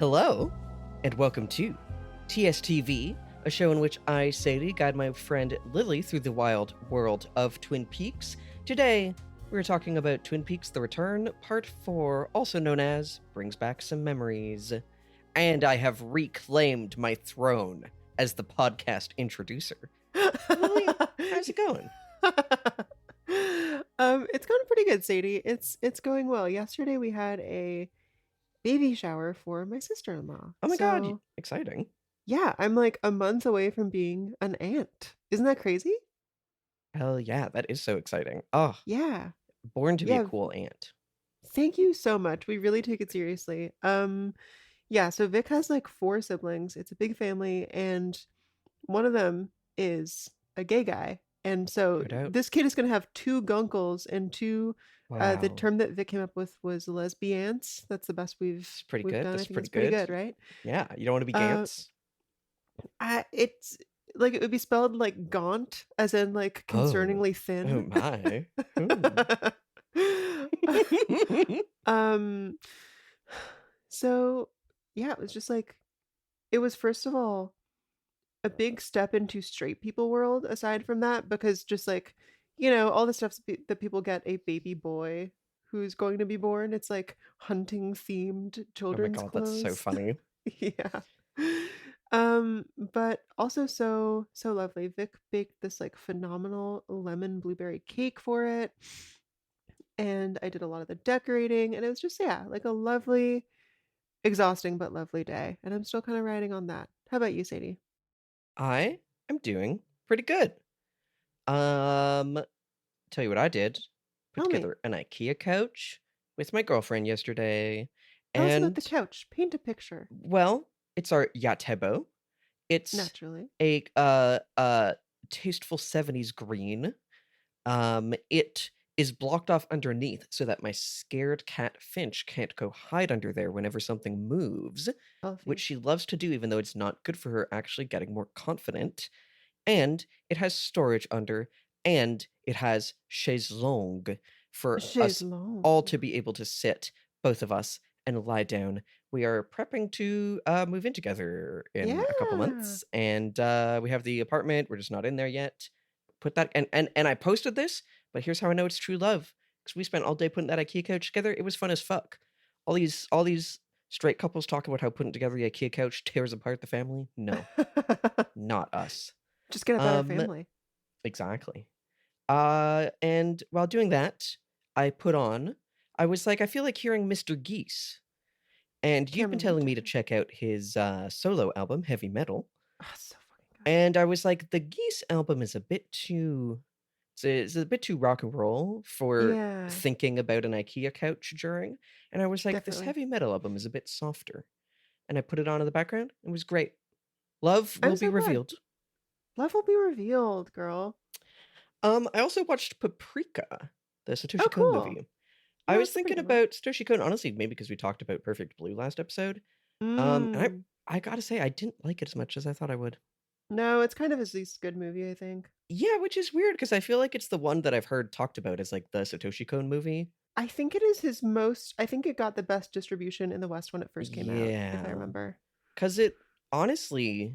Hello, and welcome to TSTV, a show in which I, Sadie, guide my friend Lily through the wild world of Twin Peaks. Today, we're talking about Twin Peaks The Return, Part 4, also known as Brings Back Some Memories. And I have reclaimed my throne as the podcast introducer. Lily, how's it going? It's going pretty good, Sadie. It's going well. Yesterday we had a baby shower for my sister-in-law. Oh my god, exciting. Yeah, I'm like a month away from being an aunt. Isn't that crazy? Hell yeah, that is so exciting. Oh, Yeah. born to be a cool aunt. Thank you so much. We really take it seriously. Yeah, so Vic has like 4 siblings. It's a big family, and one of them is a gay guy. And so this kid is going to have 2 gunkles and 2. Wow. The term that Vic came up with was lesbians. That's the best we've pretty we've good. done. That's I think pretty it's pretty good. good, right? Yeah, you don't want to be gants. It's like it would be spelled like gaunt, as in like concerningly thin. Oh my. So yeah, it was just like, it was first of all a big step into straight people world, aside from that, because just like, all the stuff that people get a baby boy who's going to be born, it's like hunting themed children's clothes. That's so funny. Yeah. But also so lovely. Vic baked this like phenomenal lemon blueberry cake for it, and I did a lot of the decorating, and it was just, yeah, like a lovely, exhausting but lovely day, and I'm still kind of riding on that. How about you, Sadie? I am doing pretty good. Tell you what I did. Put together an IKEA couch with my girlfriend yesterday. Tell us about the couch. Paint a picture. Well, it's our Yatebo. It's naturally a tasteful 70s green. It is blocked off underneath so that my scared cat Finch can't go hide under there whenever something moves, which she loves to do, even though it's not good for her actually getting more confident. And it has storage under, and it has chaise longue for us all to be able to sit, both of us, and lie down. We are prepping to move in together in a couple months, and we have the apartment. We're just not in there yet. Put that, and I posted this, but here's how I know it's true love, because we spent all day putting that IKEA couch together. It was fun as fuck. All these straight couples talk about how putting together the IKEA couch tears apart the family. No, not us. Just get a better family. Exactly. And while doing that, I was like, I feel like hearing Mr. Geese. And you've been telling me to check out his solo album, Heavy Metal. Oh, so fucking good. And I was like, the Geese album is a bit too... It's a bit too rock and roll for thinking about an IKEA couch during. And I was like, this Heavy Metal album is a bit softer. And I put it on in the background. It was great. Love will be revealed. Love will be revealed, girl. I also watched Paprika, the Satoshi Kon movie. I was thinking about Satoshi Kon, honestly, maybe because we talked about Perfect Blue last episode. And I gotta say, I didn't like it as much as I thought I would. No, it's kind of his least good movie, I think. Yeah, which is weird, because I feel like it's the one that I've heard talked about as like the Satoshi Kon movie. I think it is his most... I think it got the best distribution in the West when it first came out, if I remember. Because it, honestly...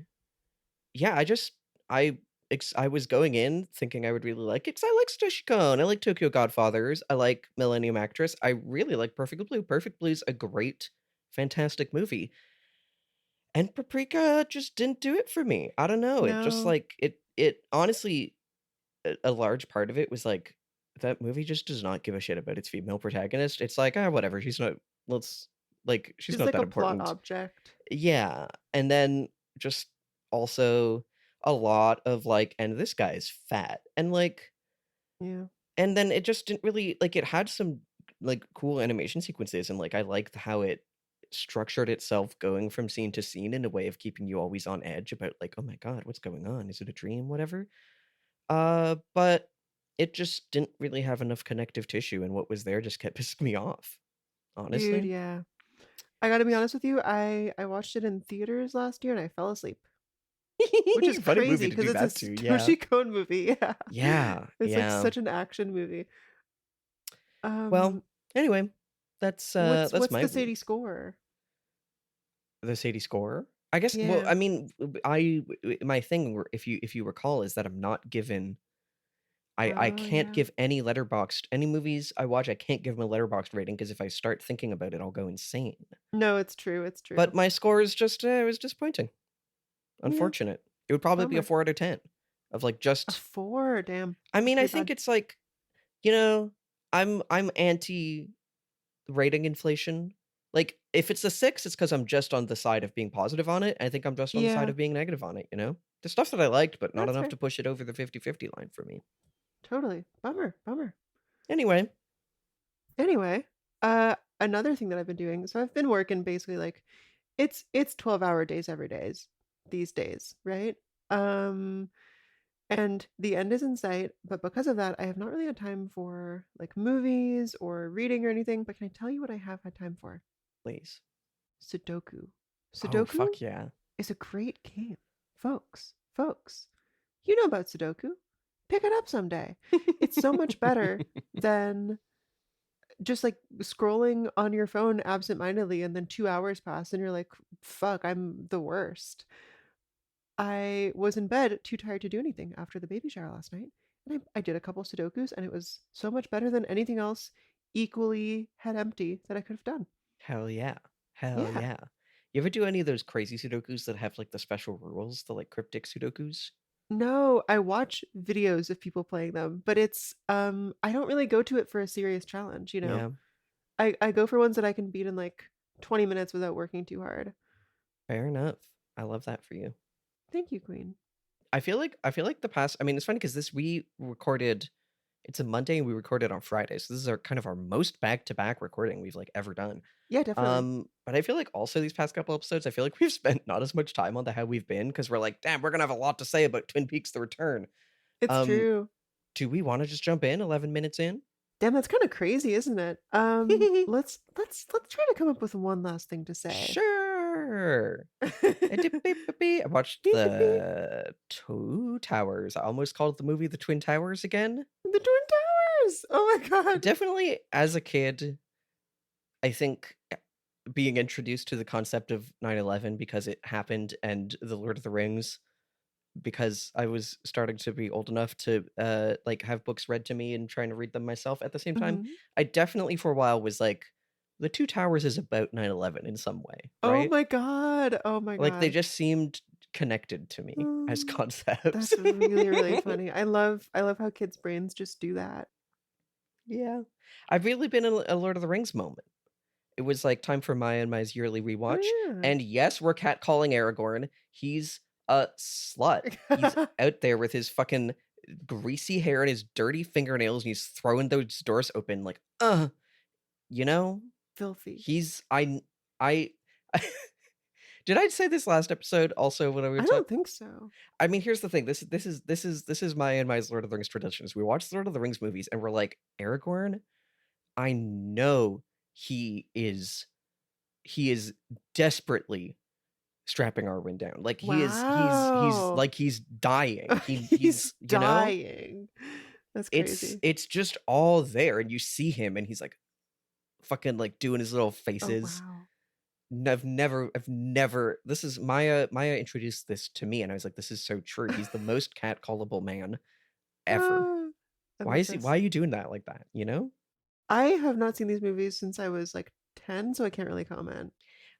Yeah, I was going in thinking I would really like it, because I like Satoshi Kon, I like Tokyo Godfathers, I like Millennium Actress, I really like Perfect Blue. Perfect Blue's a great, fantastic movie. And Paprika just didn't do it for me. I don't know. No. It just like, it honestly, a large part of it was like, that movie just does not give a shit about its female protagonist. It's like, whatever, she's not like that important. Plot object. Yeah. And then just also a lot of like, and this guy is fat, and like, yeah, and then it just didn't really, like, it had some like cool animation sequences, and like I liked how it structured itself going from scene to scene in a way of keeping you always on edge about like, oh my god, what's going on, is it a dream, whatever. But it just didn't really have enough connective tissue, and what was there just kept pissing me off, honestly. Dude, yeah, I gotta be honest with you, I watched it in theaters last year and I fell asleep. Which is crazy, because it's a Satoshi Kon movie. It's like such an action movie. Well, anyway, that's what's my the Sadie score? The Sadie score? I guess well, Yeah. I mean, my thing where if you recall is that I'm not given I Oh, can't yeah. give any movies I watch, I can't give them a letterboxd rating because if I start thinking about it, I'll go insane. No, it's true, it's But true. my score is just, it was disappointing. Yeah, Unfortunate. It would probably be a bummer. 4 out of 10 of, like, A just 4, damn. I That's mean, I pretty think bad. it's like, you know, I'm anti rating inflation. Like, if it's a 6, it's because 'cause I'm just on the side of being positive on it. I think I'm just on the side Yeah, of being negative on it, you know? There's stuff that I liked, but not that's enough fair. to push it over the 50-50 line for me. Totally. Bummer, bummer. Anyway, Anyway, another thing that I've been doing, so I've been working basically like it's 12-hour days every days these days, right? Um, and the end is in sight, but because of that, I have not really had time for like movies or reading or anything. But can I tell you what I have had time for? please. Sudoku. Oh, Sudoku fuck yeah. is a great game. Folks, you know about Sudoku. Pick it up someday. It's so much better than just like scrolling on your phone absentmindedly and then 2 hours pass and you're like, fuck, I'm the worst. I was in bed too tired to do anything after the baby shower last night. And I did a couple Sudokus and it was so much better than anything else equally head empty that I could have done. Hell yeah. Hell Yeah. yeah. You ever do any of those crazy Sudokus that have, like, the special rules, the, like, cryptic Sudokus? No, I watch videos of people playing them, but it's I don't really go to it for a serious challenge, you know. Yeah, I go for ones that I can beat in like 20 minutes without working too hard. fair enough. I love that for you. Thank you, Queen. I feel like the past I mean, it's funny because this we recorded it's a Monday and we recorded on Friday, so this is our kind of our most back-to-back recording we've, like, ever done. Yeah, definitely. But I feel like also these past couple episodes, I feel like we've spent not as much time on the how we've been because 'cause we're like, "Damn, we're gonna have a lot to say about Twin Peaks: The Return." It's Um, true. do we wanna just jump in 11 minutes in? Damn, that's kind of crazy, isn't it? Let's try to come up with one last thing to say. Sure. I watched Beep, beep, beep. The Two Towers. I almost called the movie The Twin Towers again. The Twin Towers. Oh my god. Definitely as a kid, I think being introduced to the concept of 9/11 because it happened and The Lord of the Rings because I was starting to be old enough to like have books read to me and trying to read them myself at the same time. Mhm. I definitely for a while was like The Two Towers is about 9/11 in some way, Oh right? my god. Oh my Like they god. just seemed connected to me as Mm, concepts. that's really really funny. I love how kids' brains just do that. Yeah. I've really been in a Lord of the Rings moment. It was, like, time for Maya and Mai's yearly rewatch, Oh and yes, we're catcalling Aragorn. He's a slut. He's yeah. out there with his fucking greasy hair and his dirty fingernails, and he's throwing those doors open like, you know? Filthy. He's I Did I say this last episode also when we were I talking? don't think so. I mean, here's the thing. This is Maya and Mai's Lord of the Rings traditions. We watch the Lord of the Rings movies, and we're like, "Aragorn, I know he is desperately strapping Arwen down. Like he's Wow. like he's dying. He's He's you know, dying. That's crazy. it's just all there, and you see him, and he's like fucking like doing his little Oh faces. wow. I've never. This is Maya introduced this to me, and I was like, this is so true. He's the most catcallable man ever. Ah, I Why love is he? Why this. are you doing that like that? You know? I have not seen these movies since I was like 10, so I can't really comment.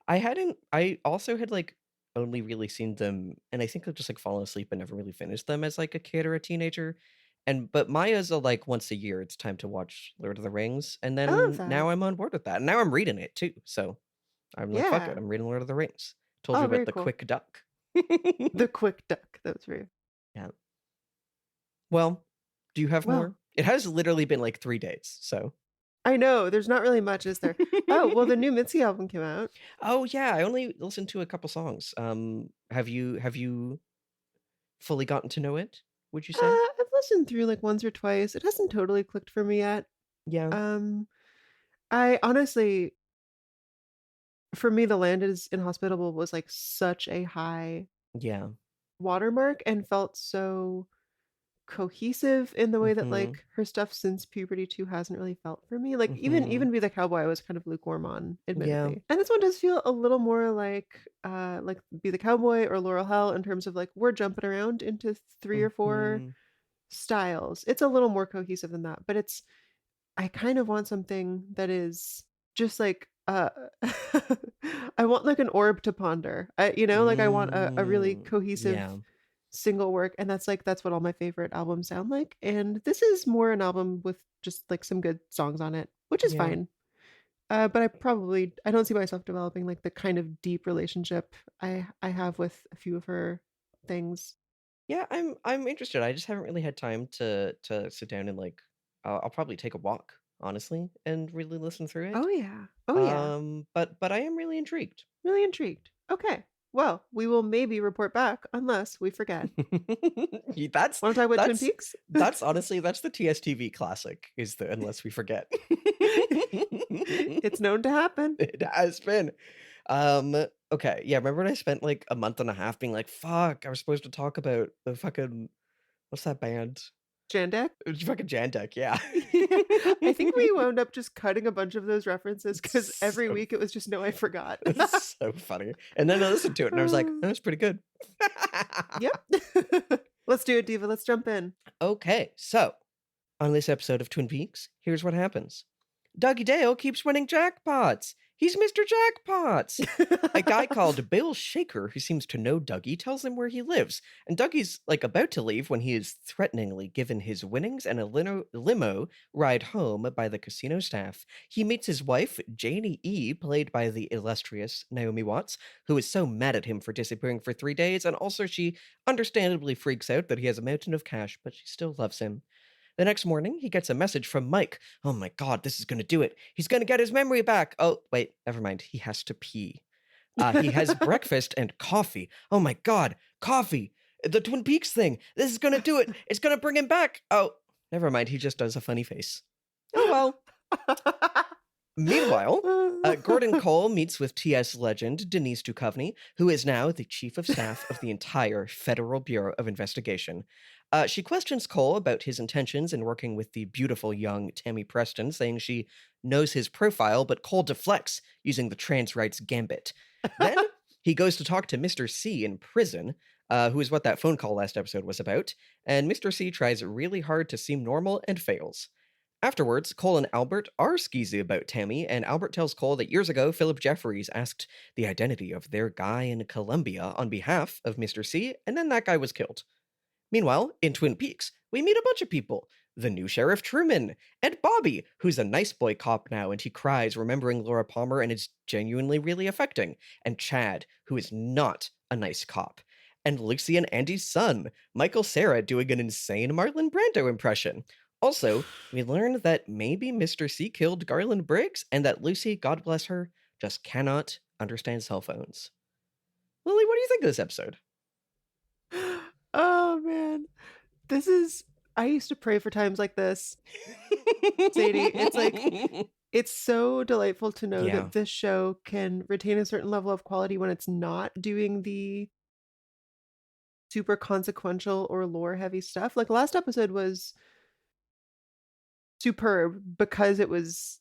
I hadn't I also had, like, only really seen them and I think I've just, like, fallen asleep and never really finished them as, like, a kid or a teenager, but Maya's a, like, once a year, it's time to watch Lord of the Rings, and I love then that. now I'm on board with that, and now I'm reading it too, so I'm like, "Fuck it, Yeah. I'm reading Lord of the Rings." Told you Oh, about very the cool. quick duck. The quick duck. That was very Yeah. Well, do you have well. more? It has literally been, like, 3 days, so I know there's not really much, is there? Oh well, the new Mitzi album came out. Oh, yeah, I only listened to a couple songs, have you fully gotten to know it, would you say? I've listened through like once or twice. It hasn't totally clicked for me yet. Yeah. Um, I honestly, for me, The Land is Inhospitable was like such a high Yeah. watermark and felt so cohesive in the way that, Mhm. like, her stuff since puberty too hasn't really felt for me. Like, Mhm. even Be the Cowboy I was kind of lukewarm on, Yeah. admittedly. And this one does feel a little more like Be the Cowboy or Laurel Hell in terms of, like, we're jumping around into 3 or 4 Mhm. styles. It's a little more cohesive than that, but it's I kind of want something that is just like, I want, like, an orb to ponder. Like, I want a really cohesive Yeah. single work, and that's what all my favorite albums sound like, and this is more an album with just, like, some good songs on it, which is Yeah. fine. But I don't see myself developing, like, the kind of deep relationship I have with a few of her things. Yeah, I'm interested. I just haven't really had time to sit down and, like, I'll probably take a walk, honestly, and really listen through Oh, it. yeah. Oh, yeah. But I am really intrigued. Really intrigued. Okay. Well, we will maybe report back unless we forget. Y that's Wanna talk about Twin that's Peaks? that's honestly that's the TSTV classic, is the "Unless We Forget." It's known to happen. It has been. Um, okay, yeah, remember when I spent, like, a month and a half being like, "Fuck, I was supposed to talk about the fucking" what's that band? Jandak? It was fucking Jandek, yeah. Yeah. I think we wound up just cutting a bunch of those references because It's every so week it was just, "No, I forgot." it's so funny, and then I listened to it and I was like, Uh, "That was pretty good." Yep. Let's do it, Diva, let's jump in. Okay, so, on this episode of Twin Peaks, here's what happens. Dougie Dale keeps winning jackpots. He's Mr. Jackpots. A guy called Bill Shaker, who seems to know Dougie, tells him where he lives, and Dougie's like about to leave when he is threateningly given his winnings and a limo ride home by the casino staff. He meets his wife, Janey-E, played by the illustrious Naomi Watts, who is so mad at him for disappearing for 3 days, and also she understandably freaks out that he has a mountain of cash, but she still loves him. The next morning, he gets a message from Mike. Oh my god, this is gonna do it. He's gonna get his memory back. Oh, wait, never mind. He has to pee. He has breakfast and coffee. Oh my god, coffee! The Twin Peaks thing. This is gonna do it. It's gonna bring him back. Oh, never mind. He just does a funny face. Oh well. Meanwhile, Gordon Cole meets with TS legend Denise Duchovny, who is now the chief of staff of the entire Federal Bureau of Investigation. She questions Cole about his intentions in working with the beautiful young Tammy Preston, saying she knows his profile, but Cole deflects using the Trans Rights Gambit. Then he goes to talk to Mr. C in prison, who is what that phone call last episode was about, and Mr. C tries really hard to seem normal and fails. Afterwards, Cole and Albert are skeezy about Tammy, and Albert tells Cole that years ago, Philip Jeffries asked the identity of their guy in Colombia on behalf of Mr. C, and then that guy was killed. Meanwhile, in Twin Peaks, we meet a bunch of people. The new Sheriff Truman, and Bobby, who's a nice boy cop now, and he cries remembering Laura Palmer, and it's genuinely really affecting. And Chad, who is not a nice cop. And Lucy and Andy's son, Michael Cera, doing an insane Marlon Brando impression. Also, we learn that maybe Mr. C killed Garland Briggs, and that Lucy, God bless her, just cannot understand cell phones. Lily, what do you think of this episode? Oh, man. This is I used to pray for times like this, Sadie. It's like it's so delightful to know Yeah. that this show can retain a certain level of quality when it's not doing the super consequential or lore heavy stuff. Like, last episode was superb because it was,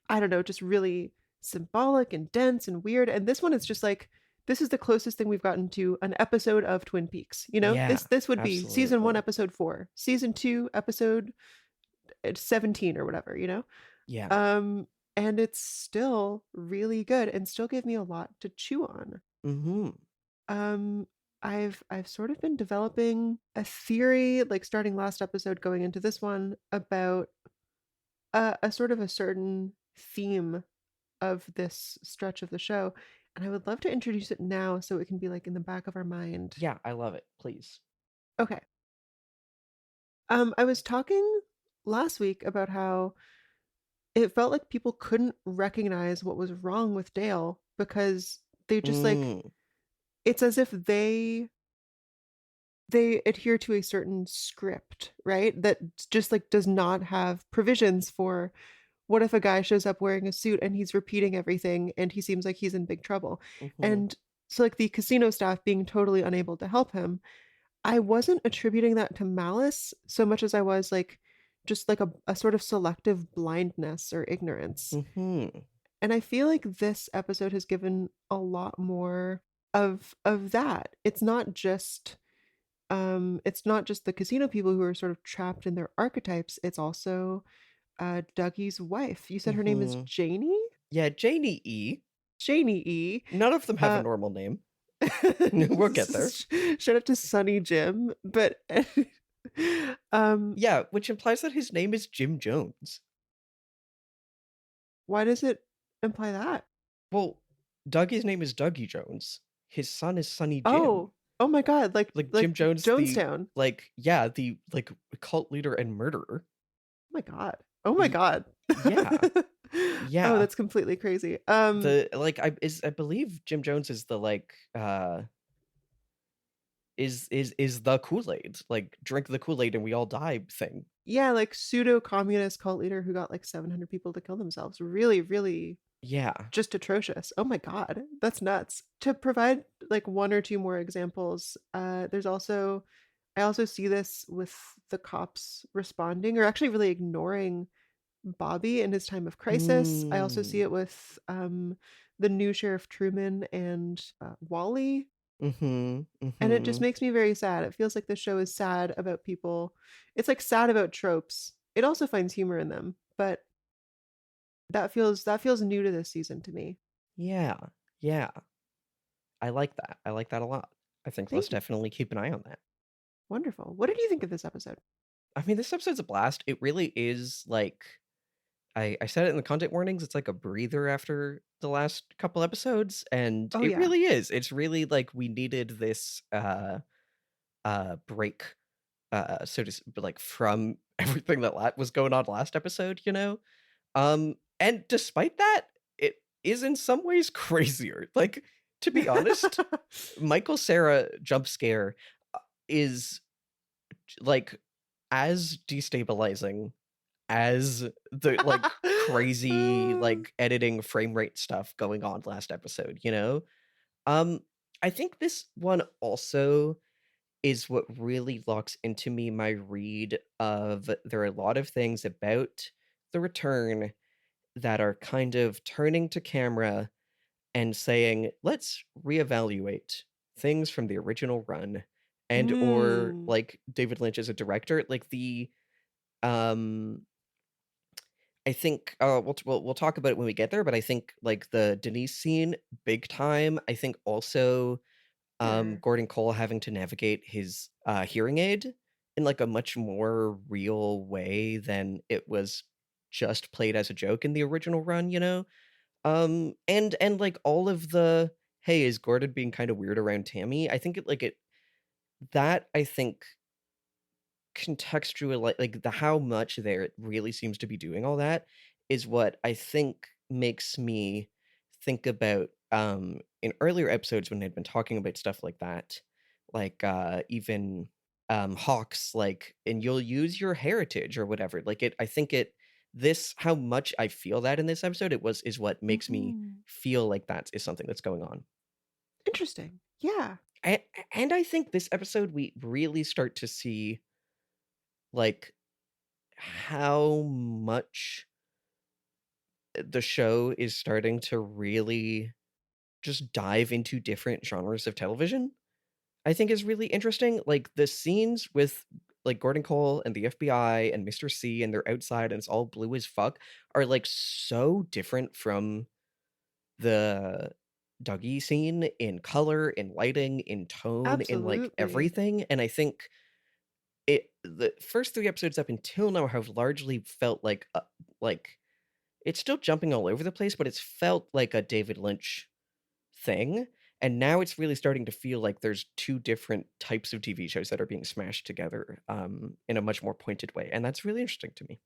I don't know, just really symbolic and dense and weird, and this one is just like, this is the closest thing we've gotten to an episode of Twin Peaks, you know? Yeah, This would be season 1, absolutely. episode 4, season 2, episode 17 or whatever, you know? Yeah. Um, and it's still really good and still gave me a lot to chew on. Mhm. Um, I've sort of been developing a theory, like, starting last episode going into this one, about a sort of a certain theme of this stretch of the show, and I would love to introduce it now so it can be, like, in the back of our mind. Yeah, I love it, please. Okay. I was talking last week about how it felt like people couldn't recognize what was wrong with Dale because they just, like, Mm, it's as if they adhere to a certain script, right? That just, like, does not have provisions for what if a guy shows up wearing a suit and he's repeating everything and he seems like he's in big trouble? mhm. And so, like, the casino staff being totally unable to help him, I wasn't attributing that to malice so much as I was like just like a sort of selective blindness or ignorance. Mhm. And I feel like this episode has given a lot more of that. It's not just the casino people who are sort of trapped in their archetypes. It's also Dougie's wife. You said her name is Mhm. Janey? Yeah, Janey-E. Janey-E. None of them have a Uh normal name. We'll get there. shout out to Sunny Jim, but um Yeah, which implies that his name is Jim Jones. why does it imply that? Well, Dougie's name is Dougie Jones. His son is Sonny Jim. Oh, oh my God, Like like Jim Jones, the Jonestown. the like cult leader and murderer. Oh my God. Oh my Y- God. yeah, Oh, yeah. that's completely crazy. I believe Jim Jones is the is the Kool-Aid, like drink the Kool-Aid and we all die thing. Yeah, like pseudo communist cult leader who got like 700 people to kill themselves. Really, really Yeah. just atrocious. Oh my God, that's nuts. To provide like one or two more examples, I also see this with the cops responding or actually really ignoring Bobby in his time of crisis. I also see Mm. it with the new Sheriff Truman and Wally. Mhm. And it just Mhm. makes me very sad. It feels like the show is sad about people. It's like sad about tropes. It also finds humor in them, but that feels new to this season to me. Yeah. Yeah. I like that. I like that a lot. I think let's Thank you. definitely keep an eye on that. Wonderful. What did you think of this episode? I mean, this episode's a blast. It really is like I said it in the content warnings, it's like a breather after the last couple episodes, and Oh it yeah. really is. It's really like we needed this break like from everything that was going on last episode, you know? And despite that, it is in some ways crazier. Like, to be honest, Michael Cera jump scare is like as destabilizing as the like crazy like editing frame rate stuff going on last episode, you know? Um I think this one also is what really locks into me my read of there are a lot of things about the return that are kind of turning to camera and saying, "Let's reevaluate things from the original run," and or Mm. like David Lynch as a director, like um I think we'll talk about it when we get there, but I think like the Denise scene, big time. I think also Sure. Gordon Cole having to navigate his hearing aid in like a much more real way than it was just played as a joke in the original run, you know? And like all of the hey, is Gordon being kind of weird around Tammy? I think it that I think contextual like the how much there it really seems to be doing all that is what I think makes me think about in earlier episodes when they'd been talking about stuff like that, like even Hawks, like, and you'll use your heritage or whatever. Like it I think it this how much I feel that in this episode it was is what makes me Mhm. feel like that is something that's going on. Interesting. Yeah. And, and I think this episode we really start to see like how much the show is starting to really just dive into different genres of television, I think is really interesting. Like the scenes with like Gordon Cole and the FBI and Mr. C and they're outside and it's all blue as fuck are like so different from the Dougie scene in color, in lighting, in tone, in like Absolutely. everything. And I think the first 3 episodes up until now have largely felt like it's still jumping all over the place, but it's felt like a David Lynch thing, and now it's really starting to feel like there's 2 different types of TV shows that are being smashed together, in a much more pointed way, and that's really interesting to me.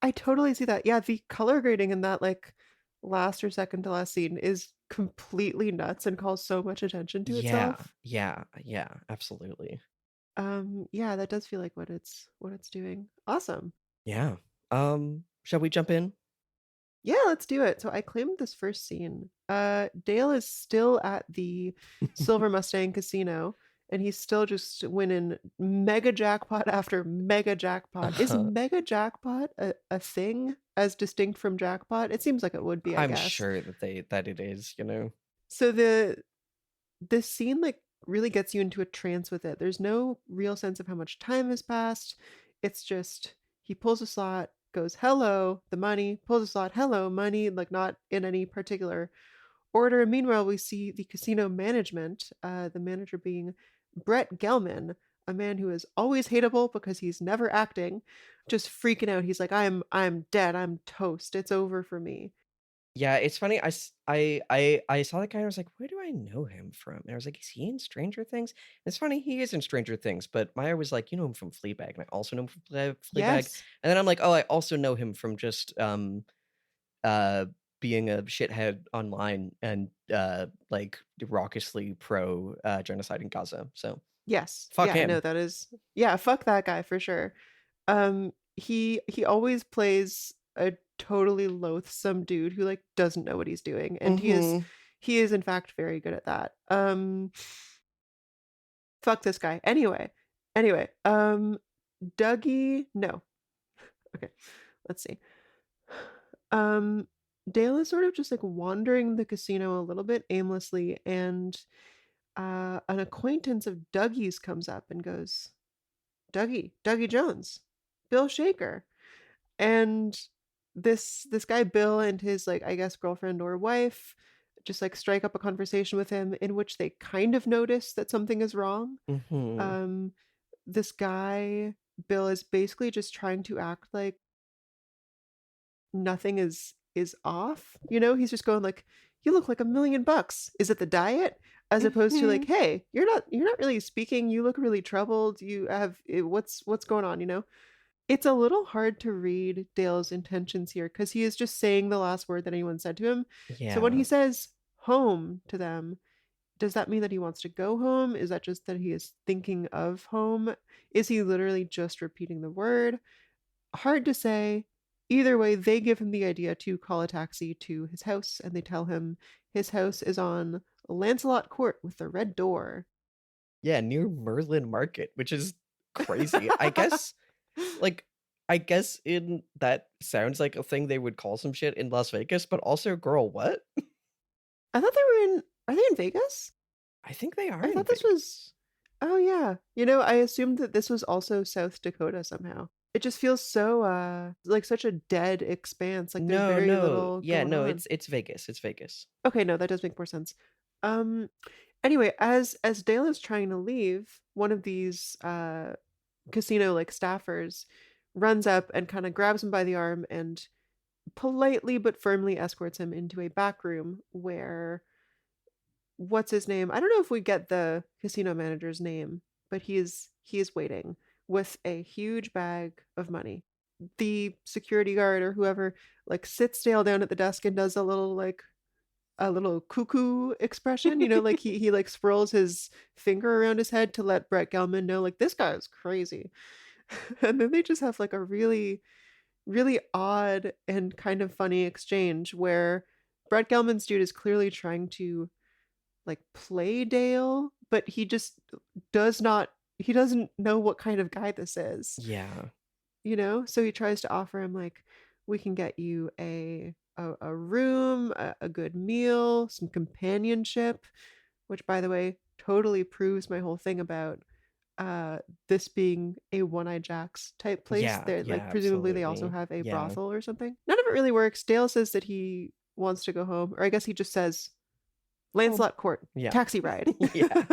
I totally see that. Yeah, the color grading in that like last or second to last scene is completely nuts and calls so much attention to Yeah, itself. yeah, absolutely. Yeah, that does feel like what it's doing. Awesome. Yeah. Shall we jump in? Yeah, let's do it. So I claimed this first scene. Dale is still at the Silver Mustang Casino, and he's still just winning mega jackpot after mega jackpot. Is mega jackpot a thing as distinct from jackpot? It seems like it would be, I I'm guess. sure that it is, you know? So this scene, like, really gets you into a trance with it. There's no real sense of how much time has passed. It's just he pulls a slot, goes, "Hello, the money," pulls a slot, "Hello, money," like, not in any particular order. And meanwhile, we see the casino management, the manager being Brett Gelman, a man who is always hateable because he's never acting, just freaking out. He's like, I'm dead. I'm toast. It's over for me." Yeah, it's funny, I saw that guy and I was like, "Where do I know him from?" And I was like, "Is he in Stranger Things?" And it's funny, he is in Stranger Things, but Maya was like, "You know him from Fleabag," and I also know him from Fleabag, Yes. and then I'm like, "Oh, I also know him from just, uh, being a shithead online and, like, raucously pro, genocide in Gaza." So, Yes. fuck Yeah, no, him. that is yeah, fuck that guy for sure. He always plays a totally loathsome dude who, like, doesn't know what he's doing, and Mhm. he is in fact very good at that. Fuck this guy. Anyway, Dougie no. Okay, let's see. Um, Dale is sort of just, like, wandering the casino a little bit aimlessly, and, an acquaintance of Dougie's comes up and goes, Dougie Jones, Bill Shaker." And this guy Bill and his, like, I guess girlfriend or wife just, like, strike up a conversation with him in which they kind of notice that something is wrong. Mhm. Um, this guy Bill is basically just trying to act like nothing is off, you know? He's just going like, "You look like $1,000,000. Is it the diet?" As opposed to like, Mhm. "Hey, you're not really speaking. You look really troubled. You have what's going on, you know?" It's a little hard to read Dale's intentions here because he is just saying the last word that anyone said to him. So when he Yeah. says home to them, does that mean that he wants to go home? Is that just that he is thinking of home? Is he literally just repeating the word? Hard to say. Either way, they give him the idea to call a taxi to his house, and they tell him his house is on Lancelot Court with the red door. Yeah, near Merlin Market, which is crazy. Like, I guess in that sounds like a thing they would call some shit in Las Vegas, but also, girl, what? I thought they were in. Are they in Vegas? I think they are I in thought this was. Vegas. Oh yeah. You know, I assumed that this was also South Dakota somehow. It just feels so like such a dead expanse. Like there's No, very no. little Yeah, going no, on. it's Vegas, it's Vegas. Okay, no, that does make more sense. Um anyway, as Dale is trying to leave, one of these casino like staffers runs up and kind of grabs him by the arm and politely but firmly escorts him into a back room where what's his name? I don't know if we get the casino manager's name, but he is waiting with a huge bag of money. The security guard or whoever like sits Dale down at the desk and does a little cuckoo expression, you know, like he like swirls his finger around his head to let Brett Gelman know like this guy is crazy. And then they just have like a really odd and kind of funny exchange where Brett Gelman's dude is clearly trying to like play Dale, but he doesn't know what kind of guy this is, Yeah. you know? So he tries to offer him like we can get you a room, a good meal, some companionship, which by the way totally proves my whole thing about uh this being a one-eye jacks type place. Yeah, They're yeah, like presumably they also absolutely. have a Yeah. brothel or something. None of it really works. Dale says that he wants to go home, or I guess he just says Home. Lancelot Court, Yeah. taxi ride. Yeah.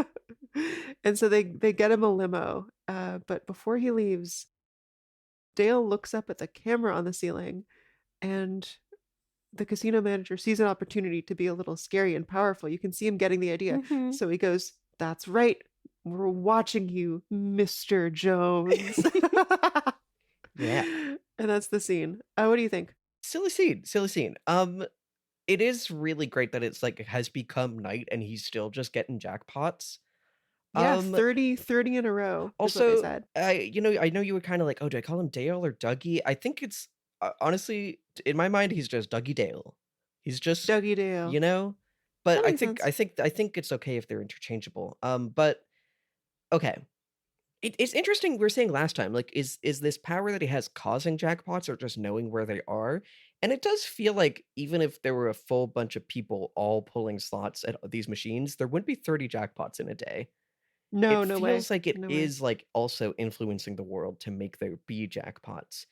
And so they get him a limo. But before he leaves, Dale looks up at the camera on the ceiling, and the casino manager sees an opportunity to be a little scary and powerful. You can see him getting the idea. Mhm. So he goes, "That's right. We're watching you, Mr. Jones." Yeah. And that's the scene. What do you think? Silly scene, silly scene. It is really great that it's, like, has become night and he's still just getting jackpots. Yeah, Um, 30 in a row is what they Also, said. I know you were kinda like, "Oh, do I call him Dale or Dougie?" I think it's honestly, in my mind, he's just Dougie Dale. He's just, Dougie Dale. you know? But That makes sense. I think it's okay if they're interchangeable. But Okay. It's interesting, we were saying last time, like, is this power that he has causing jackpots or just knowing where they are? And it does feel like even if there were a full bunch of people all pulling slots at these machines, there wouldn't be 30 jackpots in a day. No, It no way. feels like it No way. is, like, also influencing the world to make there be jackpots.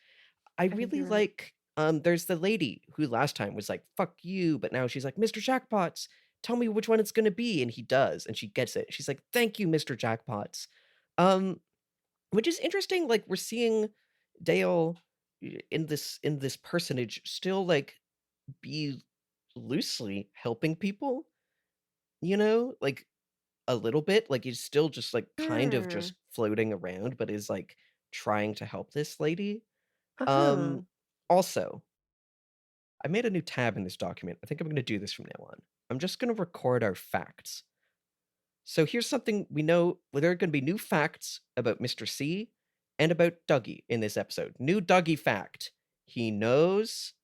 I I think really you're right. like, there's the lady who last time was like, "Fuck you," but now she's like, "Mr. Jackpots, tell me which one it's gonna be," and he does, and she gets it. She's like, "Thank you, Mr. Jackpots." Um, which is interesting, like, we're seeing Dale in this personage still, like, be loosely helping people, you know? Like, a little bit, like, he's still just, like, kind of just Sure. floating around, but is, like, trying to help this lady. Uh-huh. Um, also, I made a new tab in this document. I think I'm gonna do this from now on. I'm just gonna record our facts. So here's something we know, well, there are gonna be new facts about Mr. C and about Dougie in this episode. New Dougie fact. He knows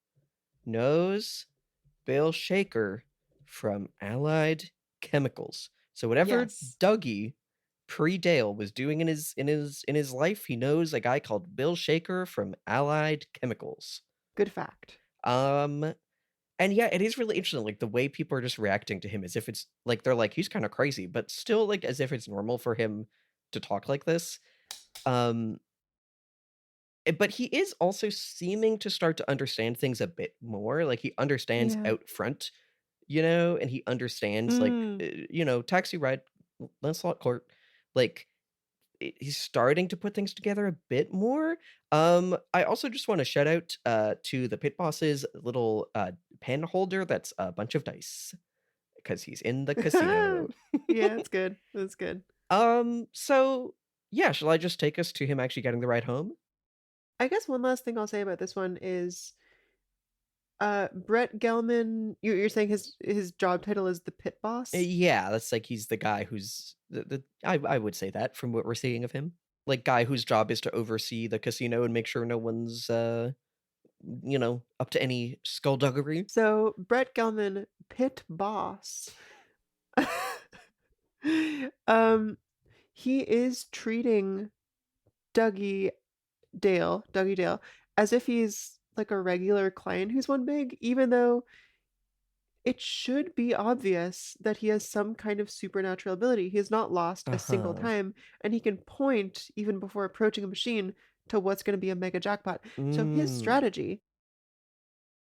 Bill Shaker from Allied Chemicals. So whatever Yes. Dougie pre-Dale was doing in his life, he knows a guy called Bill Shaker from Allied Chemicals. Good fact. Um And yeah, it is really interesting, like, the way people are just reacting to him as if it's like, they're like, "He's kinda crazy," but still, like, as if it's normal for him to talk like this. Um, but he is also seeming to start to understand things a bit more, like, he understands Yeah. out front, you know, and he understands, like, Mm. taxi ride, Lancelot Court, like, he's starting to put things together a bit more. I also just wanna shout out, to the pit boss's little, pen holder that's a bunch of dice, because he's in the casino. Yeah, it's good. That's good. So, yeah, shall I just take us to him actually getting the ride home? I guess one last thing I'll say about this one is, Brett Gelman, you're saying his job title is the pit boss? Yeah, that's like he's the guy who's the I would say that from what we're seeing of him. Like, guy whose job is to oversee the casino and make sure no one's, up to any skullduggery. So, Brett Gelman, pit boss. Um, he is treating Dougie Dougie Dale, as if he's like a regular client who's won big, even though it should be obvious that he has some kind of supernatural ability. He has not lost a single Uh-huh. time, and he can point, even before approaching a machine, to what's gonna be a mega jackpot. So his Mm. strategy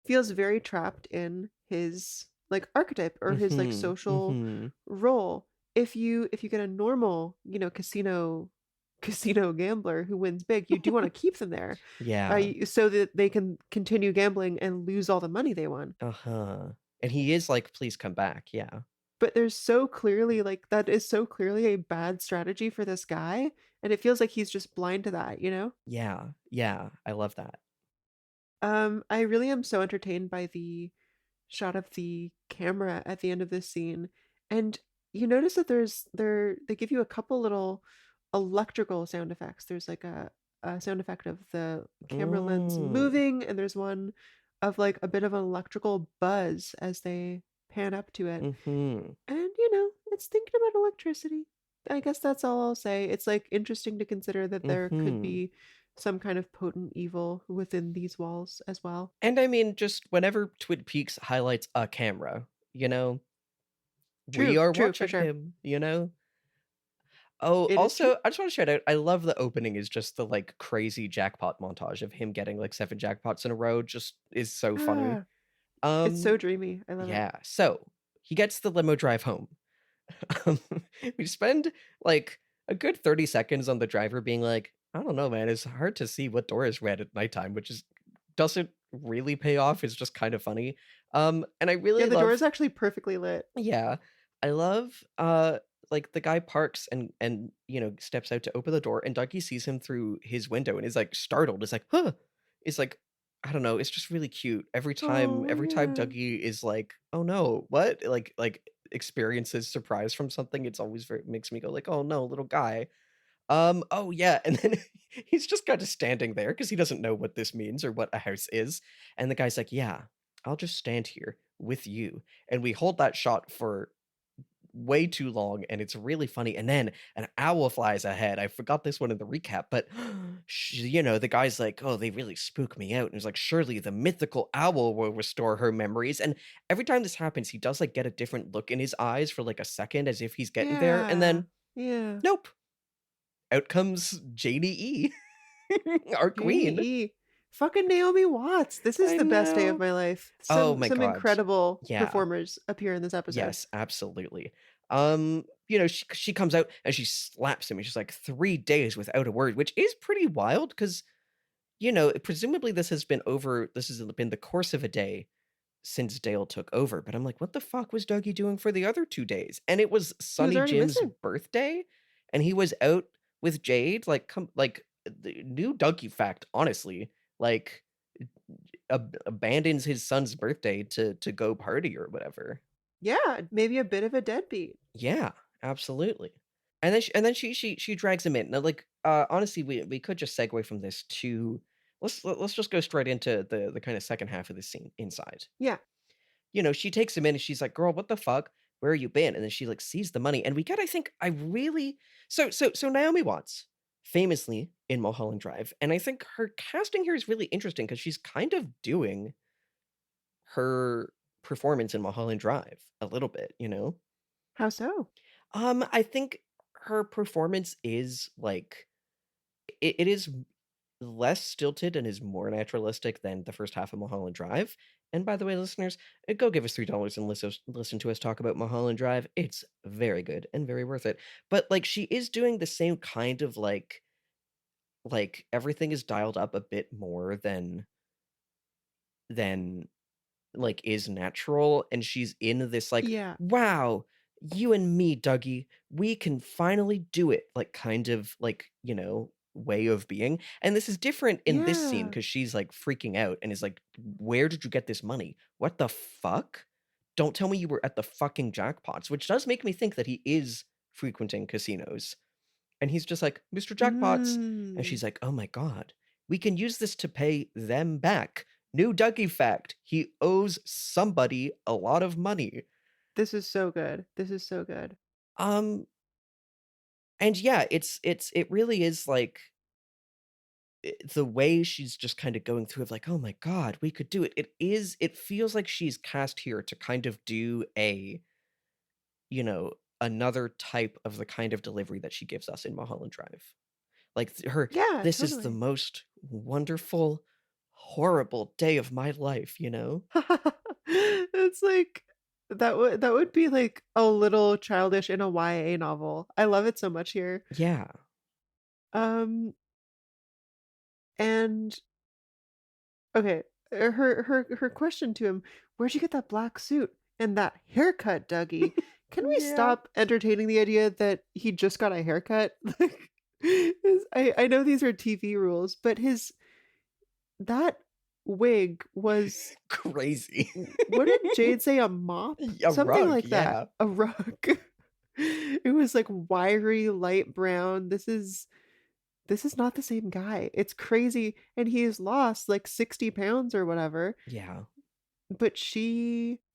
feels very trapped in his, like, archetype or his, like, Mhm, social mhm. role. If you get a normal, casino gambler who wins big, you do wanna keep them there, Yeah, so that they can continue gambling and lose all the money they won. uh-huh. And he is like, "Please come back," yeah. But there's so clearly, like, that is so clearly a bad strategy for this guy, and it feels like he's just blind to that, you know? Yeah, yeah, I love that. I really am so entertained by the shot of the camera at the end of this scene, and you notice that they give you a couple little electrical sound effects. There's, like, a sound effect of the camera lens Mm, moving, and there's one of, like, a bit of an electrical buzz as they pan up to it. mhm, And, it's thinking about electricity. I guess that's all I'll say. It's, like, interesting to consider that there could mhm. be some kind of potent evil within these walls as well. And I mean, just whenever Twin Peaks highlights a camera, we True, are true, for watching sure. him, you know? Oh, It is true. also, I just wanna shout out, I love the opening is just the, like, crazy jackpot montage of him getting, like, 7 jackpots in a row, just is so funny. Ah, it's so Um, dreamy. I love it. yeah, so, he gets the limo drive home. Um, we spend like a good 30 seconds on the driver being like, I don't know, man. It's hard to see what door is red at nighttime, which is doesn't really pay off. It's just kind of funny. And I Yeah, really the door love, is actually perfectly lit. yeah, I love like the guy parks and steps out to open the door and Dougie sees him through his window and is like startled. It's like, huh. It's like, I don't know, it's just really cute. Oh, Every time yeah. Dougie is like, "Oh no, what?" Like experiences surprise from something, it's always very makes me go like, "Oh no, little guy." Oh yeah, and then he's just kind of standing there because he doesn't know what this means or what a house is. And the guy's like, "Yeah, I'll just stand here with you." And we hold that shot for way too long, and it's really funny, and then an owl flies ahead. I forgot this one in the recap, but, the guy's like, "Oh, they really spook me out," and he's like, "Surely the mythical owl will restore her memories," and every time this happens, he does, like, get a different look in his eyes for, like, a second as if he's getting there, and Yeah. then, Yeah. nope, out comes Janey-E, our queen. Janey-E. Fucking Naomi Watts. This is I the best day of know. my life. Oh Some my some god. incredible Yeah. performers appear in this episode. Yes, absolutely. She comes out and she slaps him, and she's like, 3 days without a word, which is pretty wild because, presumably this has been the course of a day since Dale took over, but I'm like, "What the fuck was Dougie doing for the other 2 days?" And it was He was Sonny already Jim's missing. birthday, and he was out with Jade, the new Dougie fact, honestly, like, abandons his son's birthday to go party or whatever. Yeah, maybe a bit of a deadbeat. Yeah, absolutely. And then she drags him in. Now, like, honestly, we could just segue from this to let's just go straight into the kind of second half of the scene inside. Yeah. She takes him in and she's like, "Girl, what the fuck? Where you been?" And then she like sees the money, and we get, I think, I really so Naomi Watts, famously in Mulholland Drive, and I think her casting here is really interesting because she's kind of doing her performance in Mulholland Drive a little bit, you know? How so? I think her performance is like it is less stilted and is more naturalistic than the first half of Mulholland Drive. And by the way, listeners, go give us $3 and listen to us talk about Mulholland Drive. It's very good and very worth it. But like she is doing the same kind of like everything is dialed up a bit more than like, is natural, and she's in this, like, Yeah. "Wow, you and me, Dougie, we can finally do it," like, kind of, like, way of being, and this is different in this scene Yeah. because she's, like, freaking out and is like, "Where did you get this money? What the fuck? Don't tell me you were at the fucking jackpots," which does make me think that he is frequenting casinos. And he's just like, "Mr. Jackpots." And Mm. she's like, "Oh my god. We can use this to pay them back. New Dougie fact. He owes somebody a lot of money." This is so good. This is so good. Um, and yeah, it really is like the way she's just kind of going through of like, "Oh my god, we could do it." It feels like she's cast here to kind of do another type of the kind of delivery that she gives us in Mulholland Drive. Like, Yeah, "This is the totally. most wonderful, horrible day of my life," you know? It's like that would be like a little childish in a YA novel. I love it so much here. Yeah. Um, and okay, her question to him, "Where'd you get that black suit and that haircut, Dougie?" Can we Yeah. stop entertaining the idea that he just got a haircut? Like, I know these are TV rules, but his that wig was Crazy. what did Jade say? A mop? A Something rug, like that. yeah. A rug. It was like wiry light brown. This is not the same guy. It's crazy. And he's lost like 60 pounds or whatever. Yeah. But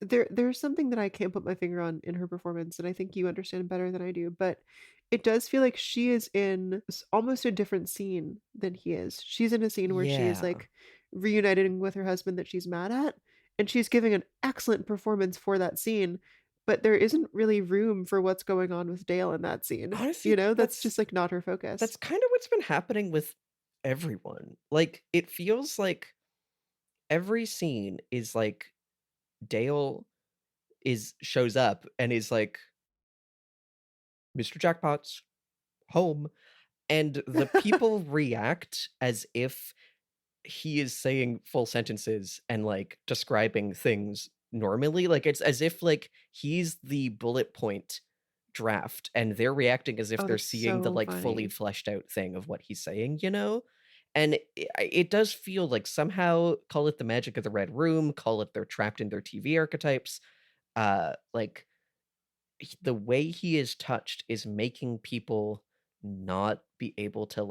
there's something that I can't put my finger on in her performance, and I think you understand better than I do, but it does feel like she is in almost a different scene than he is. She's in a scene where she is Yeah. like reuniting with her husband that she's mad at, and she's giving an excellent performance for that scene, but there isn't really room for what's going on with Dale in that scene. Honestly, That's just like not her focus. that's kinda what's been happening with everyone. Like, it feels like every scene is like Dale is shows up and is like, "Mr. Jackpots, home," and the people react as if he is saying full sentences and, like, describing things normally, like, it's as if, like, he's the bullet point draft, and they're reacting as if Oh, they're that's seeing the, so like, fully funny. fleshed out thing of what he's saying, you know? And it does feel like somehow call it the magic of the Red Room, call it they're trapped in their TV archetypes, like, the way he is touched is making people not be able to,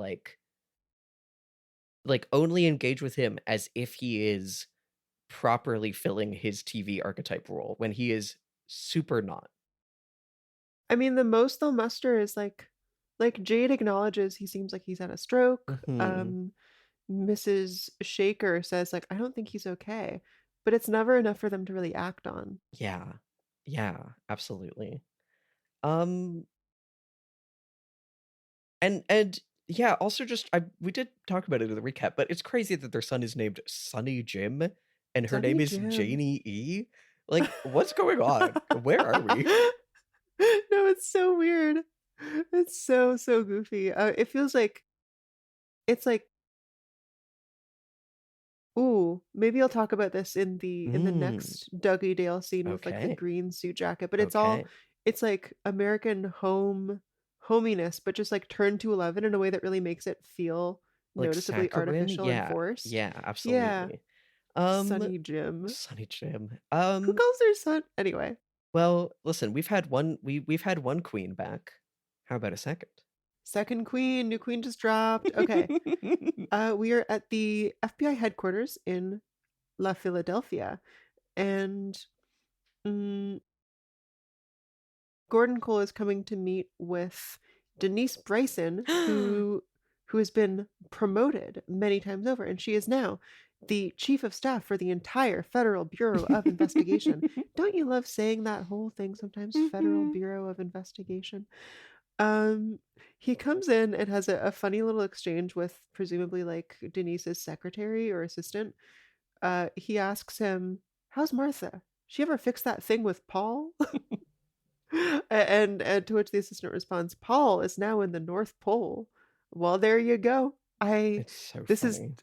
only engage with him as if he is properly filling his TV archetype role when he is super not. I mean, the most they'll muster is, like, Jade acknowledges he seems like he's had a stroke, Mhm. Mrs. Shaker says, like, "I don't think he's okay," but it's never enough for them to really act on. Yeah. Yeah, absolutely. Um, and yeah, also just we did talk about it in the recap, but it's crazy that their son is named Sonny Jim and her name Sonny is Jim. Janey-E. Like, what's going on? Where are we? No, it's so weird. It's so, so goofy. It feels like it's like, ooh, maybe I'll talk about this in the Mm, next Dougie Dale scene with, like, the okay. green suit jacket, but Okay. it's like American hominess, but just, like, turned to 11 in a way that really makes it feel Like noticeably saccharine? artificial and Yeah. forced. Yeah, Yeah, absolutely. Um, Sonny Jim. Sonny Jim. Who calls their son anyway. Well, listen, we've had one queen back. How about a second? 2nd queen, new queen just dropped. Okay. We are at the FBI headquarters in La Philadelphia, and, mm, Gordon Cole is coming to meet with Denise Bryson, who has been promoted many times over, and she is now the chief of staff for the entire Federal Bureau of Investigation. Don't you love saying that whole thing sometimes? Federal Mhm. Bureau of Investigation. Um, he comes in and has a funny little exchange with presumably like Denise's secretary or assistant. He asks him, "How's Martha? She ever fix that thing with Paul?" And to which the assistant responds, "Paul is now in the North Pole." Well, there you go. I It's so this is funny.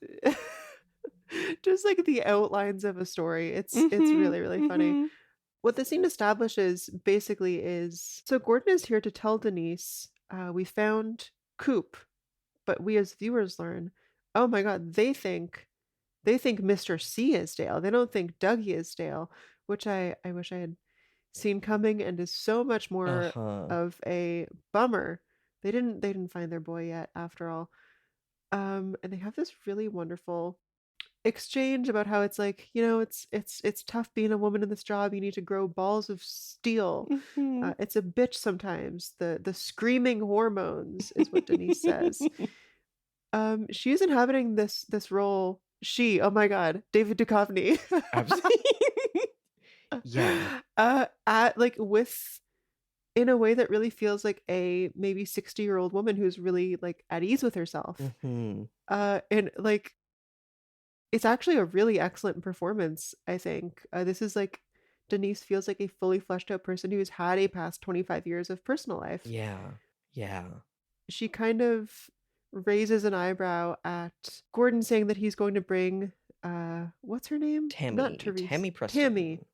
just like the outlines of a story. It's Mhm, really, really funny. mhm. What the scene establishes basically is so Gordon is here to tell Denise, we found Coop, but we as viewers learn, oh my god, they think Mr. C is Dale. They don't think Dougie is Dale, which I wish I had seen coming and is so much more Uh-huh. of a bummer. They didn't find their boy yet after all. And they have this really wonderful exchange about how it's like, it's tough being a woman in this job. You need to grow balls of steel. Mhm. It's a bitch sometimes. The screaming hormones is what Denise says. She is inhabiting this role. She, oh my god, David Duchovny. Abs Yeah. At like with in a way that really feels like a maybe 60-year-old woman who's really like at ease with herself. Mhm. And like it's actually a really excellent performance, I think. This is like Denise feels like a fully fleshed out person who's had a past 25 years of personal life. Yeah. Yeah. She kind of raises an eyebrow at Gordon saying that he's going to bring what's her name? Not Therese. Tammy Tammy, Preston.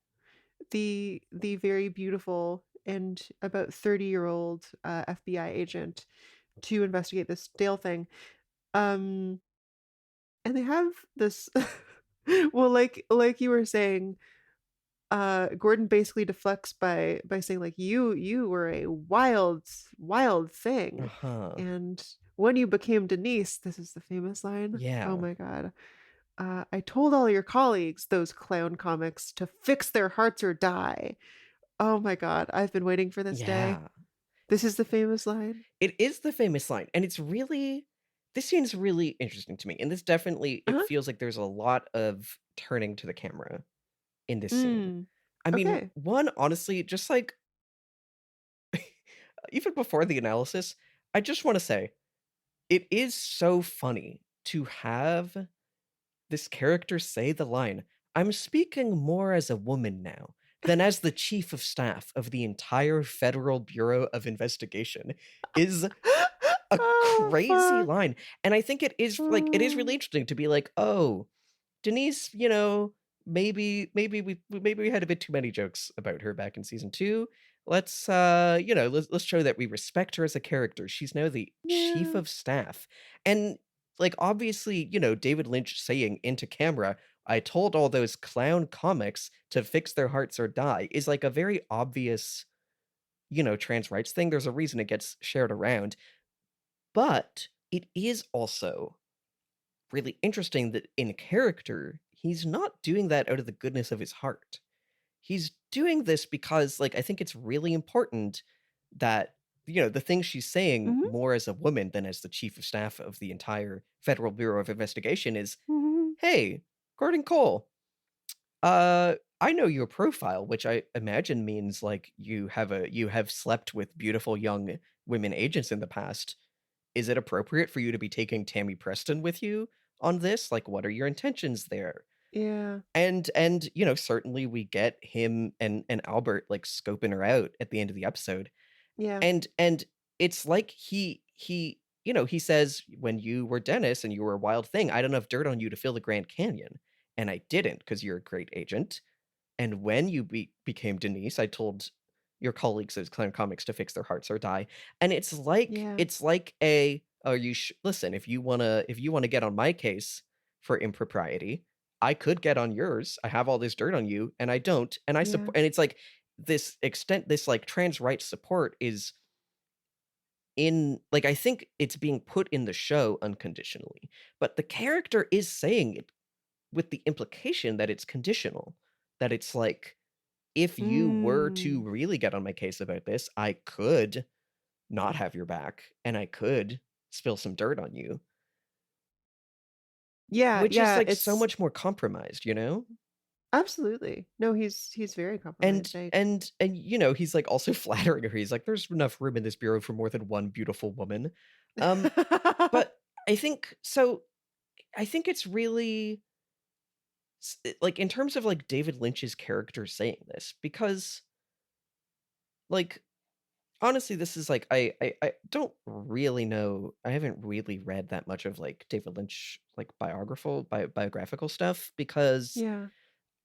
the very beautiful and about 30-year-old FBI agent to investigate this Dale thing. Um and they have this well like you were saying, Gordon basically deflects by saying like you were a wild thing, Uh-huh. and when you became Denise, this is the famous line. Oh Yeah. my god. I told all your colleagues, those clown comics, to fix their hearts or die. Oh my god, I've been waiting for this day. Yeah. This is the famous line. It is the famous line, and this scene's really interesting to me, and this definitely it Uh-huh. feels like there's a lot of turning to the camera in this scene. Mm. I mean, Okay. one, honestly, just like even before the analysis, I just wanna say, it is so funny to have this character say the line, "I'm speaking more as a woman now than as the chief of staff of the entire Federal Bureau of Investigation," is a Oh, crazy fuck. line, and I think it is really Mm. interesting to be like, "Oh, Denise, maybe we had a bit too many jokes about her back in season 2. Let's show that we respect her as a character. She's now the chief Yeah. of staff." And, like, obviously, David Lynch saying into camera, "I told all those clown comics to fix their hearts or die," is, like, a very obvious, trans rights thing. There's a reason it gets shared around, but it is also really interesting that in character, he's not doing that out of the goodness of his heart. He's doing this because, like, I think it's really important. that, the things she's saying Mhm. more as a woman than as the chief of staff of the entire Federal Bureau of Investigation is, Mhm. "Hey, Gordon Cole, I know your profile," which I imagine means, like, you have slept with beautiful young women agents in the past. Is it appropriate for you to be taking Tammy Preston with you on this? Like, what are your intentions there? Yeah. And, certainly we get him and Albert, like, scoping her out at the end of the episode, Yeah. and it's like he says, "When you were Dennis and you were a wild thing, I had enough dirt on you to fill the Grand Canyon, and I didn't because 'cause you're a great agent. And when you became Denise, I told your colleagues at Clan Comics to fix their hearts or die." And Yeah. it's like a, "Oh, listen, if you wanna get on my case for impropriety, I could get on yours. I have all this dirt on you, and I don't, and I Yeah. support." And it's like this, like, trans rights support is I think it's being put in the show unconditionally, but the character is saying it with the implication that it's conditional, that it's like, if you were to Mm. really get on my case about this, I could not have your back, and I could spill some dirt on you, Yeah, which is, yeah, like, so it's much more compromised, you know? absolutely. No, he's very And compromised. I and, he's, like, also flattering her. He's like, "There's enough room in this bureau for more than one beautiful woman." Um, but I think it's really like, in terms of, like, David Lynch's character saying this, because, like, honestly, this is like I don't really know. I haven't really read that much of, like, David Lynch, like, biographical stuff because Yeah.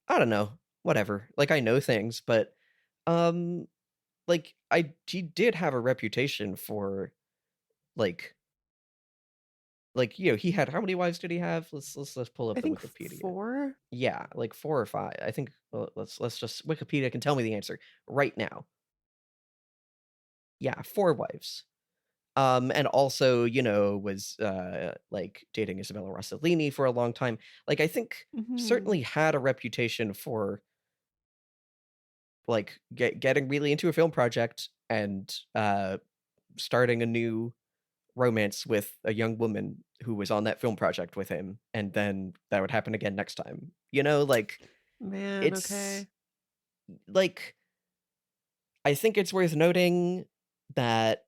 I don't know, whatever. Like, I know things, but um like, he did have a reputation for, like he had, how many wives did he have? Let's pull up I the think Wikipedia. 4? Yeah, like 4 or 5. I think, well, let's just, Wikipedia can tell me the answer right now. Yeah, 4 wives. And also, was, like, dating Isabella Rossellini for a long time. Like, I think Mhm. certainly had a reputation for, like, getting really into a film project and, starting a new romance with a young woman who was on that film project with him, and then that would happen again next time. Like, Man, it's okay. like, I think it's worth noting that,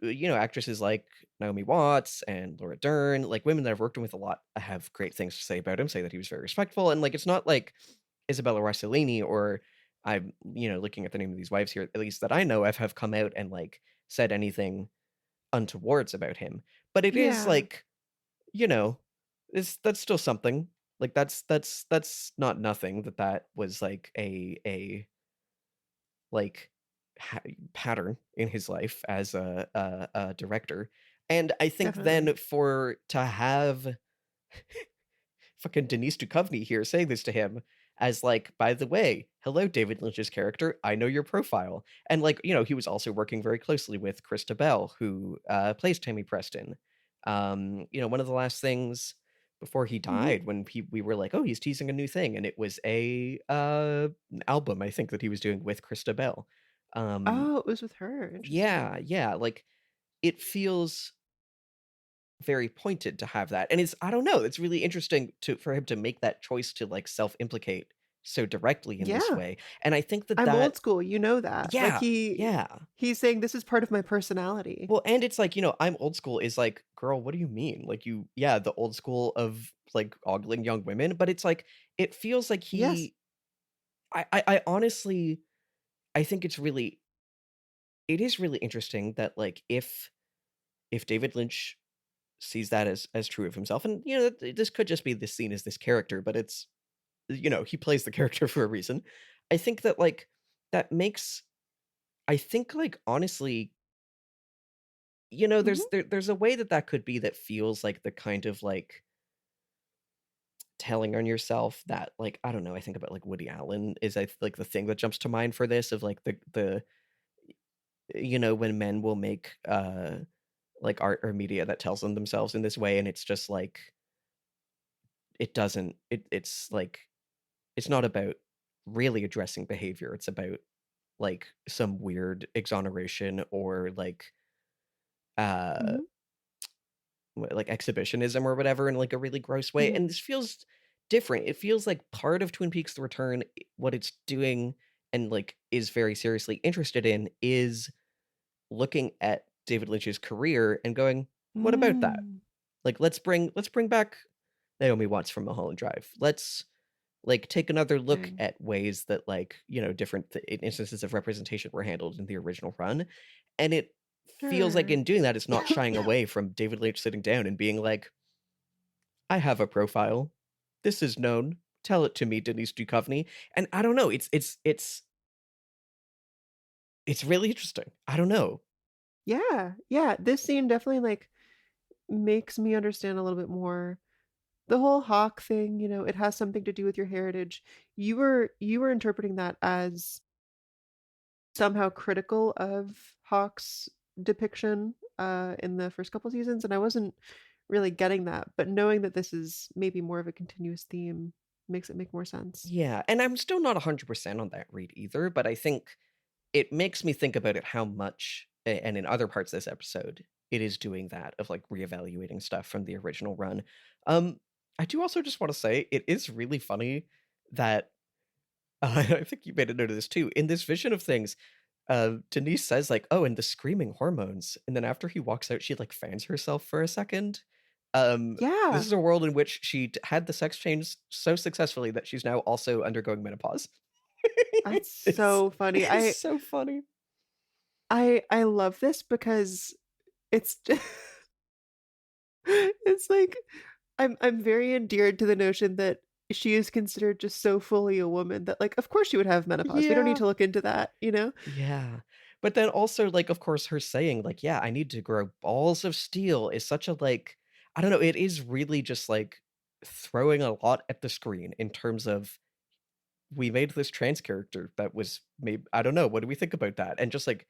actresses like Naomi Watts and Laura Dern, like, women that I've worked with a lot, have great things to say about him, say that he was very respectful, and, like, it's not like Isabella Rossellini, or I'm, looking at the name of these wives here, at least that I know of, have come out and, like, said anything untowards about him. But it is Yeah, like, you know, that's still something. Like, that's not nothing, that was, like, like, ha pattern in his life as a director, and I think definitely. then for to have fucking Denise Duchovny here saying this to him as, like, "By the way, hello, David Lynch's character, I know your profile." And, like, he was also working very closely with Krista Bell, who, plays Tammy Preston. One of the last things before he Mhm. died, when we were like, "Oh, he's teasing a new thing," and it was an album, I think, that he was doing with Krista Bell. Um, Oh, it was with her, interesting. yeah, yeah, like, it feels very pointed to have that, and it's, I don't know, it's really interesting for him to make that choice to, like, self-implicate so directly in this Yeah, way, and I think that I'm old that school, you know that. Like, yeah, yeah. he's saying, "This is part of my personality." Well, and it's like, I'm old school is like, girl, what do you mean? Like, yeah, the old school of, like, ogling young women, but it's like, it feels like Yes. I honestly, I think it is really interesting that, like, if David Lynch sees that as true of himself, and, this could just be this scene as this character, but it's, he plays the character for a reason. I think that, like, that makes, I think, like, honestly, Mhm. there's a way that could be, that feels like the kind of, like, telling on yourself that, like, I don't know, I think about, like, Woody Allen is, like, the thing that jumps to mind for this, of, like, when men will make, like, art or media that tells on themselves in this way, and it's just like, it doesn't, it's like, it's not about really addressing behavior, it's about like some weird exoneration or uh Mhm. like exhibitionism or whatever in like a really gross way. Mhm. And this feels different. It feels like part of Twin Peaks The Return, what it's doing and like is very seriously interested in is looking at David Lynch's career and going, what about that? Mm. Like let's bring back Naomi Watts from Mulholland Drive. Let's like take another look Dang. at ways that like, different instances of representation were handled in the original run. And it feels like Sure. in doing that it's not shying away from David Lynch sitting down and being like, I have a profile. This is known. Tell it to me, Denise Duchovny. And I don't know, it's really interesting. I don't know. Yeah, yeah, this scene definitely, like, makes me understand a little bit more. The whole hawk thing, it has something to do with your heritage. You were interpreting that as somehow critical of Hawk's depiction, in the first couple seasons, and I wasn't really getting that, but knowing that this is maybe more of a continuous theme makes it make more sense. Yeah, and I'm still not 100% on that read either, but I think it makes me think about it how much and in other parts of this episode, it is doing that of, like, reevaluating stuff from the original run. Um, I do also just wanna say it is really funny that I think you made a note of this too. In this vision of things, Denise says like, "Oh, and the screaming hormones," and then after he walks out, she like fans herself for a second. This Yeah, is a world in which she had the sex change so successfully that she's now also undergoing menopause. that's it's so funny. it's I so funny. I I love this because it's it's like I'm very endeared to the notion that she is considered just so fully a woman that, like, of course she would have menopause. We don't need Yeah, to look into that, you know? yeah. But then also, like, of course, her saying like, "Yeah, I need to grow balls of steel," is such a like, I don't know. It is really just like throwing a lot at the screen in terms of we made this trans character that was made. I don't know, what do we think about that? And just, like,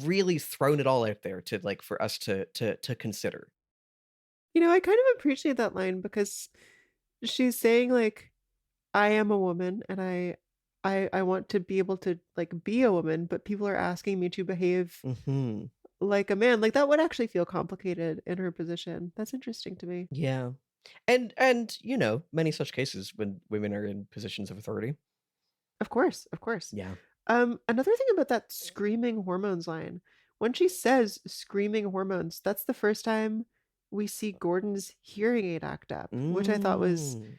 really thrown it all out there to, like, for us to consider. I kind of appreciate that line because she's saying, like, I am a woman and I want to be able to, like, be a woman, but people are asking me to behave Mhm. like a man. Like, that would actually feel complicated in her position. That's interesting to me. Yeah. And, many such cases when women are in positions of authority. Of course, of course. Yeah. Another thing about that screaming hormones line, when she says screaming hormones, that's the first time we see Gordon's hearing aid act up, which I thought was Mm.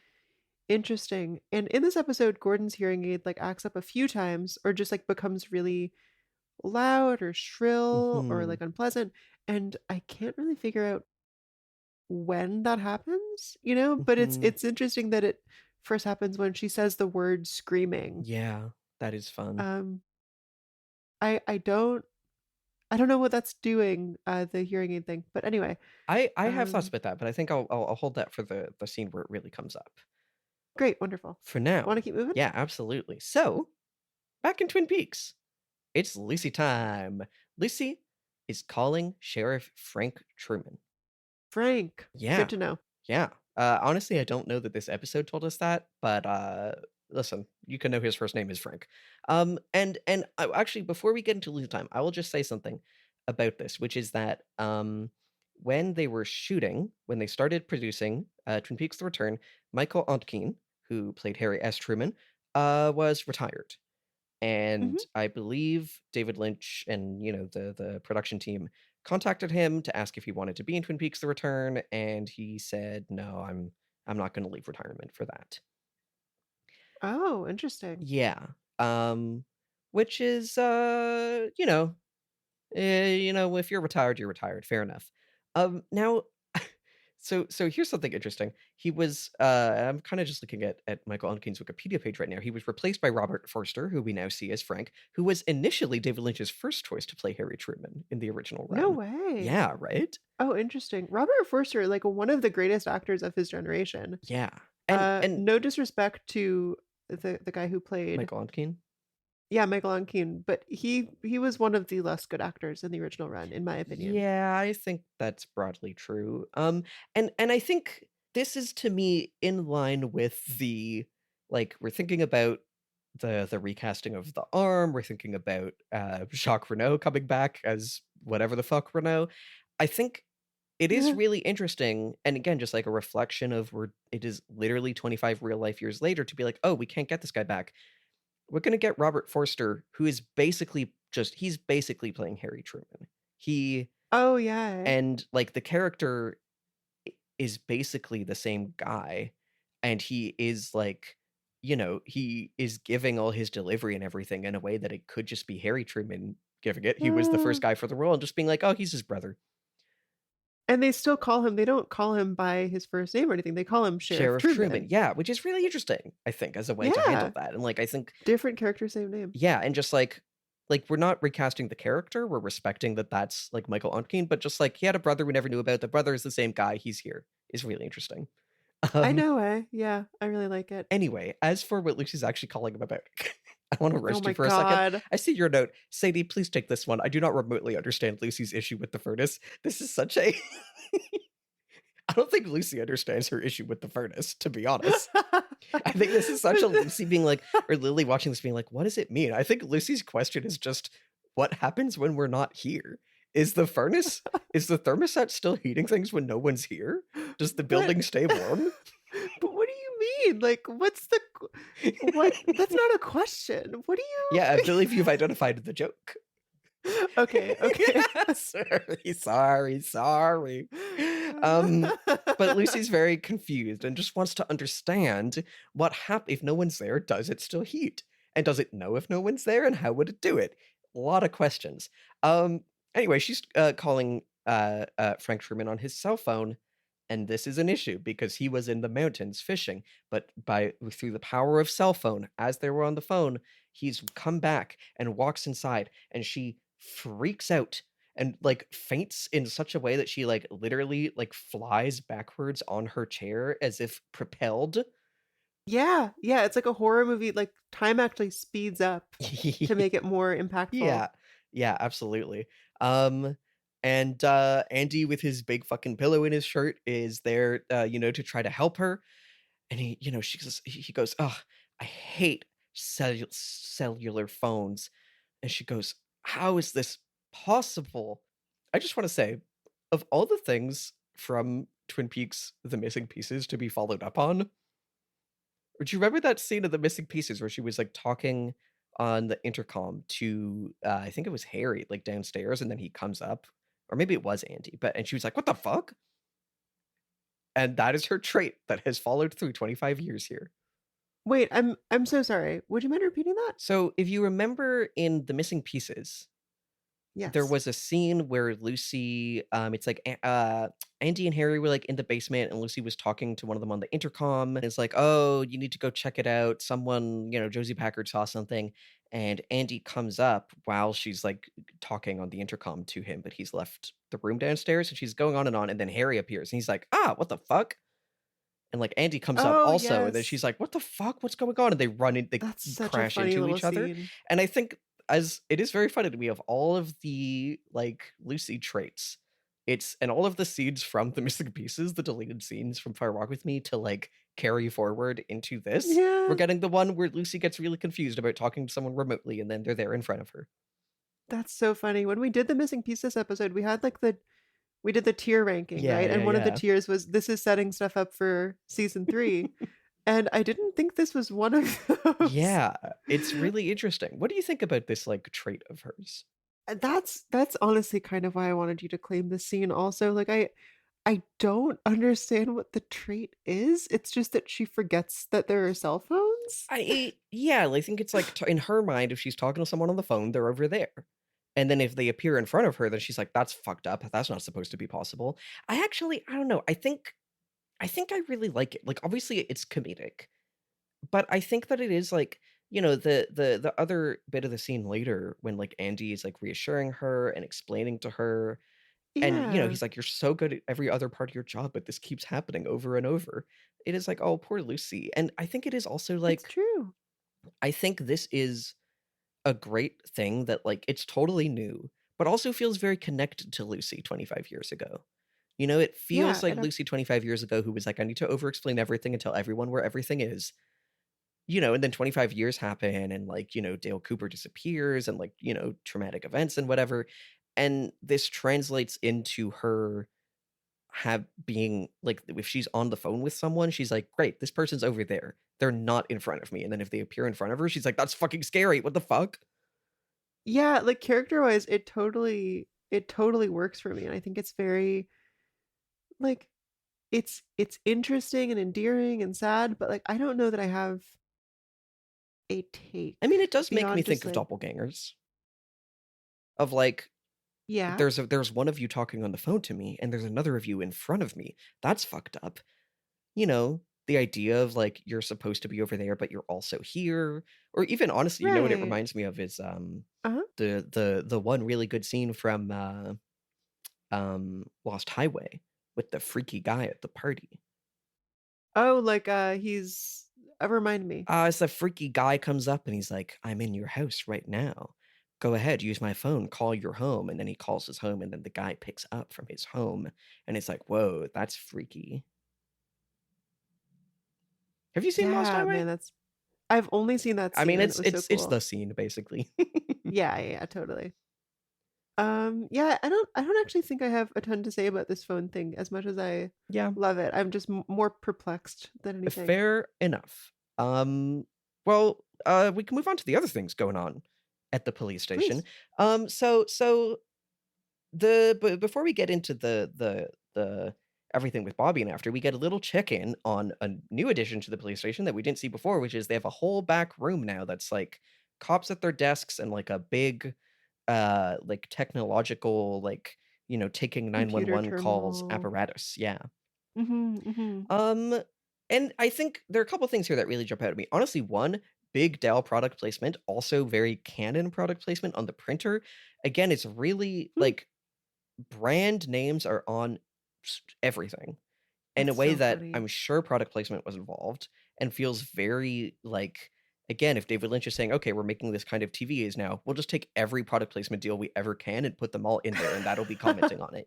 interesting. And in this episode, Gordon's hearing aid like acts up a few times or just like becomes really loud or shrill or Mhm. like unpleasant. And I can't really figure out when that happens, but it's Mhm. it's interesting that it first happens when she says the word screaming. Yeah. That is fun. Um I don't know what that's doing, the hearing aid thing, but anyway, I have thoughts um, about that, but I think I'll hold that for the scene where it really comes up. great, wonderful. For now. Wanna keep moving? Yeah, absolutely. So, back in Twin Peaks, it's Lucy time. Lucy is calling Sheriff Frank Truman. Frank, good Yeah, to know. yeah. Honestly, I don't know that this episode told us that, but listen, you can know his first name is Frank. And actually, before we get into Lucy time, I will just say something about this, which is that when they were shooting, when they started producing Twin Peaks: The Return, Michael Ontkean, who played Harry S. Truman, was retired. And Mhm. I believe David Lynch and, the production team contacted him to ask if he wanted to be in Twin Peaks: The Return, and he said, "No, I'm not gonna leave retirement for that." Oh, interesting. Yeah. Um, which is, if you're retired, you're retired, fair enough. Now so here's something interesting. He was, I'm kinda just looking at Michael Onkin's Wikipedia page right now. He was replaced by Robert Forster, who we now see as Frank, who was initially David Lynch's first choice to play Harry Truman in the original No run. way. Yeah, right? Oh, interesting. Robert Forster, like, one of the greatest actors of his generation. Yeah. And No disrespect to the guy who played Michael Onkin? yeah, Michael Onkeen, but he was one of the less good actors in the original run, in my opinion. Yeah, I think that's broadly true. And I think this is to me in line with the like we're thinking about the recasting of the arm. We're thinking about Jacques Renault coming back as whatever the fuck Renault. I think it is really interesting, and again, just like a reflection of where it is literally 25 real life years later to be like, oh, we can't get this guy back. We're gonna get Robert Forster, who is basically he's basically playing Harry Truman. He Oh, yeah. and like the character is basically the same guy, and he is like, he is giving all his delivery and everything in a way that it could just be Harry Truman giving it. He was the first Uh, guy for the role and just being like, "Oh, he's his brother." and they still call him they don't call him by his first name or anything, they call him Sheriff Sheriff Truman, Truman. yeah, which is really interesting, I think, as a way to handle Yeah, that, and, like, I think different character, same name. yeah, and just, we're not recasting the character, we're respecting that that's, like, Michael Ontkean, but just, like, he had a brother we never knew about, the brother is the same guy, he's here, is really interesting. I Um, know, Yeah, I really like it. anyway, as for what Lucy's actually calling him about, I wanna Oh roast you my for a second. god. I see your note. Sadie, please take this one. I do not remotely understand Lucy's issue with the furnace. This is such a I don't think Lucy understands her issue with the furnace, to be honest. I think this is such a Lucy being like, or Lily watching this being like, what does it mean? I think Lucy's question is just, what happens when we're not here? Is the furnace, is the thermostat still heating things when no one's here? Does the But building stay warm? but what do you mean? Like, what's the q what? That's not a question. What do Yeah, I you believe you've identified the joke. Okay, okay. Sorry. Um, but Lucy's very confused and just wants to understand what if no one's there, does it still heat? And does it know if no one's there, and how would it do it? A lot of questions. Um, anyway, she's calling Frank Truman on his cell phone, and this is an issue because he was in the mountains fishing, but through the power of cell phone, as they were on the phone, he's come back and walks inside, and she freaks out and like faints in such a way that she like literally like flies backwards on her chair as if propelled. Yeah, yeah, it's like a horror movie, like, time actually speeds up to make it more impactful. Yeah. Yeah, absolutely. Um, and, Andy with his big fucking pillow in his shirt is there, to try to help her, and he goes, "Oh, I hate cellular phones," and she goes, "How is this possible?" I just wanna say, of all the things from Twin Peaks: The Missing Pieces to be followed up on, do you remember that scene of The Missing Pieces where she was, like, talking on the intercom to, I think it was Harry, like, downstairs, and then he comes up, or maybe it was Andy, and she was like, "What the fuck?" And that is her trait that has followed through 25 years here. Wait, I'm so sorry. Would you mind repeating that? So, if you remember in The Missing Pieces, there Yes. was a scene where Lucy, it's like Andy and Harry were like in the basement, and Lucy was talking to one of them on the intercom. And it's like, oh, you need to go check it out. Someone, Josie Packard saw something. And Andy comes up while she's like talking on the intercom to him, but he's left the room downstairs and she's going on. And then Harry appears and he's like, ah, what the fuck? And like Andy comes up Oh, also, and then she's yes. like, what the fuck? What's going on? And they run in, they That's such a crash funny into little each other. scene. And I think as it is very funny to me of all of the like Lucy traits, and all of the scenes from the missing pieces, the deleted scenes from Fire Walk with Me to like carry forward into this. We're Yeah, getting the one where Lucy gets really confused about talking to someone remotely and then they're there in front of her. that's so funny. When we did the Missing Pieces episode, we did the tier ranking, Yeah, right? yeah, And one of the yeah. tiers was, "This is setting stuff up for season 3," and I didn't think this was one of those. Yeah, it's really interesting. What do you think about this like trait of hers? That's honestly kind of why I wanted you to claim this scene also, like, I don't understand what the trait is, it's just that she forgets that there are cell phones? Yeah, I think it's like in her mind, if she's talking to someone on the phone, they're over there. And then if they appear in front of her, then she's like, "That's fucked up. That's not supposed to be possible." I don't know. I think I really like it. Like, obviously, it's comedic, but I think that it is like, the other bit of the scene later when like Andy is like reassuring her and explaining to her, and Yeah, he's like, "You're so good at every other part of your job, but this keeps happening over and over." It is like, oh, poor Lucy. And I think it is also it's like, true. I think this is a great thing that, like, it's totally new, but also feels very connected to Lucy 25 years ago. It Yeah, feels like Lucy 25 years ago who was like, "I need to over explain everything and tell everyone where everything is." and then 25 years happen and, like, Dale Cooper disappears and, like, traumatic events and whatever, and this translates into her have being like, if she's on the phone with someone, she's like, "Great, this person's over there. They're not in front of me," and then if they appear in front of her, she's like, "That's fucking scary. What the fuck?" Yeah, like, character-wise, it totally works for me, and I think it's very, like, it's interesting and endearing and sad, but, like, I don't know that I have a I take mean, it does make me beyond think just, of like, doppelgangers, of, like, yeah, there's one of you talking on the phone to me, and there's another of you in front of me. That's fucked up. The idea of, like, you're supposed to be over there, but you're also here, or even honestly, what it right. reminds me of is, Uh-huh. the one really good scene from, Lost Highway with the freaky guy at the party. Oh, like, remind me. It's the freaky guy comes up and he's like, "I'm in your house right now. Go ahead, use my phone, call your home," and then he calls his home, and then the guy picks up from his home, and it's like, "Whoa, that's freaky." Have you seen Lost Yeah, Highway? man, that's I've only seen that I mean, scene, and it it's was so it's it's cool. the scene, basically. Yeah, yeah, yeah, totally. Yeah, I don't actually think I have a ton to say about this phone thing as much as I Yeah. love it. I'm just more perplexed than anything. Fair enough. We can move on to the other things going on at the police station. Please. So but before we get into the everything with Bobby and after, we get a little check-in on a new addition to the police station that we didn't see before, which is they have a whole back room now that's like cops at their desks and like a big like technological like taking Computer 911 calls terminal. apparatus. Yeah. Mhm, mhm. Um, and I think there are a couple things here that really jump out at me. Honestly, one, big Dell product placement, also very Canon product placement on the printer. Again, it's really Hmm, like brand names are on everything in a that's way so that funny. I'm sure product placement was involved and feels very like again, if David Lynch is saying, okay, we're making this kind of TVs now, we'll just take every product placement deal we ever can and put them all in there and that'll be commenting on it,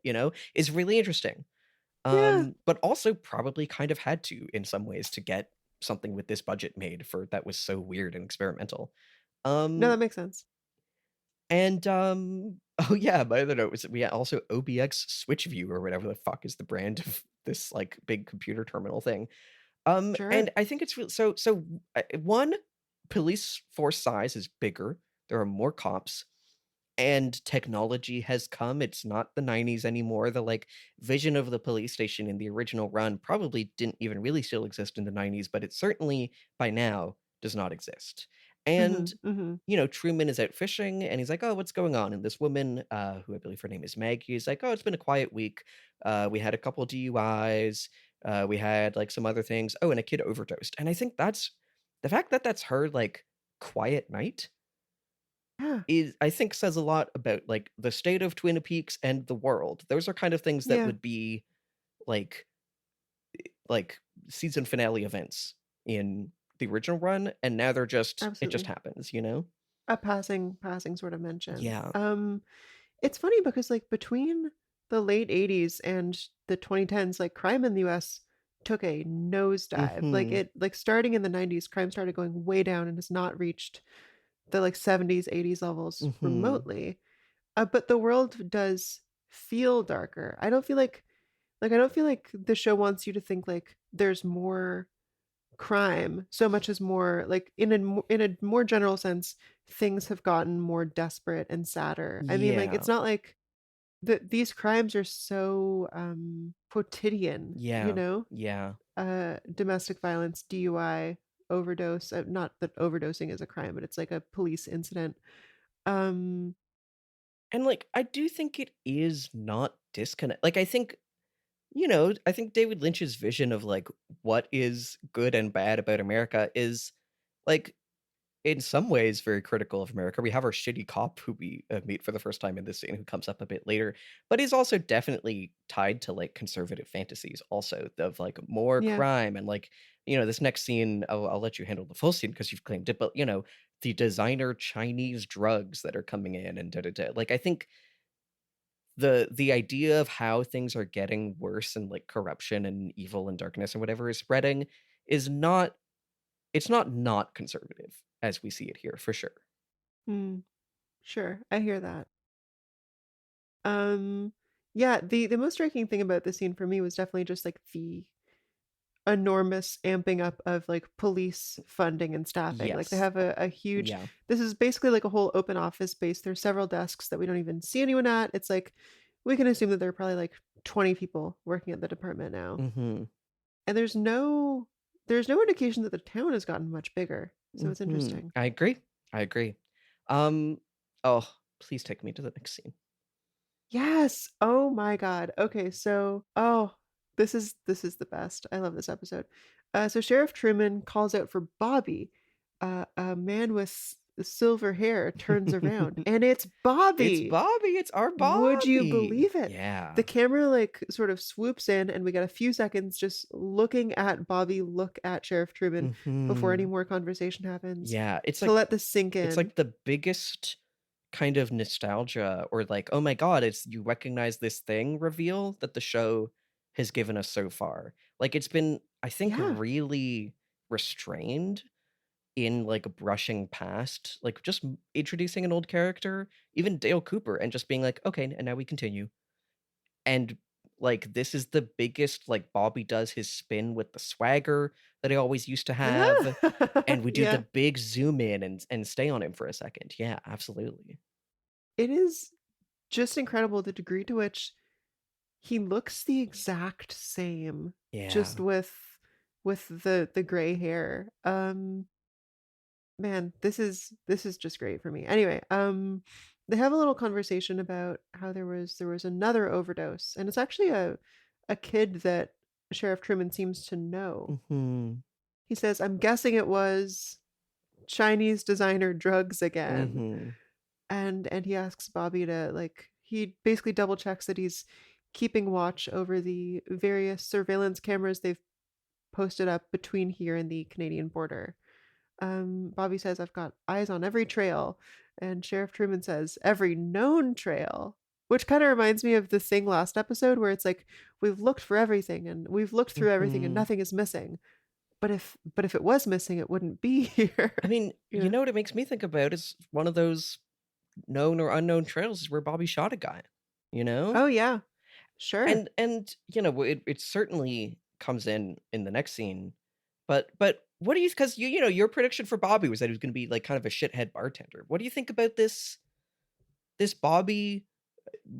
is really interesting. Yeah. But also probably kind of had to in some ways to get something with this budget made for that was so weird and experimental. No, Um, that makes sense. and oh yeah, my other note was that we also OBX Switch View or whatever the fuck is the brand of this like big computer terminal thing. And Sure. I think it's real. So one, police force size is bigger. There are more cops and technology has come. It's not the 90s anymore. The like vision of the police station in the original run probably didn't even really still exist in the 90s, but it certainly by now does not exist. And Mhm, mhm. Truman is out fishing and he's like, "Oh, what's going on?" And this woman, who I believe her name is Maggie, is like, "Oh, it's been a quiet week. We had a couple DUIs. We had like some other things. Oh, and a kid overdosed." And I think that's the fact that that's her like quiet night Yeah, is I think says a lot about, like, the state of Twin Peaks and the world. Those are kind of things that yeah, would be, like like, season finale events in the original run, and now it just absolutely. happens, you know? A passing sort of mention. Yeah. It's funny because, like, between the late '80s and the 2010s, like, crime in the US took a nosedive. Like, Mhm. starting in the '90s, crime started going way down and has not reached the, like, '70s, '80s levels Mhm. remotely. But the world does feel darker. I don't feel like the show wants you to think, like, there's more crime so much as more like in a more general sense things have gotten more desperate and sadder. I mean, like, Yeah. it's not like these crimes are so quotidian, Yeah. Yeah. domestic violence, DUI, overdose, not that overdosing is a crime, but it's like a police incident. um And, like, I do think it is not disconnect like, I think David Lynch's vision of, like, what is good and bad about America is, like, in some ways very critical of America. We have our shitty cop who we meet for the first time in this scene who comes up a bit later, but he's also definitely tied to like conservative fantasies also of like more yeah, crime and like, this next scene, I'll let you handle the full scene because you've claimed it, but the designer Chinese drugs that are coming in and da da da. Like I think the idea of how things are getting worse and like corruption and evil and darkness and whatever is spreading is not it's not conservative as we see it here, for sure. Mm, sure, I hear that. Um, yeah, the most striking thing about this scene for me was definitely just, like, the enormous amping up of, like, police funding and staffing. Like, they Yes. have a huge Yeah. this is basically like a whole open office space. There's several desks that we don't even see anyone at. It's like we can assume that there are probably, like, 20 people working at the department now. Mhm. And there's no indication that the town has gotten much bigger, so it's Mhm. interesting. I agree. I agree. Um, oh, please take me to the next scene. Yes! Oh my god. Okay, so this is the best. I love this episode. So Sheriff Truman calls out for Bobby. A man with silver hair turns around, and it's It's Bobby! Bobby, it's our Would you Bobby! believe it? The Yeah. camera, like, sort of swoops in, and we get a few seconds just looking at Bobby look at Sheriff Truman before any Mhm. more conversation happens Yeah, to let this sink it's in. like the biggest kind of nostalgia or like, "Oh my god, it's you recognize this thing" reveal that the show has given us so far. Like, it's been, I think, Yeah. really restrained in, like, brushing past, like, just introducing an old character, even Dale Cooper, and just being like, "Okay, and now we continue." And, like, this is the biggest, like, Bobby does his spin with the swagger that he always used to have, and we do the Yeah. big zoom in and stay on him for a second. Yeah, absolutely. It is just incredible the degree to which he looks the exact same, just Yeah. with the gray hair. Man, this is just great for me. Anyway, they have a little conversation about how there was another overdose, and it's actually a kid that Sheriff Truman seems to know. Mhm. He says, "I'm guessing it was Chinese designer drugs again." Mhm. And he asks Bobby to, like, he basically double checks that he's keeping watch over the various surveillance cameras they've posted up between here and the Canadian border. Bobby says, "I've got eyes on every trail," and Sheriff Truman says, "Every known trail," which kinda reminds me of the thing last episode where it's like, "We've looked for everything, and we've looked through everything, and Mhm. nothing is missing. But if it was missing, it wouldn't be I here." mean, You you know? know what it makes me think about is one of those known or unknown trails is where Bobby shot a guy, you know? Oh, yeah. Sure. You know, it certainly comes in the next scene, but what do you, because you know, your prediction for Bobby was that he was gonna be, like, kind of a shithead bartender. What do you think about this Bobby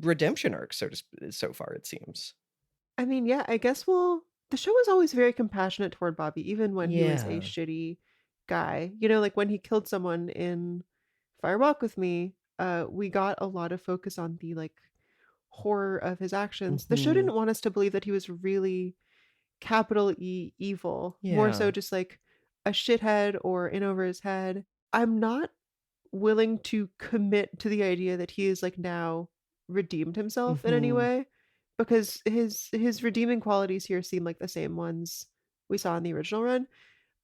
redemption arc, so far, it seems? I mean, yeah, I guess the show was always very compassionate toward Bobby, even when he was a Yeah. shitty guy. You know, like when he killed someone in Fire Walk with Me, we got a lot of focus on the like horror of his actions. The show Mhm. didn't want us to believe that he was really capital E evil, more so Yeah. just like a shithead or in over his head. I'm not willing to commit to the idea that he is, like, now redeemed himself in any Mhm. way, because his redeeming qualities here seem like the same ones we saw in the original run,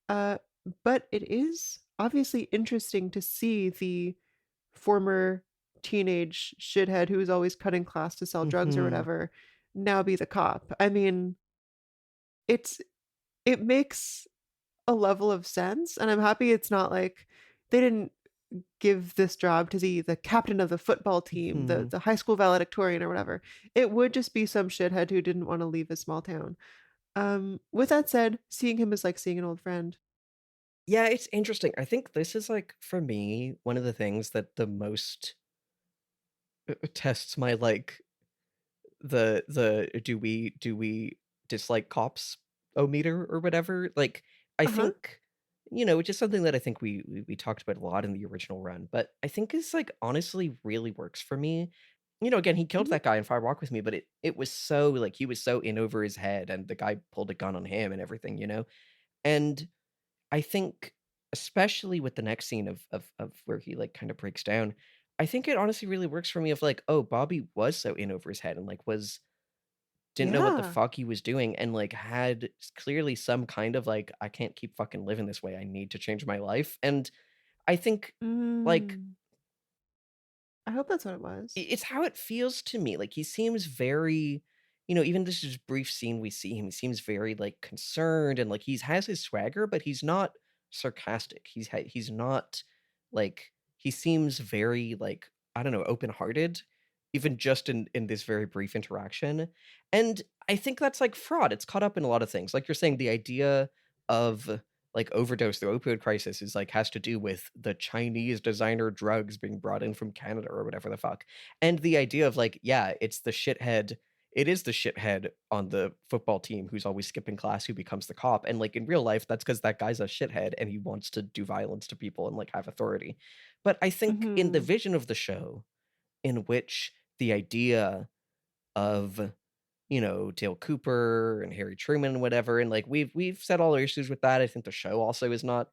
uh, but it is obviously interesting to see the former teenage shithead who was always cutting class to sell drugs or Mhm. whatever, now be the cop. I mean, it's it makes a level of sense, and I'm happy it's not like they didn't give this job to the captain of the football team, Mhm. the high school valedictorian or whatever. It would just be some shithead who didn't wanna leave his small town. With that said, seeing him is like seeing an old friend. Yeah, it's interesting. I think this is, like, for me, one of the things that the most, tests my, like, the do we dislike cops o meter or whatever? Like, I Uh-huh. think, you know, which is something that I think we talked about a lot in the original run, but I think is, like, honestly really works for me. You know, again, he killed Mhm. that guy in Fire Walk with Me, but it was so, like, he was so in over his head, and the guy pulled a gun on him and everything, you know? And I think, especially with the next scene of where he, like, kinda breaks down, I think it honestly really works for me of, like, oh, Bobby was so in over his head and, like, didn't know what the Yeah. fuck he was doing and, like, had clearly some kind of, like, "I can't keep fucking living this way, I need to change my life," and I think, like, Mm. I hope that's what it I was. it's how it feels to me, like, he seems very, you know, even this just brief scene we see him, he seems very, like, concerned and, like, he's has his swagger, but he's not sarcastic. He's not like he seems very like I don't know open-hearted, even just in this very brief interaction. And I think that's like fraud. It's caught up in a lot of things. Like you're saying, the idea of like overdose, the opioid crisis is like has to do with the Chinese designer drugs being brought in from Canada or whatever the fuck. And the idea of like, yeah, it is the shithead on the football team who's always skipping class who becomes the cop. And like in real life, that's because that guy's a shithead and he wants to do violence to people and like have authority. But I think in the Mhm. vision of the show, in which the idea of Dale Cooper and Harry Truman and whatever, and like we've said all our issues with that. I think the show also is not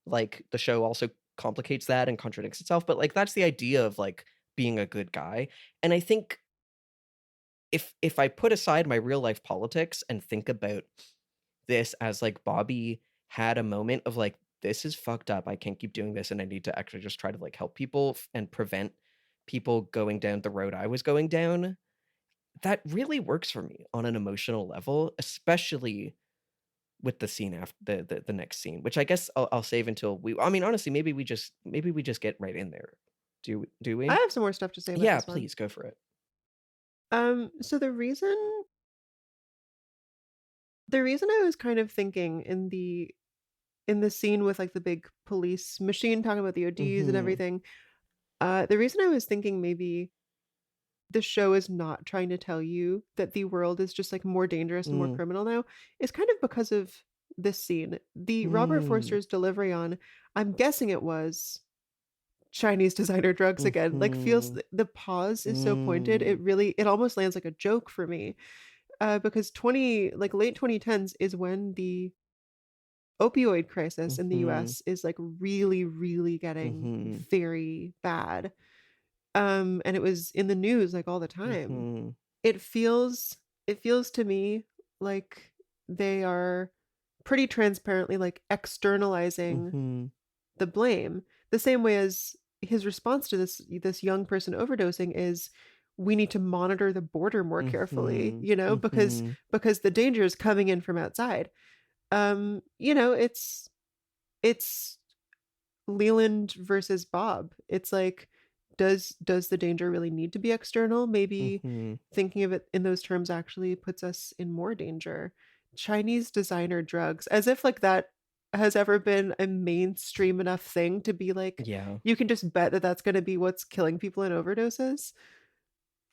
like the show also complicates that and contradicts itself, but like that's the idea of like being a good guy. And I think if I put aside my real life politics and think about this as like Bobby had a moment of like this is fucked up. I can't keep doing this and I need to actually just try to like help people and prevent people going down the road I was going down. That really works for me on an emotional level, especially with the scene after the next scene, which I guess I'll save until we I mean, honestly, maybe we just get right in there. Do I we? have some more stuff to say about Yeah, this one. please go for it. So the reason I was kind of thinking in the scene with like the big police machine talking about the ODs and Mhm. everything, the reason I was thinking maybe the show is not trying to tell you that the world is just like more dangerous and more Mm. criminal now is kind of because of this scene. The Robert Mm. Forster's delivery on, I'm guessing it was Chinese designer drugs again, like feels Mhm. the pause is so pointed. Mm. It almost lands like a joke for me. Because 20 like late 2010s is when the opioid crisis in the Mhm. US is like really, really getting Mhm. very bad. And it was in the news like all the time. Mhm. It feels it feels to me like they are pretty transparently like externalizing Mhm. the blame. The same way as his response to this young person overdosing is we need to monitor the border more carefully, Mhm. because Mhm. the danger is coming in from outside. It's Leland versus Bob. It's like, does the danger really need to be external? Maybe Mhm. thinking of it in those terms actually puts us in more danger. Chinese designer drugs, as if like that has ever been a mainstream enough thing to be like, Yeah. you can just bet that that's going to be what's killing people in overdoses.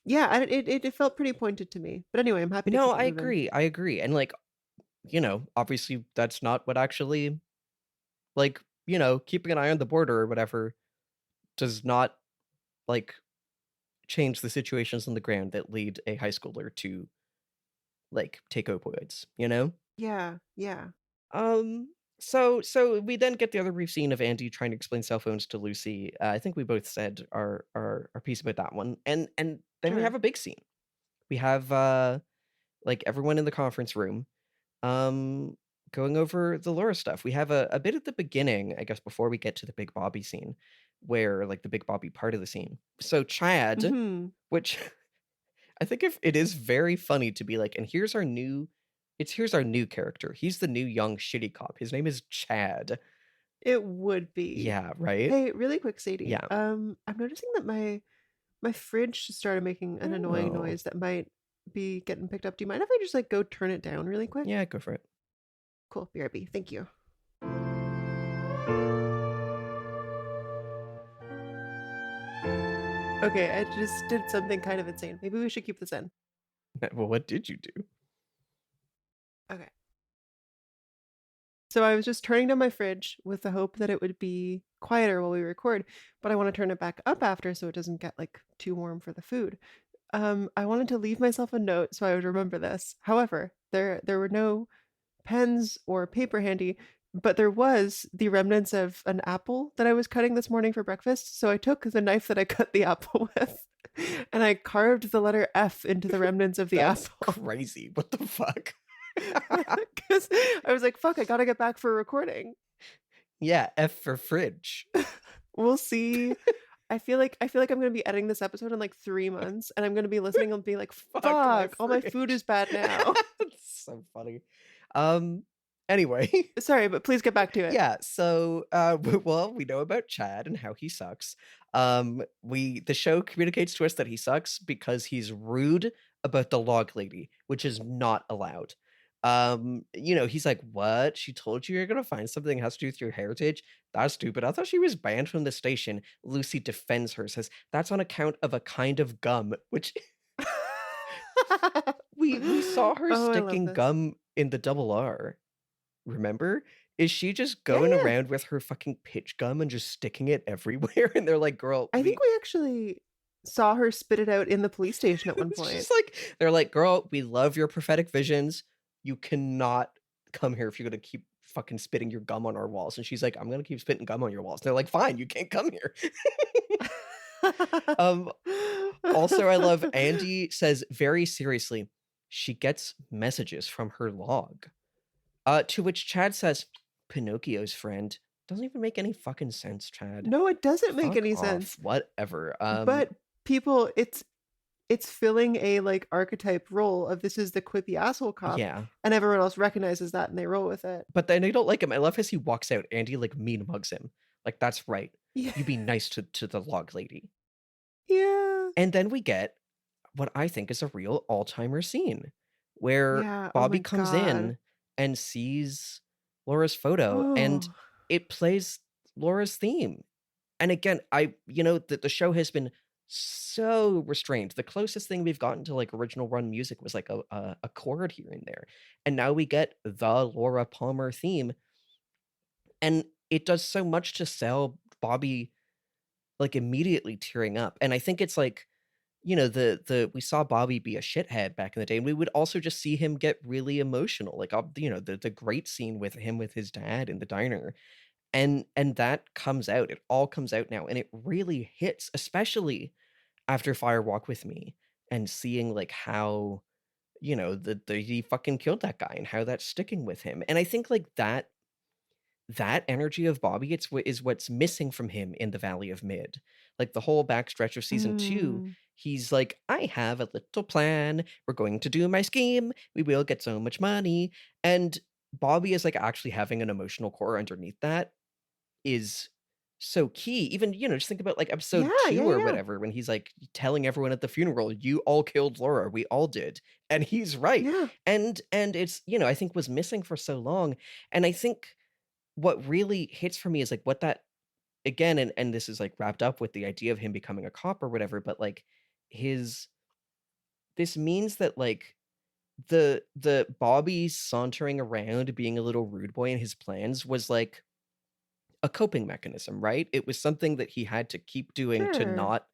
Yeah, it felt pretty pointed to me. But anyway, I'm happy to No, keep it I moving. agree. I agree. And like, obviously that's not what actually like, keeping an eye on the border or whatever does not like change the situations on the ground that lead a high schooler to like take opioids, you know? Yeah, yeah, Um so we then get the other brief scene of Andy trying to explain cell phones to Lucy. I think we both said our piece about that one. And then we have sure. a big scene. We have like everyone in the conference room um going over the Laura stuff. We have a bit at the beginning, I guess before we get to the Big Bobby scene, where like the Big Bobby part of the scene. So Chad, Hmm. which I think if it is very funny to be like, and here's our new character. He's the new young shitty cop. His name is Chad. It would be. Yeah, right? Hey, really quick, Sadie. Yeah. I'm noticing that my fridge just started making an annoying Oh. noise that might be getting picked up. Do you mind if I just like go turn it down really quick? Yeah, go for it. Cool, BRB. Thank you. Okay, I just did something kind of insane. Maybe we should keep this in. Well, what did you do? Okay. So I was just turning down my fridge with the hope that it would be quieter while we record, but I want to turn it back up after so it doesn't get like too warm for the food. I wanted to leave myself a note so I would remember this. However, there were no pens or paper handy, but there was the remnants of an apple that I was cutting this morning for breakfast. So I took the knife that I cut the apple with and I carved the letter F into the remnants of the That's apple. crazy. What the fuck? Because I was like, fuck, I gotta get back for recording. Yeah, F for fridge. We'll see. I feel like I'm gonna be editing this episode in like 3 months and I'm gonna be listening and be like, Fuck my fuck, all my food fridge. is bad now. That's so funny. Um, Anyway, Sorry, but please get back to it. yeah, so, well, we know about Chad and how he sucks. The show communicates to us that he sucks because he's rude about the log lady, which is not allowed. He's like, "What? She told you you're gonna find something that has to do with your heritage? That's stupid. I thought she was banned from the station." Lucy defends her, says, "That's on account of a kind of gum," which we saw her Oh, I love sticking this. gum in the double R. Remember? Is she just Yeah, going yeah. around with her fucking pitch gum and just sticking it everywhere? And they're like, "Girl, I think we actually saw her spit it out in the police station at one it's point. just like they're like, "Girl, we love your prophetic visions. You cannot come here if you're gonna keep fucking spitting your gum on our walls." And she's like, "I'm gonna keep spitting gum on your walls." And they're like, "Fine, you can't come here." Um, Also, I love Andy says very seriously, she gets messages from her log. To which Chad says, "Pinocchio's friend." Doesn't even make any fucking sense, Chad. No, it doesn't make Fuck any off. sense. Whatever. But people, it's filling a, like, archetype role of this is the quippy asshole cop, Yeah. and everyone else recognizes that and they roll with it. But then they don't like him. I love as he walks out, Andy, like, mean mugs him. Like, "That's right. Yeah. You be nice to the log lady." Yeah. And then we get what I think is a real all-timer scene, where Yeah, oh Bobby my comes god. in and sees Laura's photo, and Oh. it plays Laura's theme. And again, the show has been so restrained. The closest thing we've gotten to, like, original run music was, like, a chord here and there, and now we get the Laura Palmer theme, and it does so much to sell Bobby, like, immediately tearing up, and I think it's, like, we saw Bobby be a shithead back in the day, and we would also just see him get really emotional, like, the great scene with him with his dad in the diner, and that comes out, it all comes out now, and it really hits, especially after Fire Walk with Me, and seeing, like, how, he fucking killed that guy and how that's sticking with him, and I think, like, that energy of Bobby, is what's missing from him in the Valley of Mid. Like, the whole backstretch of season 2, Mm. he's like, "I have a little plan. We're going to do my scheme. We will get so much money." And Bobby is, like, actually having an emotional core underneath that is so key. Even, just think about, like, Yeah, episode yeah, 2 or yeah. whatever when he's, like, telling everyone at the funeral, "You all killed Laura. We all did." And he's right. Yeah. And it's, I think was missing for so long. And I think what really hits for me is, like, what that again, and this is, like, wrapped up with the idea of him becoming a cop or whatever, but, like, his this means that, like, the Bobby sauntering around being a little rude boy in his plans was, like, a coping mechanism, right? It was something that he had to keep doing to Sure. not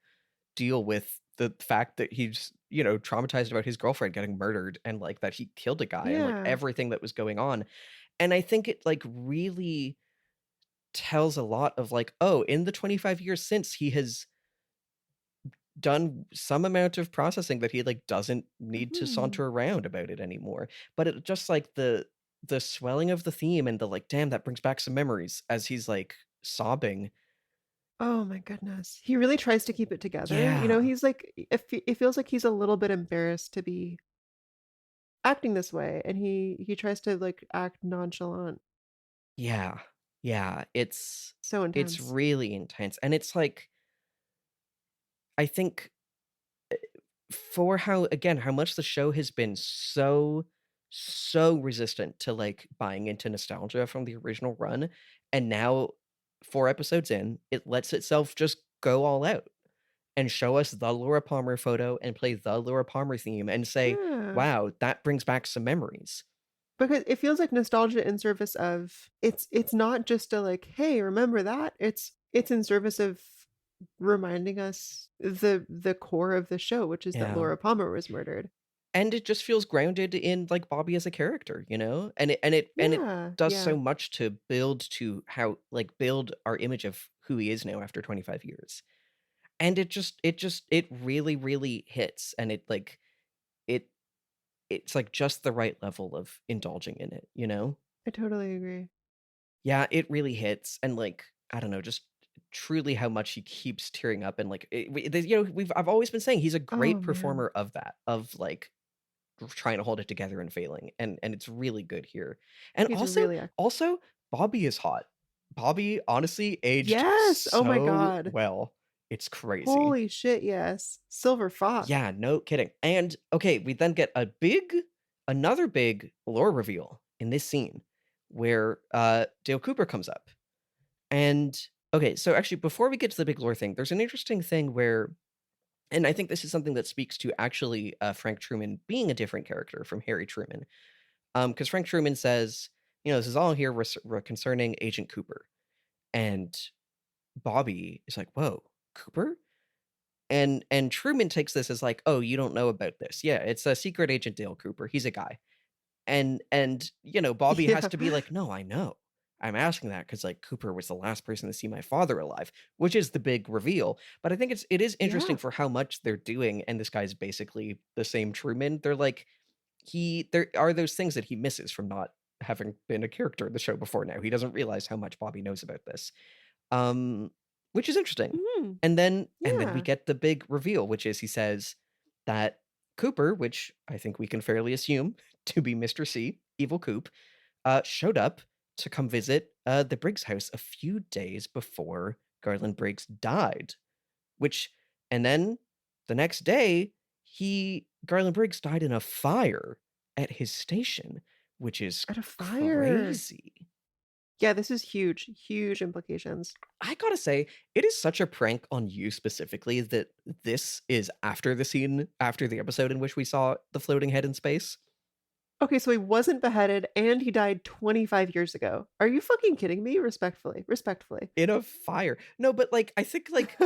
deal with the fact that he's, traumatized about his girlfriend getting murdered and, like, that he killed a guy and, like, Yeah. everything that was going on. And I think it, like, really tells a lot of, like, oh, in the 25 years since, he has done some amount of processing that he, like, doesn't need to Mhm. saunter around about it anymore. But it just, like, the swelling of the theme and the, like, "Damn, that brings back some memories," as he's, like, sobbing. Oh my goodness. He really tries to keep it together. You know, Yeah. he's like it feels like he's a little bit embarrassed to be acting this way, and he tries to, like, act nonchalant. Yeah. Yeah. So It's intense. really intense, and it's like, I think for how again, how much the show has been so resistant to, like, buying into nostalgia from the original run, and now 4 episodes in, it lets itself just go all out and show us the Laura Palmer photo and play the Laura Palmer theme and say, Yeah. "Wow, that brings back some memories." Because it feels like nostalgia in service of it's not just a, like, "Hey, remember that?" It's in service of reminding us the core of the show, which is that Yeah. Laura Palmer was murdered. And it just feels grounded in, like, Bobby as a character, and it Yeah, does yeah. so much to build to how like, build our image of who he is now after 25 years. And it really, really hits, and it it's, like, just the right level of indulging in it, you know? I totally agree. Yeah, it really hits, and, like, I don't know, just truly how much he keeps tearing up and, like, I've always been saying he's a Oh, great man. performer of that, of, like, trying to hold it together and failing, and it's really good here. And He's also really also Bobby is hot. Bobby honestly aged Yes! Oh my so god. well. It's crazy. Holy shit, yes. Silver fox. Yeah, no kidding. And okay, we then get another big lore reveal in this scene where Dale Cooper comes up. And okay, so actually before we get to the big lore thing, there's an interesting thing where, and I think this is something that speaks to actually Frank Truman being a different character from Harry Truman. Because Frank Truman says, this is all here concerning Agent Cooper. And Bobby is like, whoa, Cooper? And Truman takes this as like, oh, you don't know about this. Yeah, it's a secret agent Dale Cooper. He's a guy. And Bobby has Yeah. to be like, no, I know. I'm asking that because like Cooper was the last person to see my father alive, which is the big reveal. But I think it is interesting Yeah. for how much they're doing, and this guy's basically the same Truman. They're like there are those things that he misses from not having been a character in the show before now. He doesn't realize how much Bobby knows about this. Um, which is interesting. Mhm. And then we Yeah. get the big reveal, which is he says that Cooper, which I think we can fairly assume to be Mr. C, Evil Coop, showed up to come visit the Briggs house a few days before Garland Briggs died. Which, and then the next day, Garland Briggs died in a fire at his station, which is At a fire. crazy. Yeah, this is huge, huge implications. I gotta say, it is such a prank on you specifically that this is after the episode in which we saw the floating head in space. Okay, so he wasn't beheaded and he died 25 years ago. Are you fucking kidding me? Respectfully. Respectfully. In a fire. No, but like I think like,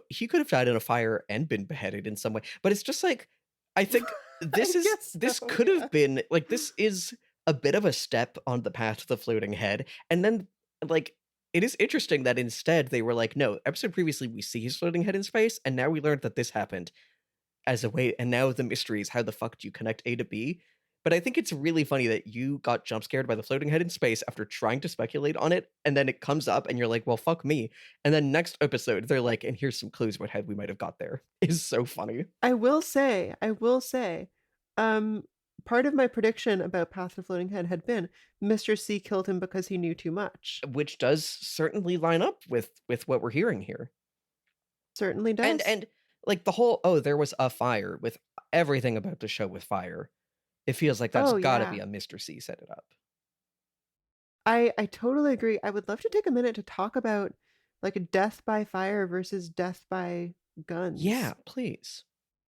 he could have died in a fire and been beheaded in some way. But it's just like I think I guess this so, could yeah. have been like this is a bit of a step on the path to the floating head. And then like it is interesting that instead they were like, no, episode previously we see his floating head in space, and now we learned that this happened as a way, and now the mystery is how the fuck do you connect A to B? But I think it's really funny that you got jump scared by the floating head in space after trying to speculate on it, and then it comes up and you're like, well, fuck me. And then next episode, they're like, and here's some clues what head we might have got there. Is so funny. I will say, um, part of my prediction about Path to Floating Head had been Mr. C killed him because he knew too much. Which does certainly line up with what we're hearing here. Certainly And does. and like the whole, oh, there was a fire with everything about the show with fire. It feels like that's Oh, gotta be yeah. a Mr. C set it up. I totally agree. I would love to take a minute to talk about like a death by fire versus death by guns. Yeah, please.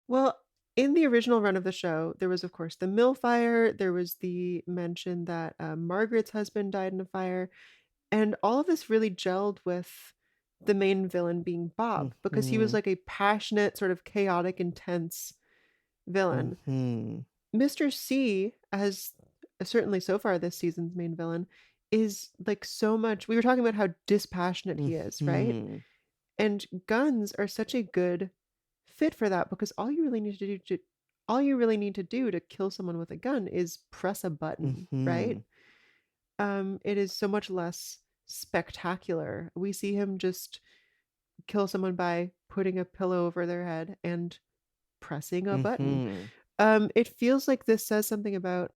Well, in the original run of the show, there was, of course, the mill fire. There was the mention that Margaret's husband died in a fire. And all of this really gelled with the main villain being Bob because he was Mhm. like a passionate, sort of chaotic, intense villain. Mhm. Mr. C, as certainly so far this season's main villain, is like so much. We were talking about how dispassionate he is, right? Mhm. And guns are such a good fit for that because all you really need to do to kill someone with a gun is press a button, right? Mhm. It is so much less spectacular. We see him just kill someone by putting a pillow over their head and pressing a button. Mhm. It feels like this says something about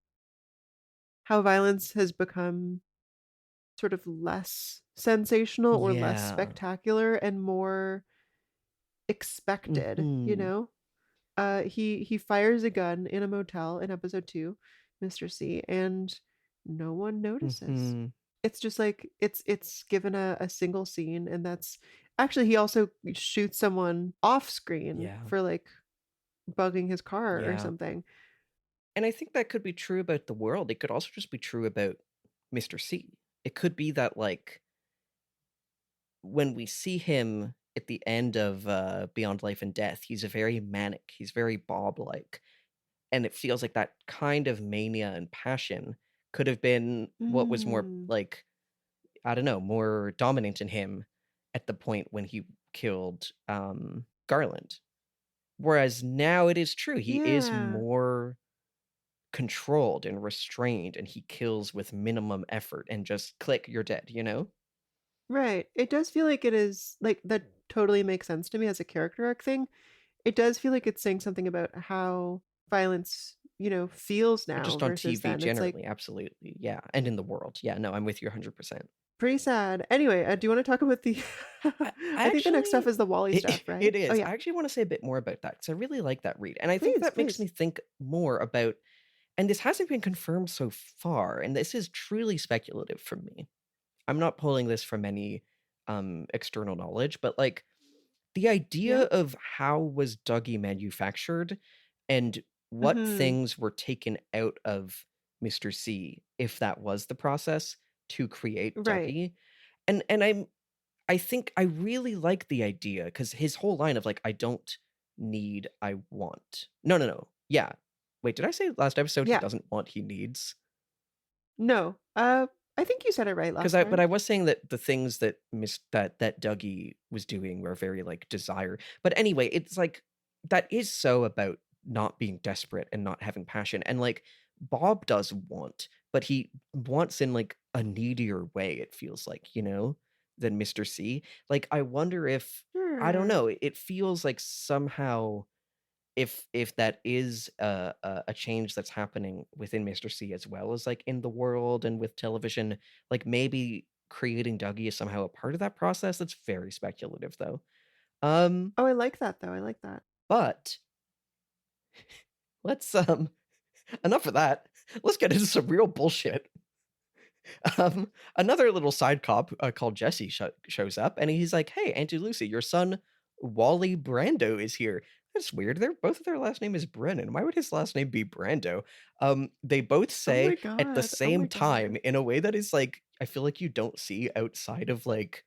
how violence has become sort of less sensational or less Yeah. spectacular and more expected, you Mhm. know? He fires a gun in a motel in episode 2, Mr. C, and no one notices. Mhm. It's just like it's given a single scene, and that's actually he also shoots someone off screen Yeah. for like bugging his car or Yeah. something. And I think that could be true about the world. It could also just be true about Mr. C. It could be that, like, when we see him at the end of Beyond Life and Death, he's a very manic, he's very Bob-like. And it feels like that kind of mania and passion could have been what was more, Mm, like, I don't know, more dominant in him at the point when he killed Garland. Whereas now it is true, he is yeah. more controlled and restrained, and he kills with minimum effort and just click, you're dead, you know? Right. It does feel like it is like that totally makes sense to me as a character arc thing. It does feel like it's saying something about how violence feels But now just on versus TV then. It's like generally, absolutely, yeah, and in the world. Yeah, no, I'm with you 100%. pretty sad. Anyway, do you want to talk about the? I I think the next stuff actually is the Wally stuff, right? it Oh is. yeah, I actually wanna say a bit more about that because I really like that read, and I think please, that makes me please. think more about and this hasn't been confirmed so far, and this is truly speculative from me. I'm not pulling this from any, external knowledge, but, like, the Yeah. idea of how was Dougie manufactured and what Mm-hmm. things were taken out of Mr. C, if that was the process to create Right. Dougie, and I think I really like the idea because his whole line of, like, "I don't need, I want." No, no, no. Yeah. Wait, did I say last episode he Yeah. doesn't want, he needs? No. I think you said it right 'Cause last but time. I was saying that the things that that Dougie was doing were very, like, desire but anyway, it's like, that is so about not being desperate and not having passion, and, like, Bob does want, but he wants in, like, a needier way, it feels like, than Mr. C. Like, I wonder if I don't Sure. know, it feels like somehow if that is a change that's happening within Mr. C as well as, like, in the world and with television, like, maybe creating Dougie is somehow a part of that process, that's very speculative, though. Um, Oh, I like that though. I like that. but let's, enough of that. Let's get into some real bullshit. Another little side cop, called Jesse shows up, and he's like, "Hey, Auntie Lucy, your son, Wally Brando is here." That's weird, both of their last name is Brennan, why would his last name be Brando? They both Oh my say at the god. Oh same my time god. in a way that is, like, I feel like you don't see outside of, like,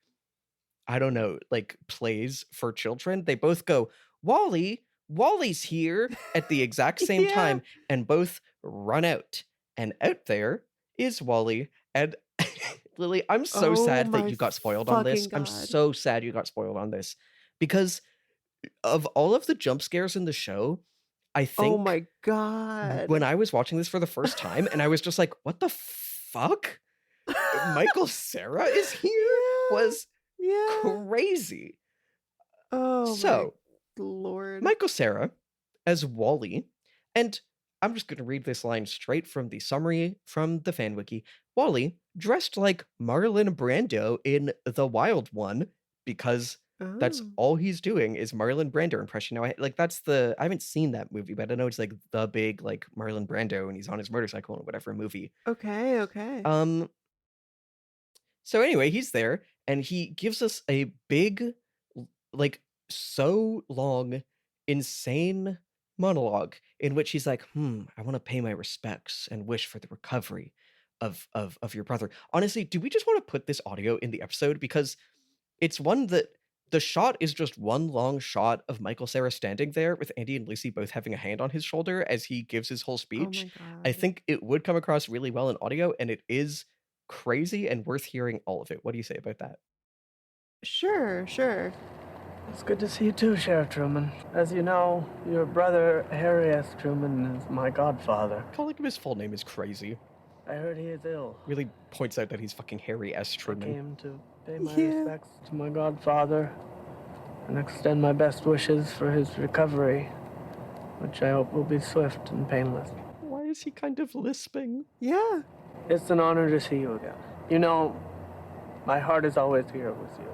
I don't know, like, plays for children, they both go, "Wally, Wally's here," at the exact same Yeah. time, and both run out, and out there is Wally, and Lily, I'm so Oh sad that my you got spoiled on this, fucking I'm god. so sad you got spoiled on this, because of all of the jump scares in the show, I Oh think my when god. I was watching this for the first time, and I was just like, "What the fuck? Michael Cera is here?" Yeah. was Yeah. crazy. Oh my So, lord. Michael Cera as Wally, and I'm just gonna read this line straight from the summary from the fan wiki. Wally, dressed like Marlon Brando in The Wild One, because that's Oh. all he's doing is Marlon Brando impression. Now, I haven't seen that movie, but I know it's like the big like Marlon Brando and he's on his motorcycle and whatever movie. Okay, okay. Um, so anyway, he's there and he gives us a big, like, so long, insane monologue in which he's like, I want to pay my respects and wish for the recovery of your brother. Honestly, do we just want to put this audio in the episode? Because it's one that the shot is just one long shot of Michael Cera standing there with Andy and Lucy both having a hand on his shoulder as he gives his whole Oh speech. my I god. think it would come across really well in audio, and it is crazy and worth hearing all of it. What do you say about that? Sure, sure. It's good to see you too, Sheriff Truman. As you know, your brother, Harry S. Truman, is my godfather. Calling him his full name is crazy. I heard he is ill. Really points out that he's fucking Harry S. I Truman. came to pay my Yeah. respects to my godfather and extend my best wishes for his recovery, which I hope will be swift and painless. Why is he kind of lisping? Yeah. It's an honor to see you again. You know, my heart is always here with you.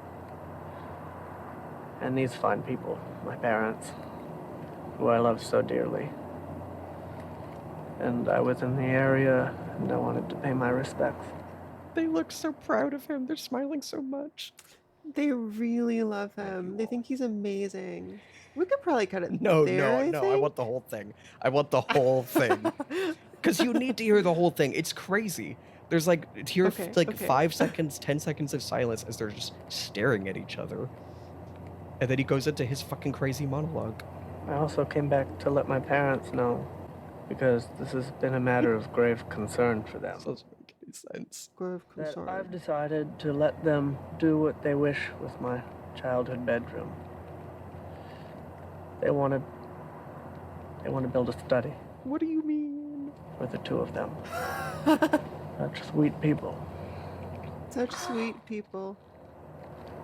And these fine people, my parents, who I love so dearly. And I was in the area, and I wanted to pay my respects. They look so proud of him. They're smiling so much. They really love him. They think he's amazing. We could probably cut it No, there, no, I no. I think. want the whole thing. I want the whole thing. Because you need to hear the whole thing. It's crazy. There's like here Okay, like okay. 5 seconds, 10 seconds of silence as they're just staring at each other. And then he goes into his fucking crazy monologue. I also came back to let my parents know, because this has been a matter of grave concern for them. This doesn't make any sense. Grove That concern. I've decided to let them do what they wish with my childhood bedroom. They want to build a study What do you mean? for the two of them. Such sweet people. Such sweet people.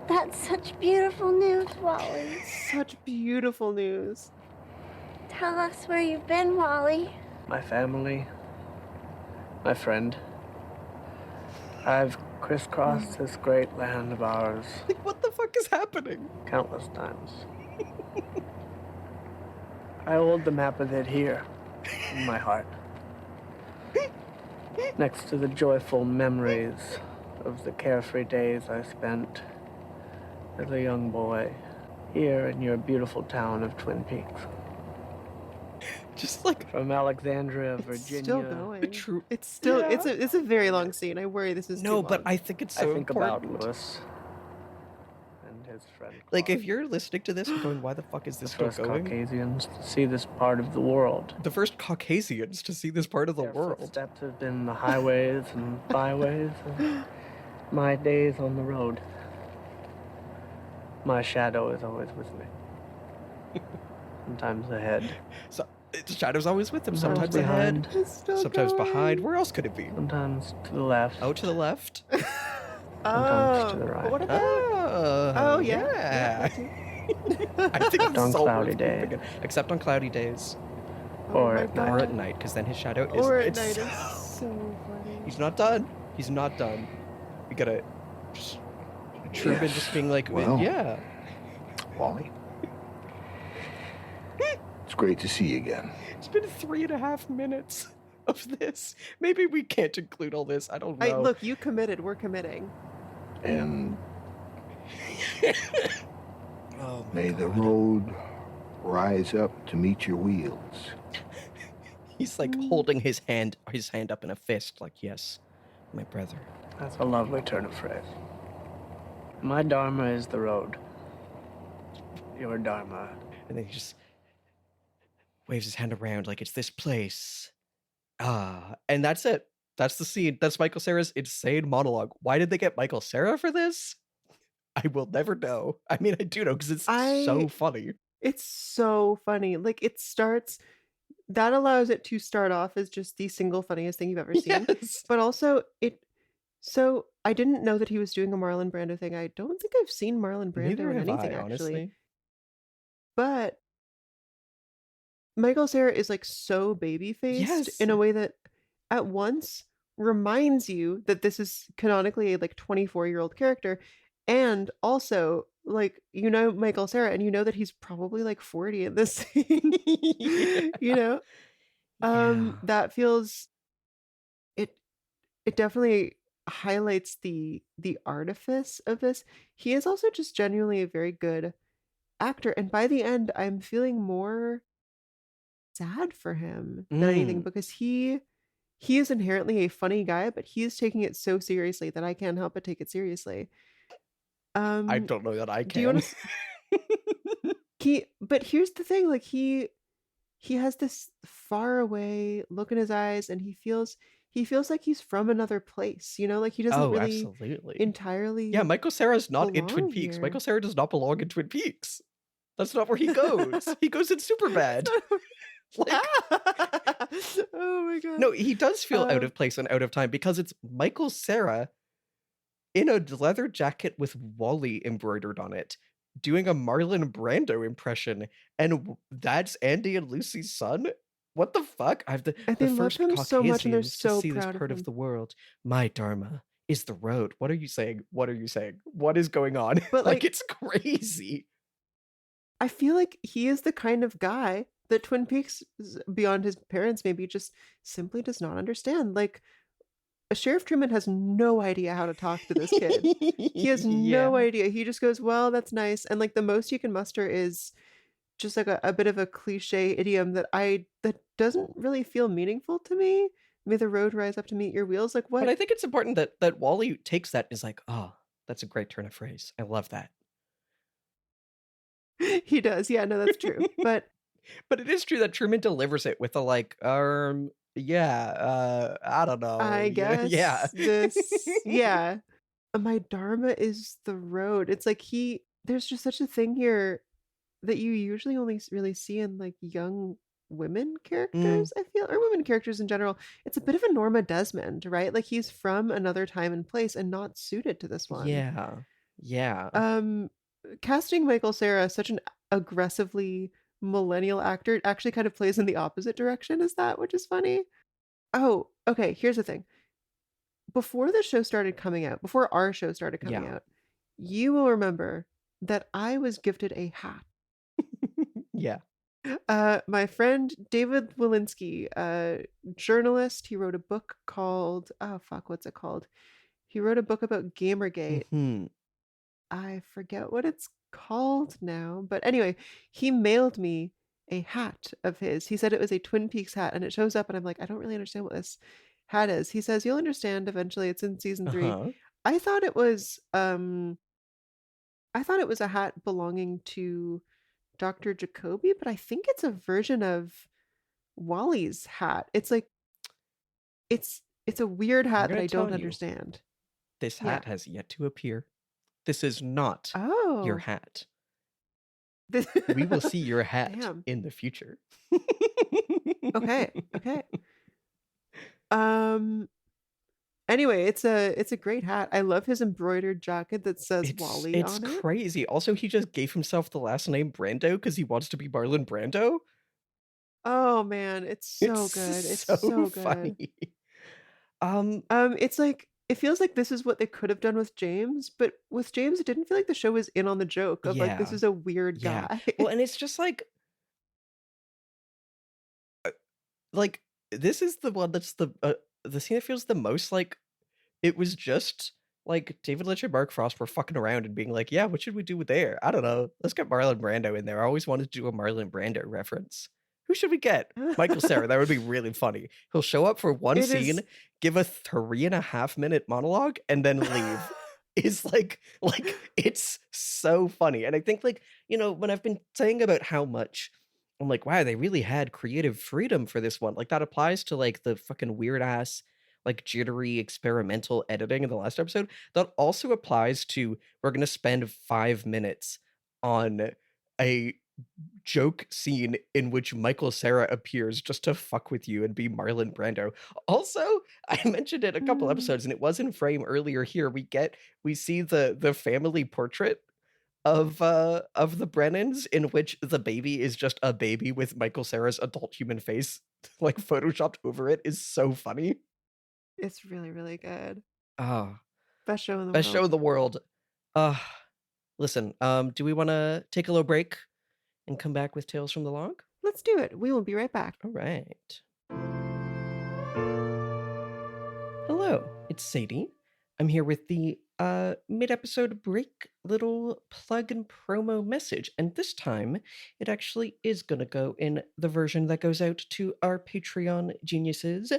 That's such beautiful news, Wally. Such beautiful news. Tell us where you've been, Wally. my family, my friend. I've crisscrossed this great land of ours Like, what the fuck is happening? countless times. I hold the map of it here, in my heart, next to the joyful memories of the carefree days I spent as a young boy here in your beautiful town of Twin Peaks. Just like From Alexandria, It's Virginia. still going. true. It's still Yeah. it's a very long scene. I worry this is No, too but long. I think it's I so think important. about Lewis and his friend. Like, if Claude. you're listening to this and going, why the fuck is The this still first going? Caucasians to see this part of the world. The first Caucasians to see this part of the Their world. footsteps have been the highways and byways of my days on the road. My shadow is always with me. Sometimes ahead, So the shadow's always with them. sometimes Sometimes ahead, behind, It's still sometimes going. behind. Where else could it be? sometimes to the left. Oh, to the left. Sometimes to the right. But what about? Oh, Yeah. yeah. that too. I think it's On so cloudy worth days. keeping it. Except on cloudy days. Or my at night. Or God. at night, because then his shadow is. Or at it's night so- is so funny. He's not done. He's not done. We gotta. Just, Truman Yes. just being like, Well. yeah. Wally? It's great to see you again. It's been 3.5 minutes of this. Maybe we can't include all this. I don't know. Look, you committed. We're committing. And Oh my may the God. road rise up to meet your wheels. He's like holding his hand up in a fist, like, yes, my brother. That's a lovely turn of phrase. My dharma is the road. Your dharma. And then he just waves his hand around like it's this place. And that's it. That's the scene. That's Michael Cera's insane monologue. Why did they get Michael Cera for this? I will never know. I mean, I do know because it's so funny. It's so funny. Like it starts. That allows it to start off as just the single funniest thing you've ever seen. Yes. But also it. So I didn't know that he was doing a Marlon Brando thing. I don't think I've seen Marlon Brando Neither in have anything I, actually. honestly. But Michael Cera is like so baby-faced Yes. in a way that at once reminds you that this is canonically a like 24-year-old character, and also like you know Michael Cera and you know that he's probably like 40 in this scene. You know? Yeah. That feels it definitely highlights the artifice of this. He is also just genuinely a very good actor, and by the end I'm feeling more sad for him than anything because he is inherently a funny guy, but he is taking it so seriously that I can't help but take it seriously. I don't know that I do you can. wanna but here's the thing, like he has this far away look in his eyes and he feels like he's from another place, you know, like he doesn't Oh, really absolutely. entirely Yeah, Michael Cera's not in Twin belong Peaks. here. Michael Cera does not belong in Twin Peaks. That's not where he goes. He goes in Superbad. Like, Oh my god. no, he does feel out Um, of place and out of time because it's Michael Cera in a leather jacket with Wally embroidered on it, doing a Marlon Brando impression, and that's Andy and Lucy's son. What the fuck? And the they love first him so much and they're Caucasians so to see this proud of part of him. the world. My dharma is the road. What are you saying? What are you saying? What is going on? But, like like- it's crazy. I feel like he is the kind of guy that Twin Peaks, beyond his parents, maybe just simply does not understand. Like, Sheriff Truman has no idea how to talk to this kid. He has no idea. He just goes, well, that's nice. And like the most you can muster is just like a bit of a cliche idiom that doesn't really feel meaningful to me. May the road rise up to meet your wheels. Like what? But I think it's important that Wally takes that and is like, oh, that's a great turn of phrase. I love that. He does. Yeah, no, that's true. But it is true that Truman delivers it with a like, yeah, I don't know. I guess Yeah. this, yeah. My dharma is the road. It's like there's just such a thing here that you usually only really see in like young women characters, I feel, or women characters in general. It's a bit of a Norma Desmond, right? Like he's from another time and place and not suited to this one. Yeah. Yeah. Casting Michael Cera such an aggressively millennial actor actually kind of plays in the opposite direction as that, which is funny. Oh, okay, here's the thing. Before the show started coming out, before our show started coming Yeah. out, you will remember that I was gifted a hat. Yeah. My friend David Walensky, journalist, he wrote a book called, oh fuck, what's it called? He wrote a book about Gamergate. Mhm. I forget what it's called now, but anyway, he mailed me a hat of his. He said it was a Twin Peaks hat, and it shows up, and I'm like, I don't really understand what this hat is. He says you'll understand eventually. It's in season 3. Uh-huh. I thought it was I thought it was a hat belonging to Dr. Jacoby, but I think it's a version of Wally's hat. It's like it's a weird I'm hat that gonna I don't tell you, understand. this Yeah. hat has yet to appear. This is not your Oh. hat. This We will see your hat Damn. in the future. Okay. Okay. Um anyway, it's a great hat. I love his embroidered jacket that says Wally It's on it. crazy. Also, he just gave himself the last name Brando because he wants to be Marlon Brando. Oh man, it's so good. It's so so good. funny. It's like it feels like this is what they could have done with James, but with James, it didn't feel like the show was in on the joke of like this Yeah. is a weird Yeah. guy. Well, and it's just like this is the one that's the scene that feels the most like it was just like David Lynch and Mark Frost were fucking around and being like, yeah, what should we do with there? I don't know. Let's get Marlon Brando in there. I always wanted to do a Marlon Brando reference. Who should we get? Michael Cera. That would be really funny. He'll show up for one It scene, is give a 3.5-minute monologue, and then leave. Is like it's so funny. And I think like, when I've been saying about how much I'm like, wow, they really had creative freedom for this one. Like that applies to like the fucking weird ass, like jittery experimental editing in the last episode. That also applies to we're gonna spend 5 minutes on a joke scene in which Michael Cera appears just to fuck with you and be Marlon Brando. Also, I mentioned it a couple episodes and it was in frame earlier here. We see the family portrait of the Brennans in which the baby is just a baby with Michael Cera's adult human face like photoshopped over it is so funny. it's really, really good. Ah, Best show in the best show world. in the world. Listen, do we want to take a little break and come back with Tales from the Log? Let's do it. We will be right back. All right. Hello, it's Sadie. I'm here with the mid-episode break little plug and promo message, and this time it actually is going to go in the version that goes out to our Patreon geniuses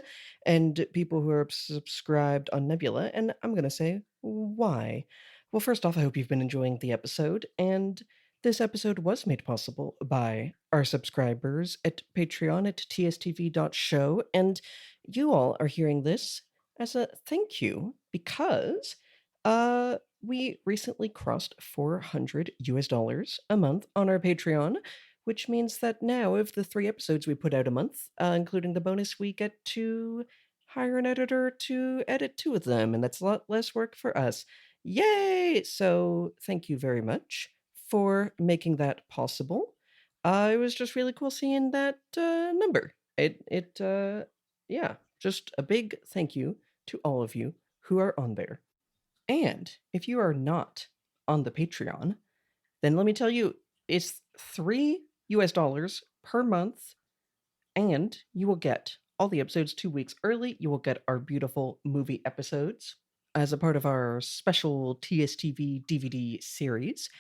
and people who are subscribed on Nebula, and I'm going to say why. Well, first off, I hope you've been enjoying the episode, and this episode was made possible by our subscribers at Patreon at tstv.show, and you all are hearing this as a thank you because we recently crossed $400 a month on our Patreon, which means that now of the 3 episodes we put out a month, including the bonus, we get to hire an editor to edit 2 of them, and that's a lot less work for us. Yay! So thank you very much for making that possible. It was just really cool seeing that number. Yeah, just a big thank you to all of you who are on there. And if you are not on the Patreon, then let me tell you, it's $3 per month, and you will get all the episodes 2 weeks early. You will get our beautiful movie episodes as a part of our special TSTV DVD series.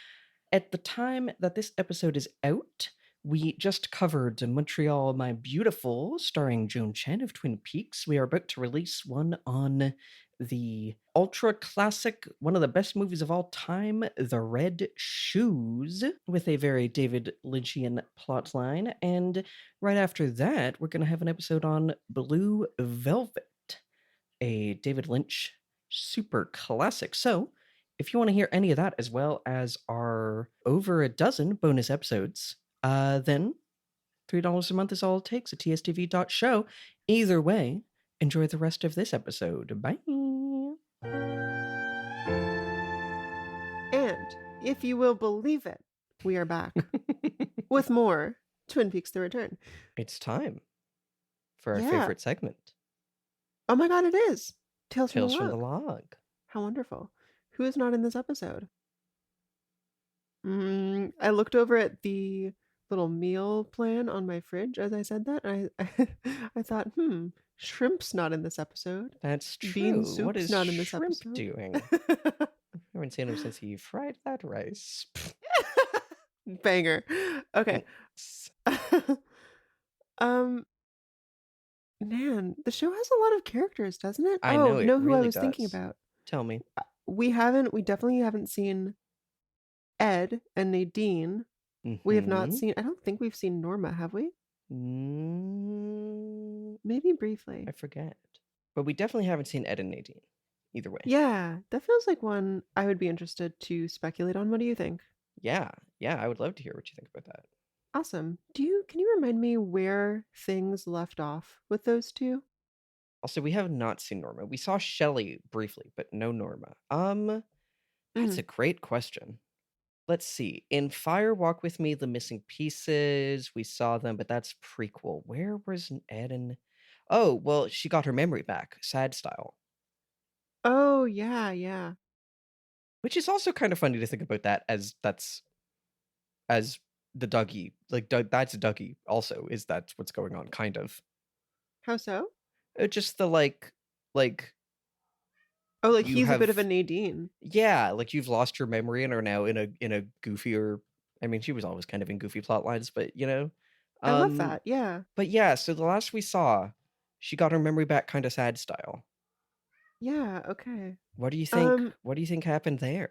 At the time that this episode is out, we just covered Montreal My Beautiful, starring Joan Chen of Twin Peaks. We are about to release one on the ultra classic, one of the best movies of all time, The Red Shoes, with a very David Lynchian plotline. And right after that, we're going to have an episode on Blue Velvet, a David Lynch super classic. So if you want to hear any of that as well as our over a dozen bonus episodes, then $3 a month is all it takes at tstv.show. Either way, enjoy the rest of this episode. Bye. And if you will believe it, we are back with more Twin Peaks: The Return. It's time for our Yeah. favorite segment, Oh my god, it is! Tales from the Tales from the Log. Log. How wonderful. Who is not in this episode? I looked over at the little meal plan on my fridge as I said that, and I thought, shrimp's not in this episode. That's Bean true. What soup's is not in this Shrimp episode. doing? I haven't seen him since he fried that rice. Banger. Okay. um, man, the show has a lot of characters, doesn't it? I Oh, know you it know who I really was thinking does. about? Tell me. We definitely haven't seen Ed and Nadine. We have not Mhm. seen, I don't think we've seen Norma, have we? Mm, Maybe briefly. I forget. But we definitely haven't seen Ed and Nadine. Either way. Yeah, that feels like one I would be interested to speculate on. What do you think? Yeah. Yeah, I would love to hear what you think about that. Awesome. Can you remind me where things left off with those two? Also, we have not seen Norma. We saw Shelley briefly, but no Norma. That's a great question. Let's see. In Fire Walk with Me, The Missing Pieces, we saw them, but that's prequel. Where was Ed and... Oh, well, she got her memory back, sad style. Oh, yeah. Which is also kind of funny to think about that as the Dougie. Like, that's Dougie also, that's what's going on, kind of. How so? Just the, Oh, like you he's a bit of a have... Nadine. Yeah, like you've lost your memory and are now in a goofier... I mean, she was always kind of in goofy plot lines, but, you know. I love that, yeah. But yeah, so the last we saw, she got her memory back kind of sad style. Yeah, okay. What do you think? What do you think happened there?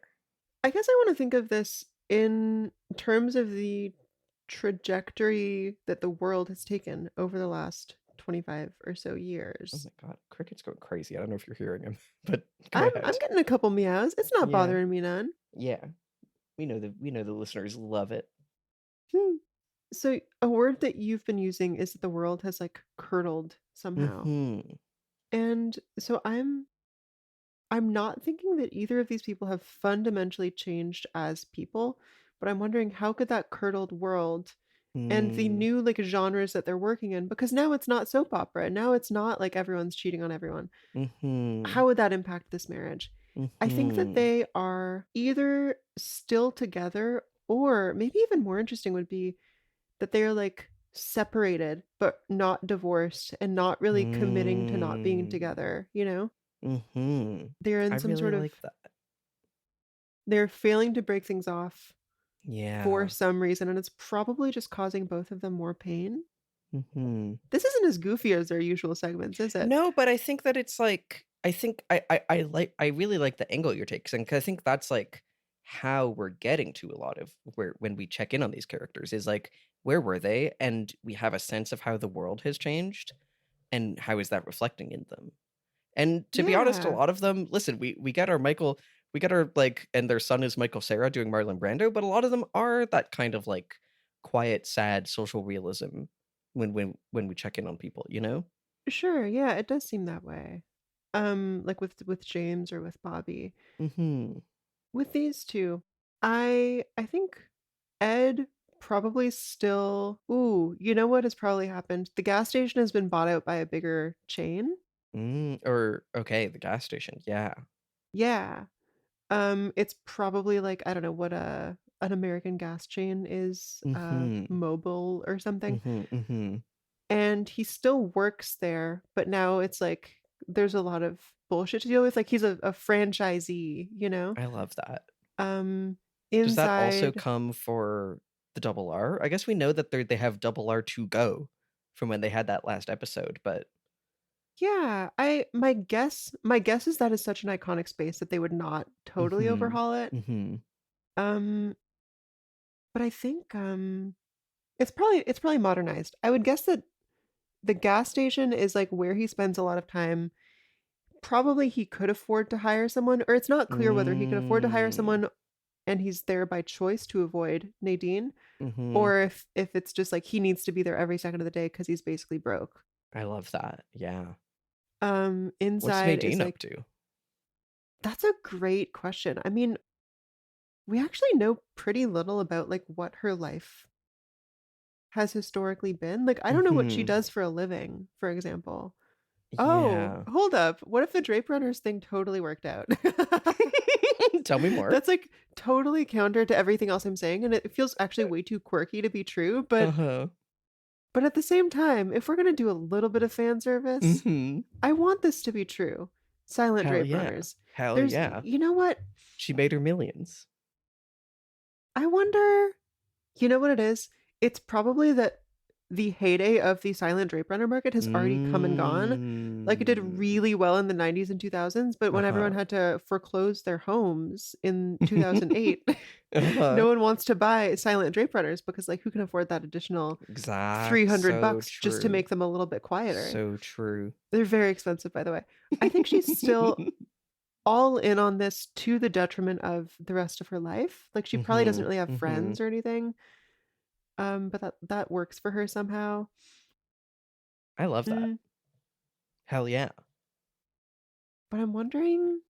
I guess I want to think of this in terms of the trajectory that the world has taken over the last 25 or so Oh years. my god, Cricket's going crazy. I don't know if you're hearing him, but go I'm ahead. getting a couple meows. It's not Yeah. bothering me none. Yeah. We know the listeners love it. So a word that you've been using is that the world has like curdled somehow. And so I'm not thinking that either of these people have fundamentally changed as people, but I'm wondering how could that curdled world and the new like genres that they're working in, because now it's not soap opera, now it's not like everyone's cheating on everyone. How would that impact this marriage? I think that they are either still together, or maybe even more interesting would be that they are like separated but not divorced and not really committing to not being together, you know? They're in some really sort of like that. They're failing to break things off Yeah. for some reason, and it's probably just causing both of them more pain. This isn't as goofy as their usual segments, is it? No, but I think that it's like I really like the angle you're taking, because I think that's like how we're getting to a lot of when we check in on these characters is like, where were they? And we have a sense of how the world has changed and how is that reflecting in them. And to be honest, a lot of them, listen, we get our Michael, we get our like, and their son is Michael Cera doing Marlon Brando, but a lot of them are that kind of like quiet, sad social realism when we check in on people, you know? Sure, yeah, it does seem that way. Like with James or with Bobby. With these two, I think Ed probably still... Ooh, you know what has probably happened? The gas station has been bought out by a bigger chain. Or okay, the gas station, yeah. Yeah. It's probably like, I don't know what an American gas chain is, Mobil or something. And he still works there, but now it's like there's a lot of bullshit to deal with. Like he's a franchisee, you know? I love that. Inside... Does that also come for the Double R? I guess we know that they have Double R to go from when they had that last episode, but yeah, my guess is that is such an iconic space that they would not totally overhaul it. But I think it's probably modernized. I would guess that the gas station is like where he spends a lot of time. Probably he could afford to hire someone, or it's not clear whether he could afford to hire someone and he's there by choice to avoid Nadine, or if it's just like he needs to be there every second of the day because he's basically broke. I love that. Yeah. Inside What's Nadine is like... up to? That's a great question. I mean, we actually know pretty little about like what her life has historically been. Like, I don't know what she Mhm. does for a living, for example. Oh, Yeah. hold up. What if the Drape Runners thing totally worked out? Tell me more. That's like totally counter to everything else I'm saying, and it feels actually way too quirky to be true, Uh-huh. but at the same time, if we're gonna do a little bit of fan service, Mhm. I want this to be true. Silent Hell Drape yeah. Runners. Hell There's, yeah. you know what? She made her millions. I wonder, you know what it is? It's probably that the heyday of the silent drape runner market has already come and gone. Like, it did Mm. really well in the 90s and 2000s, but when everyone Uh-huh. had to foreclose their homes in 2008, Uh-huh. no one wants to buy silent drape runners because, like, who can afford that additional $300 So just to true. make them a little bit quieter? So true. They're very expensive, by the way. I think she's still all in on this to the detriment of the rest of her life. Like, she probably doesn't Mhm. really have Mhm. friends or anything. But that works for her somehow. I love that. Mm, Hell yeah. but I'm wondering,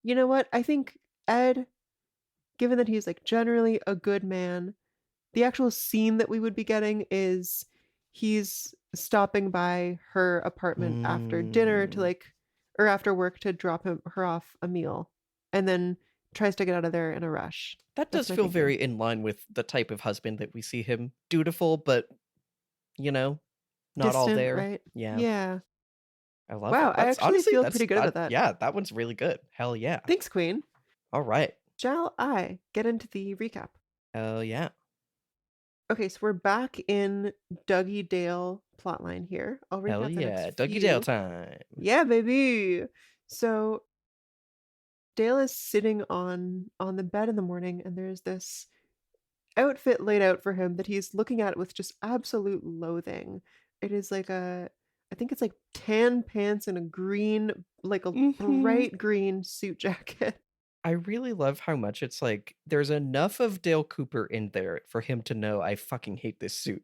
you know what? I think Ed, given that he's like generally a good man, the actual scene that we would be getting is he's stopping by her apartment after dinner to Mm. like, or after work to drop her off a meal, and then tries to get out of there in a rush. That That's does my feel thinking. very in line with the type of husband that we see him. Dutiful, but, you know, not all Distant, there. right? Yeah. Yeah. I love Wow, it. I That's actually honestly, feel that's pretty good about that. that. Yeah, that one's really good. Hell yeah. Thanks, Queen. All right. Shall I get into the recap? Hell yeah. Okay, so we're back in Dougie Dale plotline here. I'll Hell recap the next yeah. Dougie Dale few. time. Yeah, baby. So Dale is sitting on the bed in the morning, and there's this outfit laid out for him that he's looking at with just absolute loathing. It is like I think it's like tan pants and a green, like a Mhm. bright green suit jacket. I really love how much it's like there's enough of Dale Cooper in there for him to know I fucking hate this suit.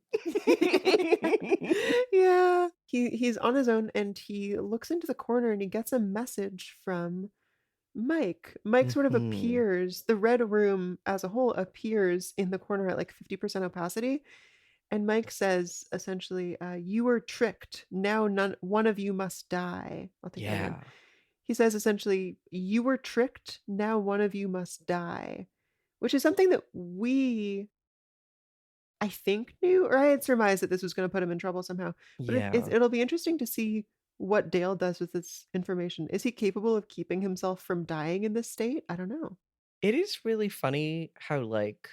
Yeah. He's on his own and he looks into the corner and he gets a message from Mike. Mike sort of Mhm. appears, the red room as a whole appears in the corner at like 50% opacity. And Mike says essentially, you were tricked. Now one of you must die. I'll take that again. Yeah. He says essentially, you were tricked. Now one of you must die. Which is something that I think knew, or I had surmised that this was going to put him in trouble somehow. But Yeah. it'll be interesting to see what Dale does with this information. Is he capable of keeping himself from dying in this state? I don't know. It is really funny how, like,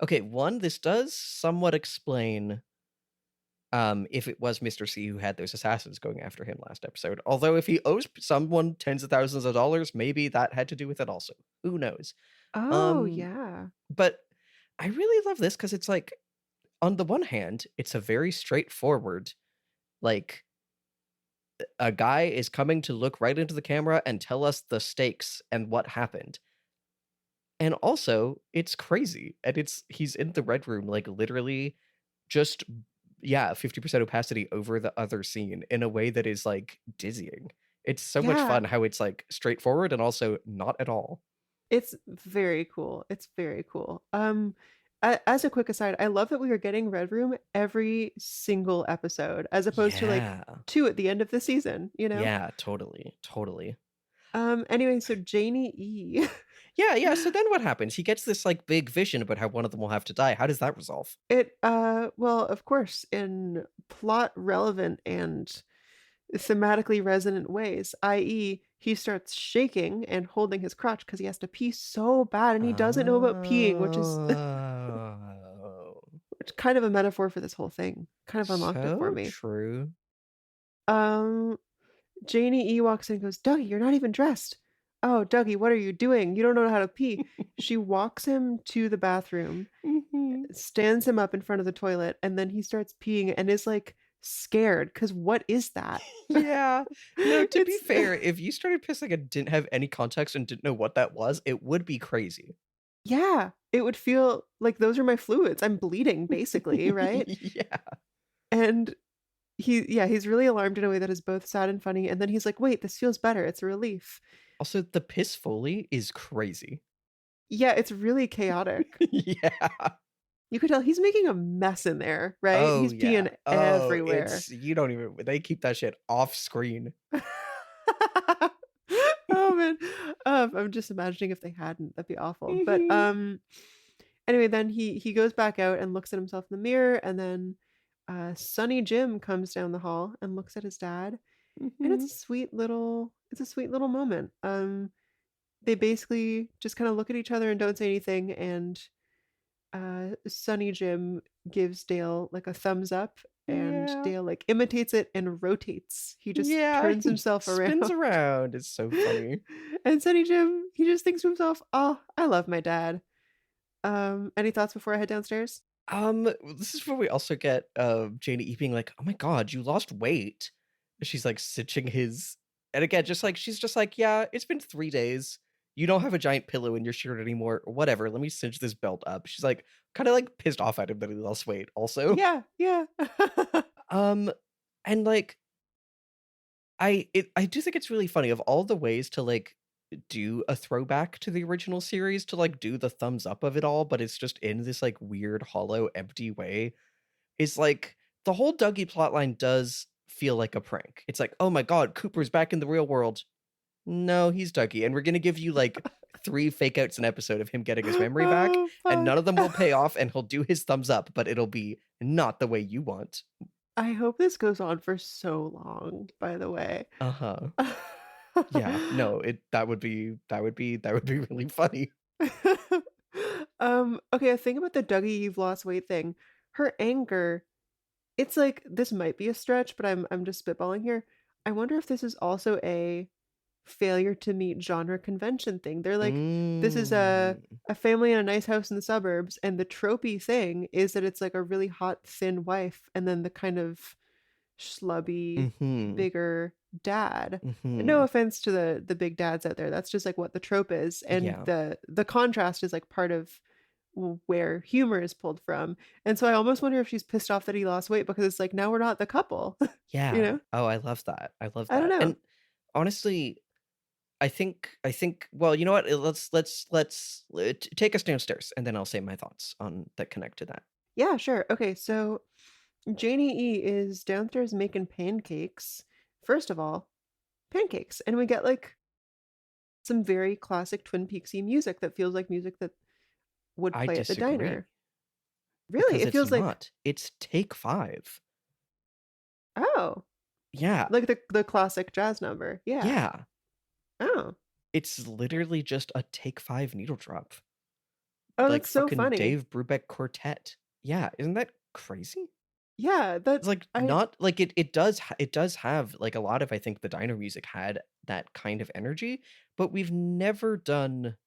okay, one, this does somewhat explain if it was Mr. C who had those assassins going after him last episode. Although if he owes someone tens of thousands of dollars, maybe that had to do with it also. Who knows? Oh, Um, yeah. but I really love this because it's like, on the one hand, it's a very straightforward, like, a guy is coming to look right into the camera and tell us the stakes and what happened. And also, it's crazy. And he's in the red room, like literally just, yeah, 50% opacity over the other scene in a way that is like dizzying. It's so much Yeah. fun how it's like straightforward and also not at all. It's very cool. It's very cool. As a quick aside, I love that we are getting Red Room every single episode, as opposed to like Yeah. 2 at the end of the season, you know? Yeah, totally. Totally. Anyway, so Janey-E. Yeah, so then what happens? He gets this like big vision about how one of them will have to die. How does that resolve? Well, of course, in plot relevant and thematically resonant ways, i.e., he starts shaking and holding his crotch because he has to pee so bad and he doesn't know about peeing, which is Oh. which kind of a metaphor for this whole thing. Kind of unlocked it for So me. true. Um, Janey-E walks in and goes, Dougie, you're not even dressed. Oh, Dougie, what are you doing? You don't know how to pee. She walks him to the bathroom, Mhm. stands him up in front of the toilet, and then he starts peeing and is like scared because what is that? Yeah. No, to be It's fair, if you started pissing and didn't have any context and didn't know what that was, it would be crazy. yeah, it would feel like those are my fluids. I'm bleeding basically, right? Yeah. And he's really alarmed in a way that is both sad and funny. And then he's like, wait, this feels better. It's a relief. Also, the piss Foley is crazy. Yeah, it's really chaotic. Yeah. You could tell he's making a mess in there, right? Oh He's yeah. peeing Oh, everywhere. it's you don't even they keep that shit off screen. Oh man. I'm just imagining if they hadn't, that'd be awful. But Mhm. anyway, then he goes back out and looks at himself in the mirror, and then Sonny Jim comes down the hall and looks at his dad, and Mhm. it's a sweet little moment. They basically just kind of look at each other and don't say anything, and Sonny Jim gives Dale like a thumbs up, and Yeah. Dale like imitates it and rotates. He just Yeah, turns he himself around. spins around. It's so funny. And Sonny Jim, he just thinks to himself, "Oh, I love my dad." Any thoughts before I head downstairs? This is where we also get Janey-E being like, "Oh my god, you lost weight." She's like cinching his and again, just like she's just like, "Yeah, it's been 3 days. You don't have a giant pillow in your shirt anymore. Whatever. Let me cinch this belt up." She's like kind of like pissed off at him that he lost weight also. Yeah, yeah. Um and like I do think it's really funny of all the ways to like do a throwback to the original series to like do the thumbs up of it all, but it's just in this like weird, hollow, empty way. Is like the whole Dougie plotline does feel like a prank. It's like, oh my god, Cooper's back in the real world. No, he's Dougie, and we're gonna give you like 3 fake outs an episode of him getting his memory back, Oh, and none fuck. of them will pay off, and he'll do his thumbs up, but it'll be not the way you want. I hope this goes on for so long, by the way. Uh-huh. Yeah, no, that would be really funny. Okay, a thing about the Dougie you've lost weight thing. Her anger, it's like this might be a stretch, but I'm just spitballing here. I wonder if this is also a failure to meet genre convention thing. They're like, this is Mm. a family in a nice house in the suburbs, and the tropey thing is that it's like a really hot, thin wife, and then the kind of schlubby, Mhm. bigger dad. No Mhm. offense to the big dads out there. That's just like what the trope is, and Yeah. the contrast is like part of where humor is pulled from. And so I almost wonder if she's pissed off that he lost weight because it's like now we're not the couple. You Yeah. know? Oh, I love that. I love I don't that. know. And honestly, I think well, you know what? Let's take us downstairs and then I'll say my thoughts on that connect to that. Yeah, sure. Okay, so Janey-E is downstairs making pancakes. First of all, pancakes. And we get like some very classic Twin Peaksy music that feels like music that would I play at the disagree diner. Really? because It it's feels like, not. It's take 5. oh, Yeah. like the classic jazz number. Yeah. Yeah. Oh. It's literally just a take 5 needle drop. Oh, Like that's so fucking funny. Dave Brubeck quartet. Yeah, isn't that crazy? Yeah, that It's like I not like it does have like a lot of I think the diner music had that kind of energy, but we've never done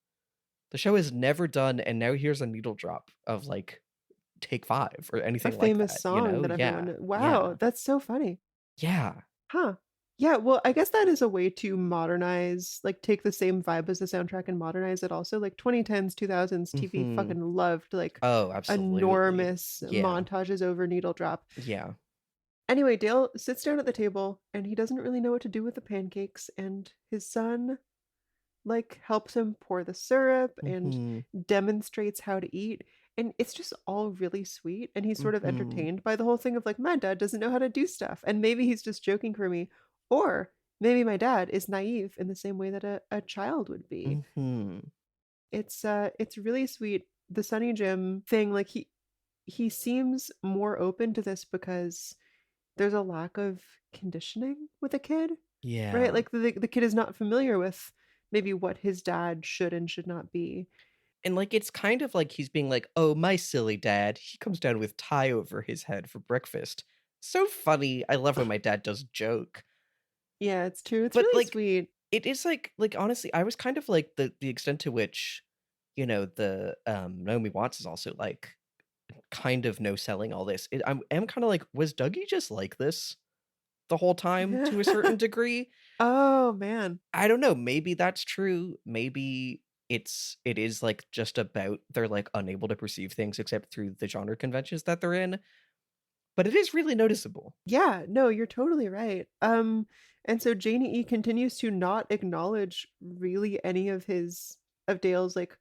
the show has never done and now here's a needle drop of like take 5 or a anything like famous that, you song know? that everyone Yeah. wow, Yeah. that's so funny. Yeah. Huh. Yeah, well, I guess that is a way to modernize, like take the same vibe as the soundtrack and modernize it also. Like 2010s, 2000s TV Mhm. fucking loved like Oh, absolutely. enormous Yeah. montages over needle drop. Yeah. Anyway, Dale sits down at the table and he doesn't really know what to do with the pancakes, and his son like helps him pour the syrup and Mhm. demonstrates how to eat. And it's just all really sweet. And he's sort of Mhm. entertained by the whole thing of like, my dad doesn't know how to do stuff. And maybe he's just joking for me. Or maybe my dad is naive in the same way that a child would be. Mhm. It's really sweet. The Sunny Jim thing, like he seems more open to this because there's a lack of conditioning with a kid, right? Yeah. Like the kid is not familiar with maybe what his dad should and should not be. And like it's kind of like he's being like, "Oh, my silly dad. He comes down with tie over his head for breakfast." So funny. I love when my dad does joke. Yeah, it's true. It's But really like sweet. it is like honestly, I was kind of like the extent to which, the Naomi Watts is also like kind of no selling all this. I'm kind of like, was Dougie just like this the whole time to a certain degree? Oh man. I don't know. Maybe that's true. Maybe it is like just about they're like unable to perceive things except through the genre conventions that they're in. But it is really noticeable. Yeah, no, you're totally right. And so Janey-E continues to not acknowledge really any of Dale's like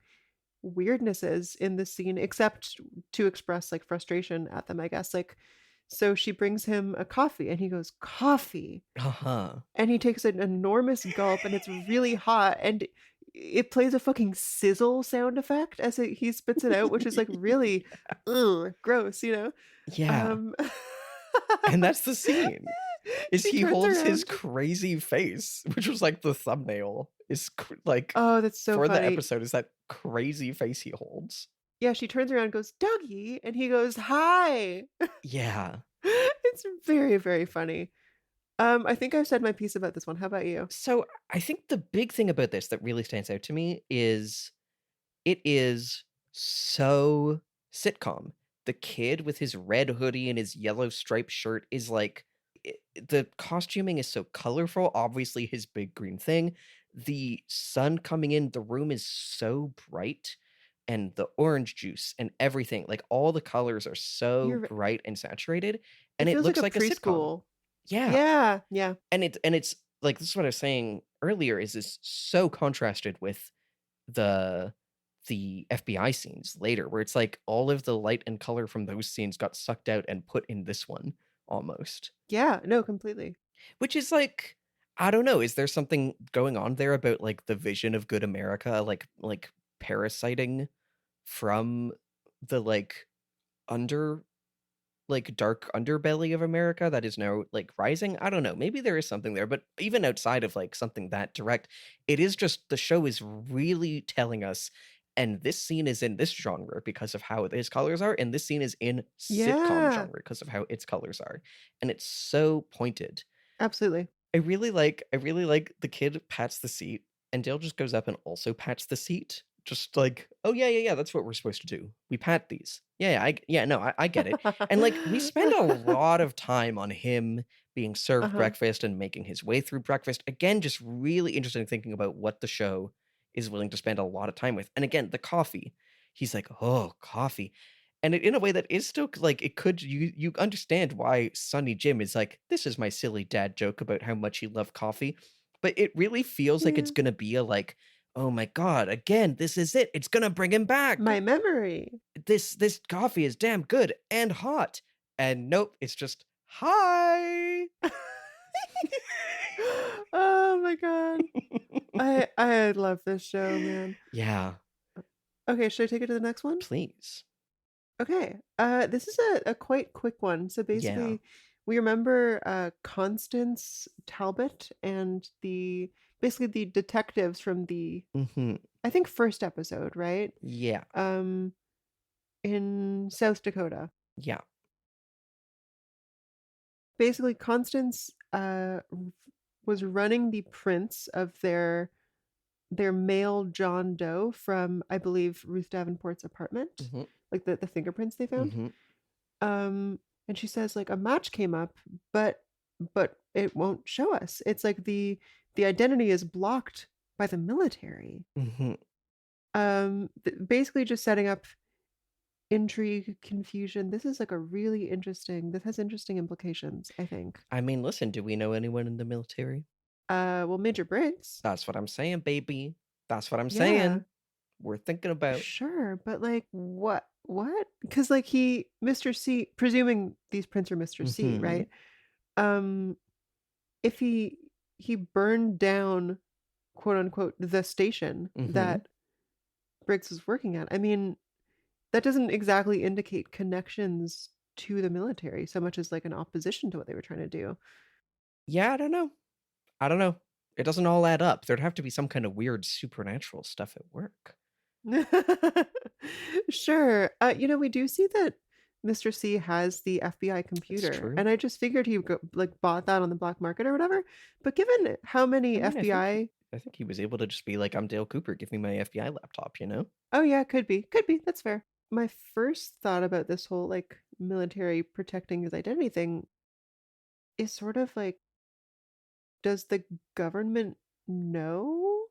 weirdnesses in the scene, except to express like frustration at them, I guess. Like, so she brings him a coffee and he goes, "Coffee." Uh-huh. And he takes an enormous gulp and it's really hot and it plays a fucking sizzle sound effect as he spits it out, which is like really ugh, gross, you know? Yeah. Um And that's the scene. Is She he turns holds his around. crazy face, which was like the thumbnail, is like Oh, that's so for the funny. episode is that crazy face he holds. Yeah, she turns around and goes, "Dougie," and he goes, "Hi." Yeah. It's very, very funny. I think I've said my piece about this one. How about you? So I think the big thing about this that really stands out to me is it is so sitcom. The kid with his red hoodie and his yellow striped shirt is like the costuming is so colorful, obviously his big green thing. The sun coming in, the room is so bright and the orange juice and everything, like all the colors are so You're bright and saturated and It it feels like looks a like a sitcom. preschool. Yeah. Yeah, yeah. And it's like this is what I was saying earlier is this so contrasted with the FBI scenes later where it's like all of the light and color from those scenes got sucked out and put in this one almost. Yeah, no, completely. Which is like I don't know, is there something going on there about like the vision of good America like parasiting from the like under like dark underbelly of America that is now like rising? I don't know. Maybe there is something there, but even outside of like something that direct, it is just the show is really telling us and this scene is in this genre because of how his colors are and this scene is in sitcom Yeah, genre because of how its colors are. And it's so pointed. absolutely. I really like the kid pats the seat and Dale just goes up and also pats the seat. Just like, oh yeah, that's what we're supposed to do. We pat these. I get it. And like we spend a lot of time on him being served Uh-huh. breakfast and making his way through breakfast. Again, just really interesting thinking about what the show is willing to spend a lot of time with. And again, the coffee. He's like, oh, coffee. And in a way that is still like it could you understand why Sonny Jim is like, this is my silly dad joke about how much he loved coffee. But it really feels like Yeah. it's gonna be a like, oh my god, again, this is it. It's gonna bring him back. My memory. This coffee is damn good and hot. And nope, it's just hi. Oh my god. I love this show, man. Yeah, Okay, should I take it to the next one? please. Okay. This is a quite quick one. So Yeah. basically, we remember Constance Talbot and basically the detectives from the Mm-hmm. I think first episode, right? Yeah. In South Dakota. Yeah. Basically, Constance was running the prints of their male John Doe from, I believe, Ruth Davenport's apartment, Mm-hmm. like the fingerprints they found. Mm-hmm. And she says like a match came up, but it won't show us. It's like the identity is blocked by the military. Mm-hmm. Basically just setting up intrigue, confusion. This is like this has interesting implications, I think. I mean, listen, do we know anyone in the military? Well, Major Briggs. That's what I'm saying, baby. That's what I'm Yeah. saying. We're thinking about. Sure, but like what? Because like Mr. C, presuming these prints are Mr. C, Mhm. right? If he burned down, quote unquote, the station Mhm. that Briggs was working at, I mean, that doesn't exactly indicate connections to the military so much as like an opposition to what they were trying to do. Yeah, I don't know. It doesn't all add up. There'd have to be some kind of weird supernatural stuff at work. Sure. We do see that Mr. C has the FBI computer, true. and I just figured he like bought that on the black market or whatever. But given how many I mean, FBI, I think he was able to just be like, I'm Dale Cooper, give me my FBI laptop, you know? oh yeah, could be, that's fair. My first thought about this whole like military protecting his identity thing is sort of like, does the government know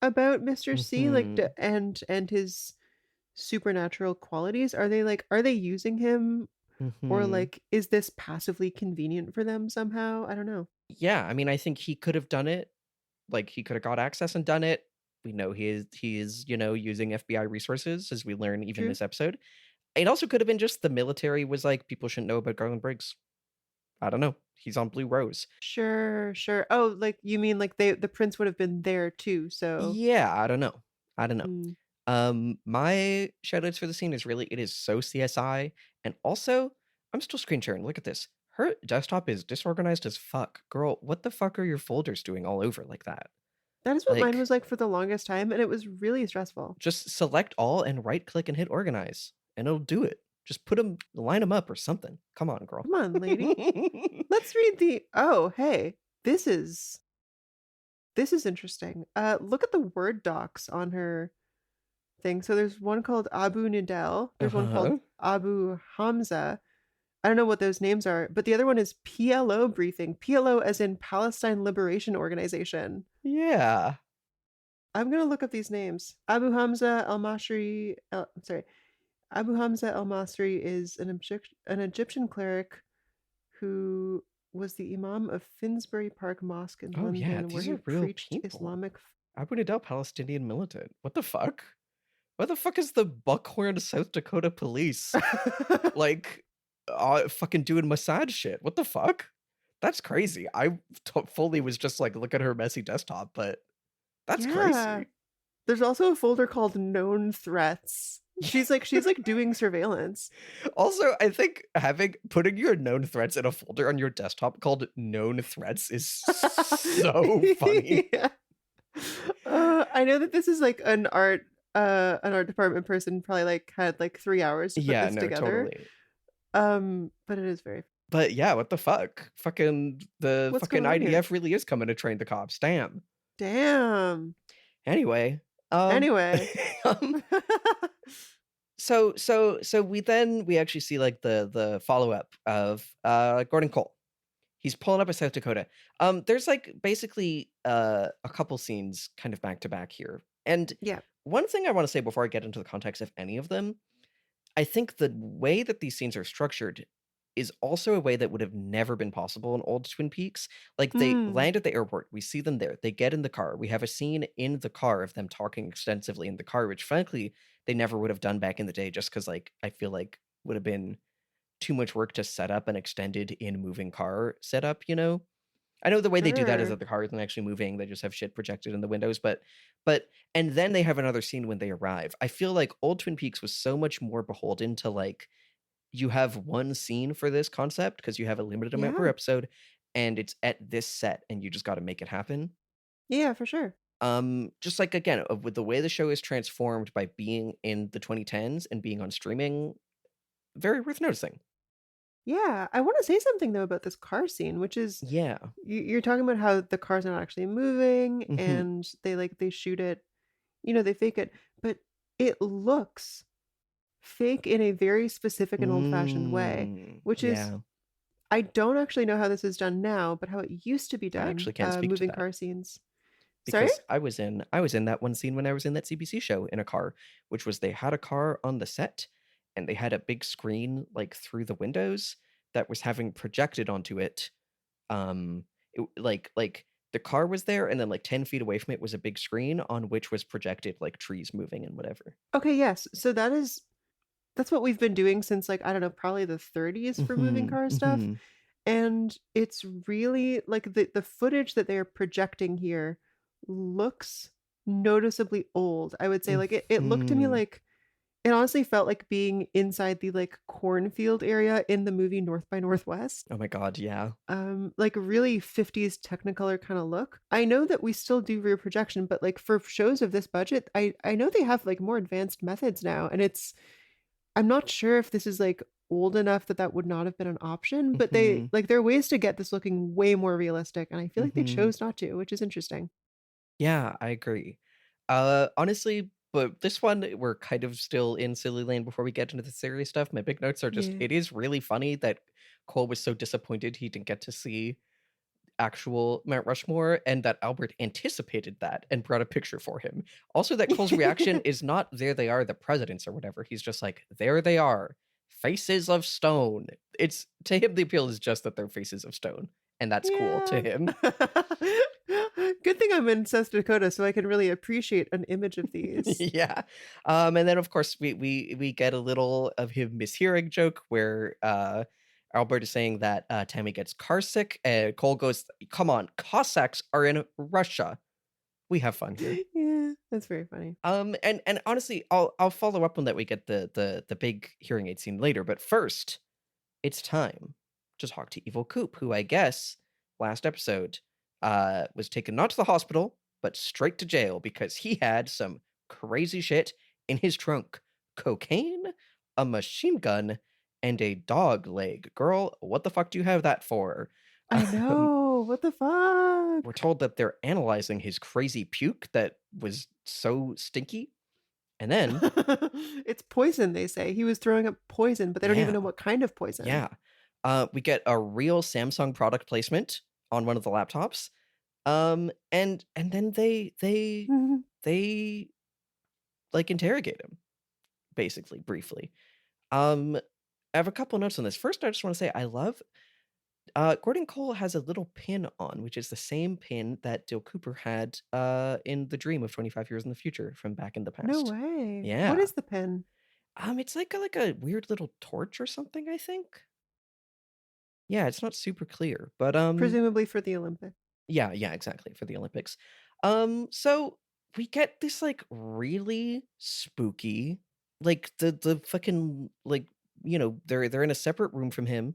about Mr. C, like, Mhm. and his supernatural qualities? Are they using him, or Mhm. like is this passively convenient for them somehow? I don't know. Yeah, I mean, I think he could have done it. Like, he could have got access and done it. we know he is, you know, using FBI resources, as we learn even True. this episode. It also could have been just the military was like, people shouldn't know about Garland Briggs. I don't know. He's on Blue Rose. Sure, sure. Oh, like you mean like the prince would have been there too, so Yeah, I don't know. I don't know. mm. My shoutouts for the scene is really, it is so CSI, and also I'm still screen sharing. Look at this. Her desktop is disorganized as fuck. Girl, what the fuck are your folders doing all over like that? That is what mine Like, was like for the longest time, and it was really stressful. just select all and right click and hit organize, and it'll do it. Just line them up or something. Come on, girl. Come on, lady. Let's read the Oh, hey. This is interesting. Look at the Word docs on her thing. So there's one called Abu Nidal. There's one called Abu Hamza. I don't know what those names are, but the other one is PLO briefing. PLO as in Palestine Liberation Organization. Yeah. I'm gonna look up these names. Abu Hamza al-Masri. Abu Hamza al-Masri is an Egyptian cleric who was the imam of Finsbury Park Mosque in Oh London, yeah, where these he are real preached people. Islamic. Abu Nidal, Palestinian militant. What the fuck? What the fuck is the Buckhorn South Dakota police like fucking doing Mossad shit? What the fuck? That's crazy. I fully was just like, look at her messy desktop, but that's crazy. There's also a folder called Known Threats. She's like doing surveillance. Also, I think putting your known threats in a folder on your desktop called Known Threats is so funny. Yeah. I know that this is like an art department person probably like had like 3 hours to put this together. Totally. But it is very. But yeah, what the fuck? Fucking What's fucking going on IDF here? really is coming to train the cops. Damn. Anyway. So we actually see like the follow-up of Gordon Cole. He's pulling up in South Dakota. There's like basically a couple scenes kind of back to back here. And yeah, one thing I want to say before I get into the context of any of them, I think the way that these scenes are structured is also a way that would have never been possible in old Twin Peaks. Like, they land at the airport, we see them there, they get in the car, we have a scene in the car of them talking extensively in the car, which frankly they never would have done back in the day, just because like I feel like would have been too much work to set up an extended in moving car setup, you know? I know the way they do that is that the car isn't actually moving, they just have shit projected in the windows, but and then they have another scene when they arrive. I feel like old Twin Peaks was so much more beholden to like, you have one scene for this concept because you have a limited amount per episode, and it's at this set, and you just got to make it happen. Yeah, for sure. Just like, again, with the way the show is transformed by being in the 2010s and being on streaming, very worth noticing. Yeah, I want to say something though about this car scene, which is you're talking about how the car's not actually moving, and they shoot it, you know, they fake it, but it looks fake in a very specific and old-fashioned way, which is I don't actually know how this is done now, but how it used to be done. I actually can't speak moving to that. car scenes. Because Sorry? I was in that one scene when I was in that CBC show in a car, which was they had a car on the set and they had a big screen like through the windows that was having projected onto it. Like the car was there, and then like 10 feet away from it was a big screen on which was projected like trees moving and whatever. Okay, yes. So that's what we've been doing since like, I don't know, probably the 30s for moving car stuff. And it's really like the footage that they're projecting here looks noticeably old. I would say like it looked to me like it honestly felt like being inside the like cornfield area in the movie North by Northwest. Oh my god, yeah. Like really 50s Technicolor kind of look. I know that we still do rear projection, but like for shows of this budget, I know they have like more advanced methods now, and I'm not sure if this is like old enough that would not have been an option, but they like there are ways to get this looking way more realistic, and I feel like they chose not to, which is interesting. Yeah, I agree. Honestly, but this one we're kind of still in silly lane before we get into the serious stuff. My big notes are just it is really funny that Cole was so disappointed he didn't get to see actual Mount Rushmore, and that Albert anticipated that and brought a picture for him. Also, that Cole's reaction is not "there they are, the presidents" or whatever. He's just like, "there they are, faces of stone." It's to him, the appeal is just that they're faces of stone, and that's cool to him. Good thing I'm in South Dakota so I can really appreciate an image of these. Yeah. And then of course we get a little of him mishearing joke where Albert is saying that Tammy gets car sick, and Cole goes, "Come on, Cossacks are in Russia. We have fun here." Yeah, that's very funny. And honestly, I'll follow up on that. We get the big hearing aid scene later, but first, it's time to talk to Evil Coop, who I guess last episode was taken not to the hospital, but straight to jail because he had some crazy shit in his trunk: cocaine, a machine gun, and a dog leg. Girl, what the fuck do you have that for? I know. What the fuck? We're told that they're analyzing his crazy puke that was so stinky. And then, It's poison, they say. He was throwing up poison, but they don't even Yeah. know what kind of poison. yeah, we get a real Samsung product placement on one of the laptops. And then they like interrogate him, basically, briefly. I have a couple notes on this. First, I just want to say I love Gordon Cole has a little pin on, which is the same pin that Dale Cooper had in the dream of 25 years in the future from back in the No past. way. Yeah. What is the pin? It's like a weird little torch or something, I think. Yeah, it's not super clear, but Presumably for the Olympics. yeah, exactly, for the Olympics. So we get this like really spooky, like the fucking like, they're in a separate room from him.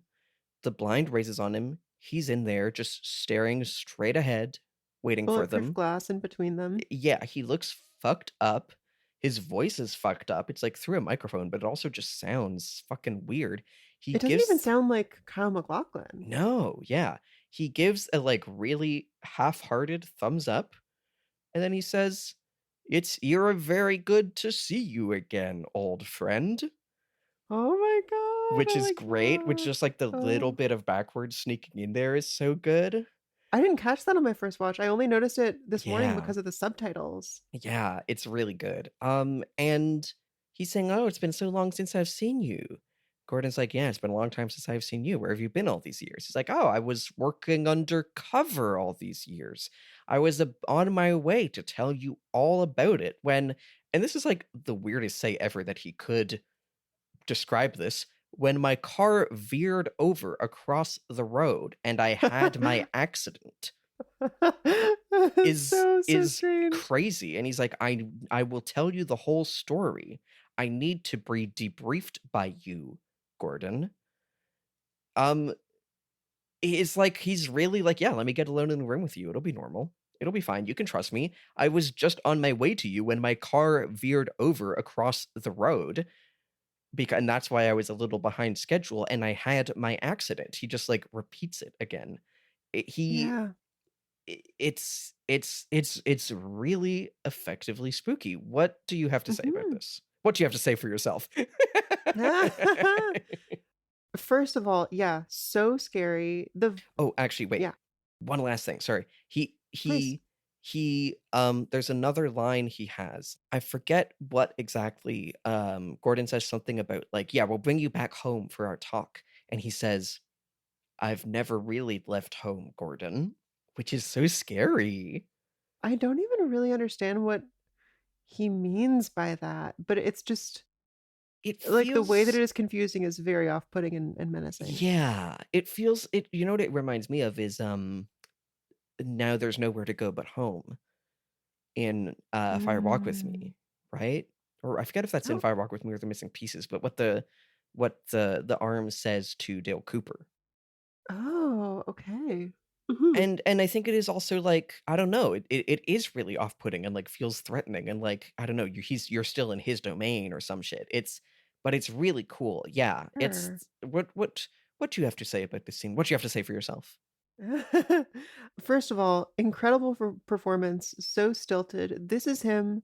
The blind raises on him. He's in there just staring straight ahead, waiting for Bulletproof them. glass in between them. Yeah, he looks fucked up. His voice is fucked up. It's like through a microphone, but it also just sounds fucking weird. He It doesn't gives even sound like Kyle MacLachlan. No, yeah. He gives a like really half-hearted thumbs up, and then he says, "You're very good to see you again, old friend." Oh my god. Which I is like great, which that. just like the little Oh. bit of backwards sneaking in there is so good. I didn't catch that on my first watch. I only noticed it this morning Yeah. because of the subtitles. Yeah, it's really good. And he's saying, "Oh, it's been so long since I've seen you." Gordon's like, "Yeah, it's been a long time since I've seen you. Where have you been all these years?" He's like, "Oh, I was working undercover all these years. I was on my way to tell you all about it when," and this is like the weirdest say ever that he could describe this, "when my car veered over across the road and I had my accident." is so is strange. crazy. And he's like, I will tell you the whole story. I need to be debriefed by you, Gordon." It's like he's really like, "Yeah, let me get alone in the room with you. It'll be normal. It'll be fine. You can trust me. I was just on my way to you when my car veered over across the road, and that's why I was a little behind schedule and I had my accident." He just like repeats it again. Yeah. It's really effectively spooky. What do you have to say about Mhm. this? What do you have to say for yourself? First of all, yeah, so scary. Oh, actually, wait. Yeah. One last thing. Sorry. Please. There's another line he has. I forget what exactly. Gordon says something about like, "Yeah, we'll bring you back home for our talk." And he says, "I've never really left home, Gordon," which is so scary. I don't even really understand what he means by that, but it's just It like the way that feels it is confusing is very off-putting and menacing. Yeah, it feels it you know what it reminds me of is Now There's Nowhere to Go But Home in Fire Walk with Mm. Me, right? Or I forget if that's in Oh. Fire Walk with Me or The Missing Pieces, but what the arm says to Dale Cooper. Oh, okay. Mhm. And I think it is also like, I don't know, it is really off-putting and like feels threatening and like, I don't know, you're still in his domain or some shit. But it's really cool. Yeah. It's Sure. what do you have to say about this scene? What do you have to say for yourself? First of all, incredible performance, so stilted. This is him.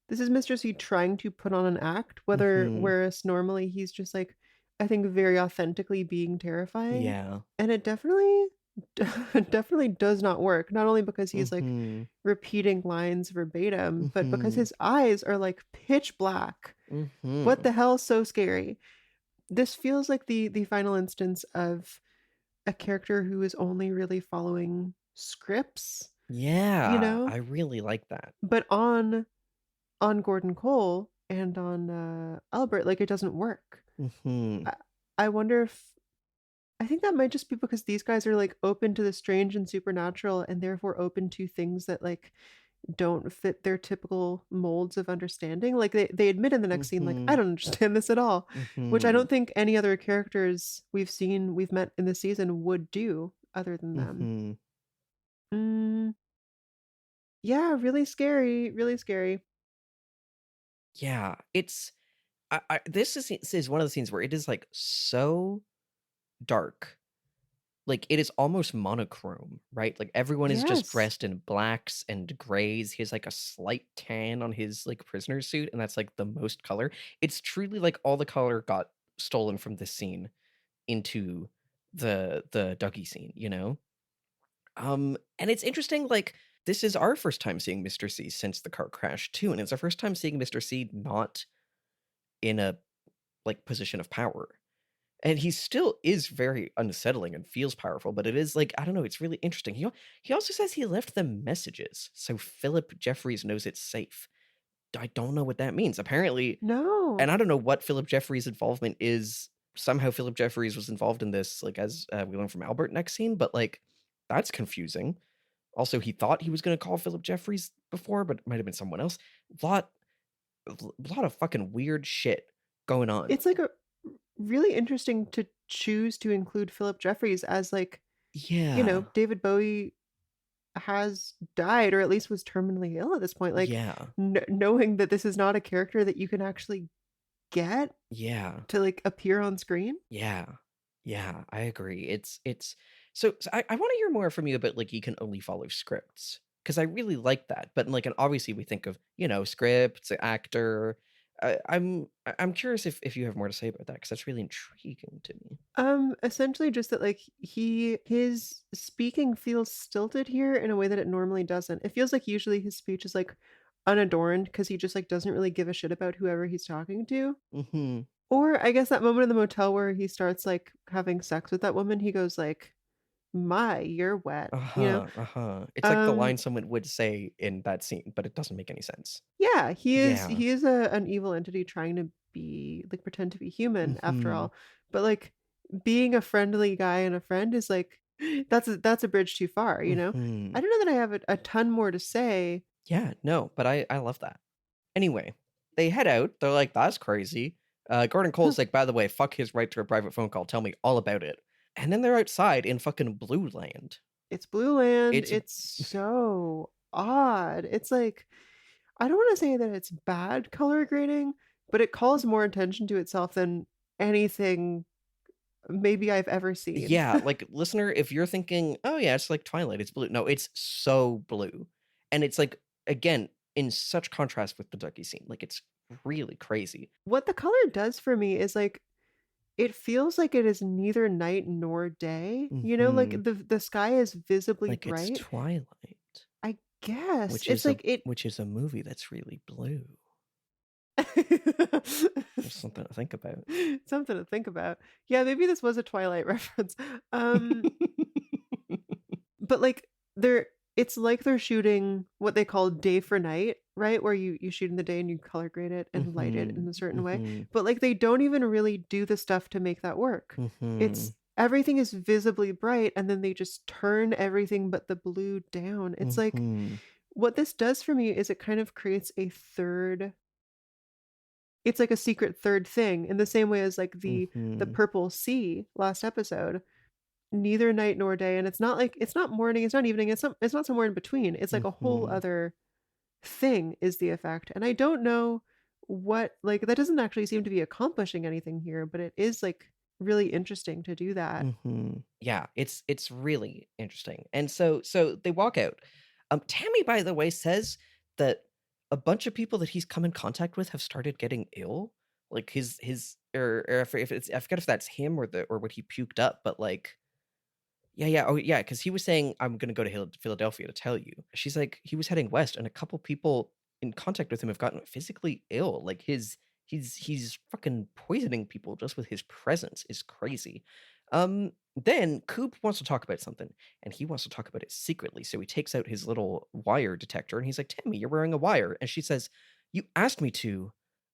This is Mr. C trying to put on an act, Mhm. whereas normally he's just like, I think, very authentically being terrifying. Yeah. And it definitely definitely does not work. Not only because he's like Mhm. repeating lines verbatim, but because Mhm. his eyes are like pitch black. What Mhm. the hell? So scary. This feels like the final instance of a character who is only really following scripts you Yeah, know? I really like that. But on Gordon Cole and on Albert, like it doesn't work. Mhm. I, I wonder if I think that might just be because these guys are like open to the strange and supernatural and therefore open to things that like don't fit their typical molds of understanding. Like they admit in the next scene, like, I Mhm. don't understand this at all, which I Mhm. don't think any other characters we've met in this season would do other than them. Mhm. Mm, yeah, really scary, really scary. Yeah, it's this is one of the scenes where it is, like, so dark. Like, it is almost monochrome, right? Like, everyone is just Yes. dressed in blacks and grays. He has, like, a slight tan on his, like, prisoner suit, and that's, like, the most color. It's truly like all the color got stolen from this scene into the Dougie scene, you know? And it's interesting, like, this is our first time seeing Mr. C since the car crash too, and it's our first time seeing Mr. C not in a, like, position of power. And he still is very unsettling and feels powerful, but it is like, I don't know, it's really interesting. He also says he left them messages, so Philip Jeffries knows it's safe. I don't know what that means. Apparently, and No. I don't know what Philip Jeffries' involvement is. Somehow Philip Jeffries was involved in this, like, as we learn from Albert next scene, but like, that's confusing. Also, he thought he was going to call Philip Jeffries before, but it might have been someone else. Lot, lot of fucking weird shit going on. It's like a really interesting to choose to include Philip Jeffries as like, Yeah, David Bowie has died or at least was terminally ill at this point. Like yeah, knowing that this is not a character that you can actually get yeah. to like appear on screen. Yeah. Yeah, I agree. So I want to hear more from you about like you can only follow scripts because I really like that. But like, and obviously we think of scripts, actor. I'm curious if you have more to say about that because that's really intriguing to me. Essentially just that like his speaking feels stilted here in a way that it normally doesn't. It feels like usually his speech is like unadorned because he just like doesn't really give a shit about whoever he's talking to. Mm-hmm. Or I guess that moment in the motel where he starts like having sex with that woman, he goes like, "My, you're wet," you know? Uh-huh. Uh-huh. It's like the Um, line someone would say in that scene, but it doesn't make any sense. yeah, he is Yeah. he is an evil entity trying to be like pretend to be human after Mm-hmm. all. But like being a friendly guy and a friend is like that's a bridge too far, you know? Mm-hmm. I don't know that I have a ton more to say. Yeah, no, but I love that. Anyway, they head out. They're like, "That's crazy." Gordon Cole's like, "By the way, fuck his right to a private phone call. Tell me all about it." And then they're outside in fucking Blue Land. It's Blue Land. It's It's so odd. It's like I don't want to say that it's bad color grading, but it calls more attention to itself than anything maybe I've ever seen. yeah, like listener, if you're thinking, "Oh yeah, it's like Twilight, it's blue." No, it's so blue, and it's like again in such contrast with the Ducky scene. Like it's really crazy. What the color does for me is like it feels like it is neither night nor day. You know, like Hmm. the sky is visibly Like it's bright. Twilight, I guess which it's is a like it. movie that's really blue. Just something to think about. Something to think about. Yeah, maybe this was a Twilight reference. Um, but like they're it's like they're shooting what they call day for night, right? Where you shoot in the day and you color grade it and light it in Mhm, a certain way. mhm, But like they don't even really do the stuff to make that work. It's mhm, everything is visibly bright and then they just turn everything but the blue down. It's like mhm, what this does for me is it kind of creates a third it's like a secret third thing in the same way as like the mhm, purple sea last episode, neither night nor day, and it's not like it's not morning, it's not evening, it's not somewhere in between. It's like a whole mhm, other thing is the effect. And I don't know what like that doesn't actually seem to be accomplishing anything here, but it is like really interesting to do that. mhm. Yeah, it's really interesting. And so they walk out. Tammy, by the way, says that a bunch of people that he's come in contact with have started getting ill. Like his or if it's I forget if that's him or what he puked up, but like yeah, yeah, oh yeah, because he was saying, "I'm gonna go to Philadelphia to tell you." She's like, he was heading west, and a couple people in contact with him have gotten physically ill. Like he's fucking poisoning people just with his presence is crazy. Then Coop wants to talk about something, and he wants to talk about it secretly. So he takes out his little wire detector, and he's like, "Tammy, you're wearing a wire." And she says, "You asked me to."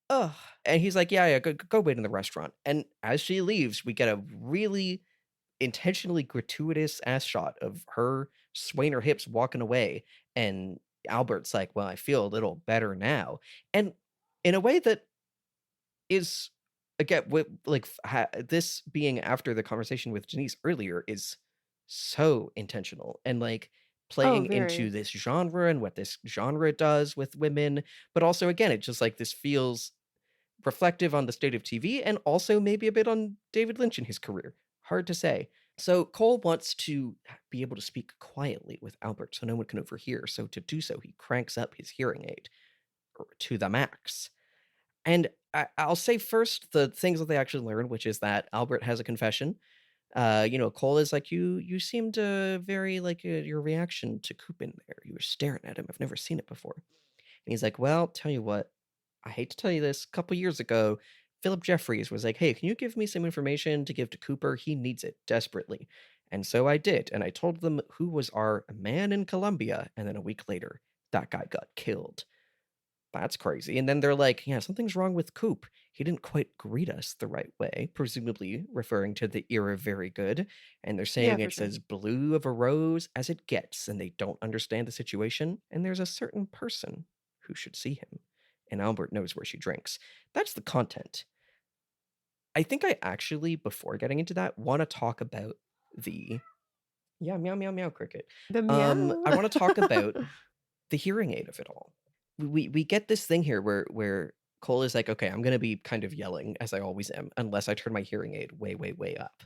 Ugh. And he's like, "Yeah, go wait in the restaurant." And as she leaves, we get a really intentionally gratuitous ass shot of her swaying her hips, walking away, and Albert's like, "Well, I feel a little better now," and in a way that is again like this being after the conversation with Denise earlier is so intentional and like Oh, playing into very. this genre and what this genre does with women, but also again, it just like this feels reflective on the state of TV and also maybe a bit on David Lynch in his career. Hard to say. So Cole wants to be able to speak quietly with Albert so no one can overhear. So to do so, he cranks up his hearing aid to the max. And I'll say first the things that they actually learn, which is that Albert has a confession. Cole is like, you seemed very like your reaction to Coop in there. You were staring at him. I've never seen it before. And he's like, well, tell you what, I hate to tell you this. A couple years ago, Philip Jeffries was like, hey, can you give me some information to give to Cooper? He needs it desperately. And so I did. And I told them who was our man in Colombia. And then a week later, that guy got killed. That's crazy. And then they're like, yeah, something's wrong with Coop. He didn't quite greet us the right way, presumably referring to the era very good. And they're Yeah, saying for it's sure. as blue of a rose as it gets, and they don't understand the situation. And there's a certain person who should see him. And Albert knows where she drinks. That's the content. I think I actually, before getting into that, want to talk about the yeah, meow meow meow cricket. The I meow. want to talk about the hearing aid of it all. We get this thing here where Cole is like, okay, I'm gonna be kind of yelling as I always am, unless I turn my hearing aid way, way, way up.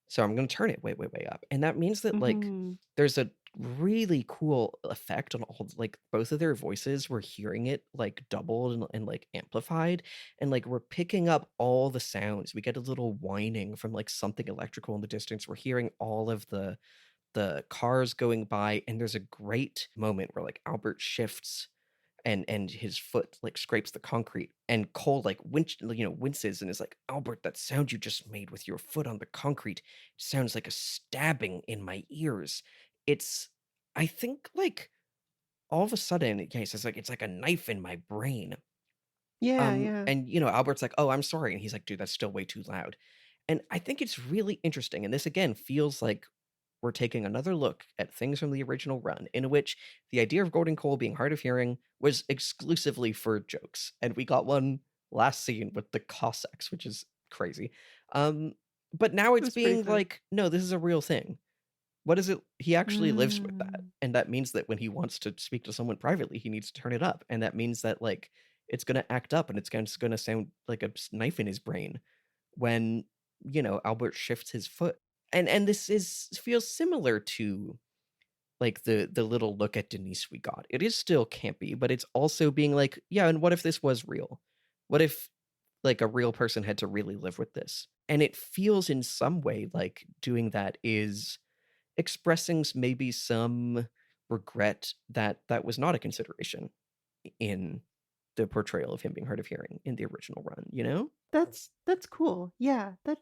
So I'm gonna turn it way, way, way up. And that means that like Mhm. there's a really cool effect on all like both of their voices. We're hearing it like doubled and like amplified. And like we're picking up all the sounds. We get a little whining from like something electrical in the distance. We're hearing all of the cars going by, and there's a great moment where like Albert shifts and his foot like scrapes the concrete, and Cole like winces and is like, Albert, that sound you just made with your foot on the concrete sounds like a stabbing in my ears. It's I think like all of a sudden, yeah, he says like it's like a knife in my brain. Yeah, yeah. And Albert's like, oh, I'm sorry, and he's like, dude, that's still way too loud. And I think it's really interesting, and this again feels like we're taking another look at things from the original run, in which the idea of Gordon Cole being hard of hearing was exclusively for jokes. And we got one last scene with the Cossacks, which is crazy. But now It it's was pretty being fun. like, no, this is a real thing. What is it? He actually lives with that. Mm. And that means that when he wants to speak to someone privately, he needs to turn it up. And that means that, like, it's going to act up and it's going to sound like a knife in his brain when, Albert shifts his foot. And this feels similar to like the little look at Denise we got. It is still campy, but it's also being like, yeah, and what if this was real? What if like a real person had to really live with this? And it feels in some way like doing that is expressing maybe some regret that that was not a consideration in the portrayal of him being hard of hearing in the original run, you know? That's cool. Yeah, that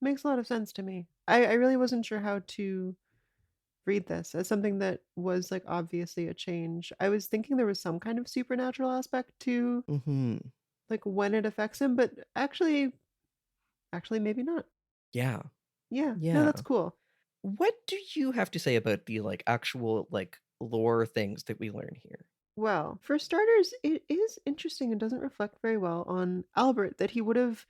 makes a lot of sense to me. I really wasn't sure how to read this as something that was like obviously a change. I was thinking there was some kind of supernatural aspect to Mm-hmm. like when it affects him, but actually maybe not. Yeah. Yeah. No, Yeah. that's cool. What do you have to say about the like actual like lore things that we learn here? Well, for starters, it is interesting and doesn't reflect very well on Albert that he would have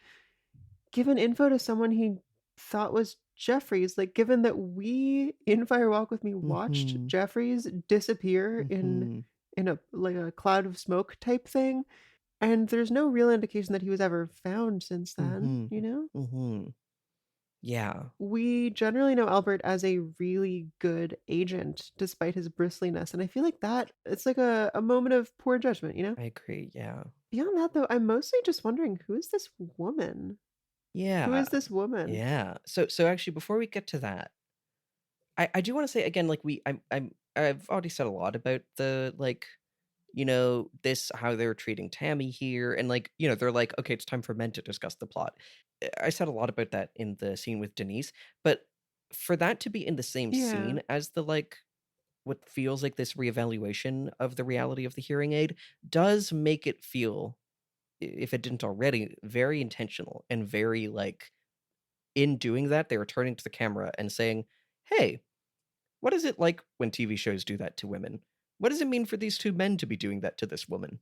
given info to someone he thought was Jeffries. Like, given that we in Fire Walk with Me watched Mm-hmm. Jeffries disappear Mm-hmm. in a like a cloud of smoke type thing, and there's no real indication that he was ever found since then. Mm-hmm. You know, Mm-hmm. Yeah. we generally know Albert as a really good agent, despite his bristliness, and I feel like that it's like a moment of poor judgment. You know. I agree. Yeah. Beyond that, though, I'm mostly just wondering who is this woman? Who Yeah. is this woman? Yeah. So actually before we get to that, I do want to say again, like I've already said a lot about the like, this, how they're treating Tammy here. And like, they're like, okay, it's time for men to discuss the plot. I said a lot about that in the scene with Denise, but for that to be in the same Yeah. scene as the like, what feels like this reevaluation of the reality of the hearing aid does make it feel, if it didn't already, very intentional and very like, in doing that, they were turning to the camera and saying, hey, what is it like when TV shows do that to women? What does it mean for these two men to be doing that to this woman?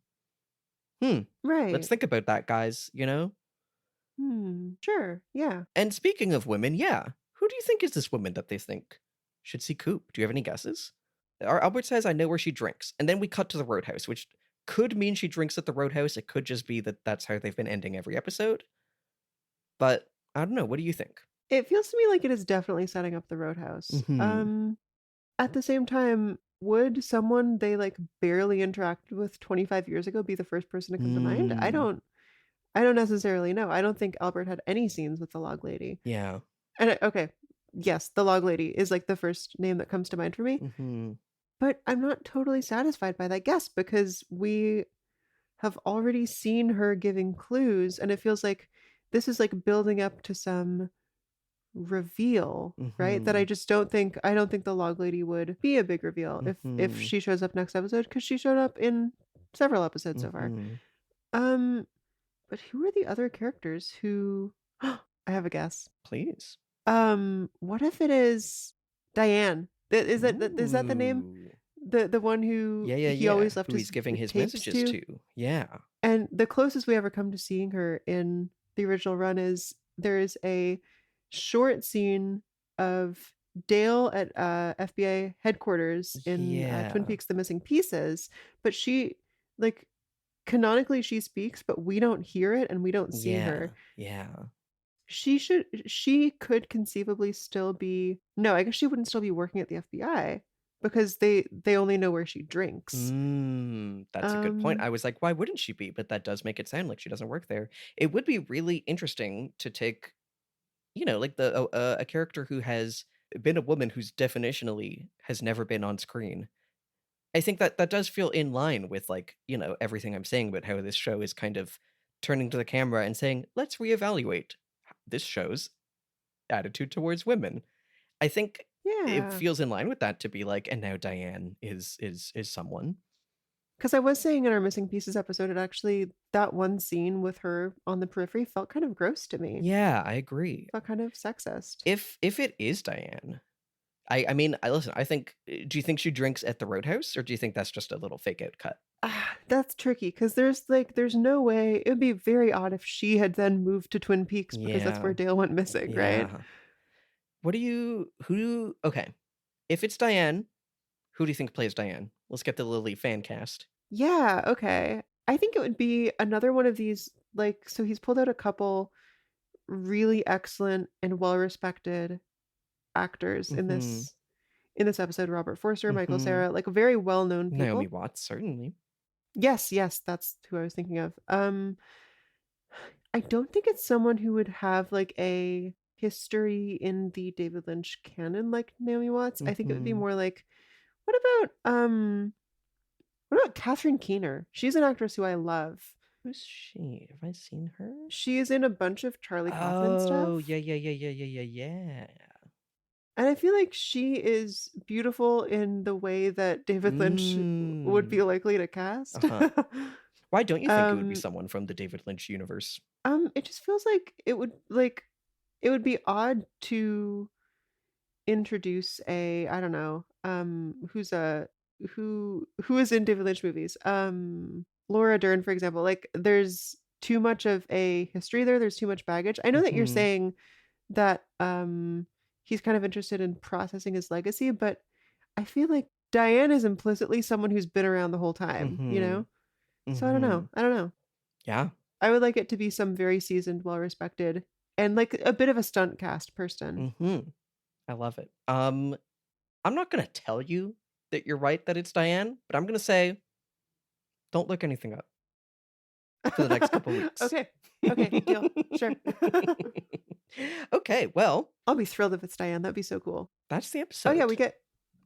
Let's Right. think about that, guys, Sure. Yeah. And speaking of women, yeah, who do you think is this woman that they think should see Coop? Do you have any guesses? Albert says, I know where she drinks. And then we cut to the Roadhouse, which could mean she drinks at the Roadhouse. It could just be that that's how they've been ending every episode. But I don't know. What do you think? It feels to me like it is definitely setting up the Roadhouse. At the same time, would someone they like barely interacted with 25 years ago be the first person to come to mind? I don't necessarily know. I don't think Albert had any scenes with the log lady. Yeah. And okay, yes, the log lady is like the first name that comes to mind for me. But I'm not totally satisfied by that guess because we have already seen her giving clues, and it feels like this is like building up to some reveal, right? That I don't think the log lady would be a big reveal if she shows up next episode, because she showed up in several episodes so far. But who are the other characters who I have a guess. Please. What if it is Diane? Is that the name? Ooh. The one who Yeah. he always left who his he's giving his tapes messages to. Yeah. And the closest we ever come to seeing her in the original run is there is a short scene of Dale at FBI headquarters in Twin Peaks: The Missing Pieces, but she like canonically she speaks, but we don't hear it and we don't see her. Yeah. She could conceivably still be, no, I guess she wouldn't still be working at the FBI because they only know where she drinks. That's a good point. I was like, why wouldn't she be? But that does make it sound like she doesn't work there. It would be really interesting to take, like a character who has been a woman who's definitionally has never been on screen. I think that does feel in line with like, everything I'm saying about how this show is kind of turning to the camera and saying, let's reevaluate this show's attitude towards women. I think it feels in line with that to be like, and now Diane is someone. Because I was saying in our Missing Pieces episode, it actually, that one scene with her on the periphery felt kind of gross to me. Yeah, I agree. Felt kind of sexist. If it is Diane, I mean, listen, I think, do you think she drinks at the Roadhouse, or do you think that's just a little fake out cut? That's tricky, because there's no way, it would be very odd if she had then moved to Twin Peaks because that's where Dale went missing, right? Okay, if it's Diane, who do you think plays Diane? Let's get the Lily fan cast. Yeah, okay. I think it would be another one of these, like, so he's pulled out a couple really excellent and well-respected actors in this episode. Robert Forster, Michael Cera, like very well-known people. Naomi Watts, certainly. Yes, that's who I was thinking of. I don't think it's someone who would have like a history in the David Lynch canon like Naomi Watts. I think it would be more like, what about Catherine Keener? She's an actress who I love. Who's she? Have I seen her? She is in a bunch of Charlie Kaufman stuff. Oh, yeah. And I feel like she is beautiful in the way that David Lynch would be likely to cast. Why don't you think it would be someone from the David Lynch universe? It just feels like it would be odd to introduce a, I don't know, who is in David Lynch movies. Laura Dern, for example. Like there's too much of a history there. There's too much baggage. I know that you're saying that he's kind of interested in processing his legacy, but I feel like Diane is implicitly someone who's been around the whole time, So I don't know. Yeah. I would like it to be some very seasoned, well-respected, and like a bit of a stunt cast person. I love it. I'm not going to tell you that you're right that it's Diane, but I'm going to say, don't look anything up for the next couple weeks. Okay, deal. Sure. Okay, well. I'll be thrilled if it's Diane. That'd be so cool. That's the episode. Oh yeah, we get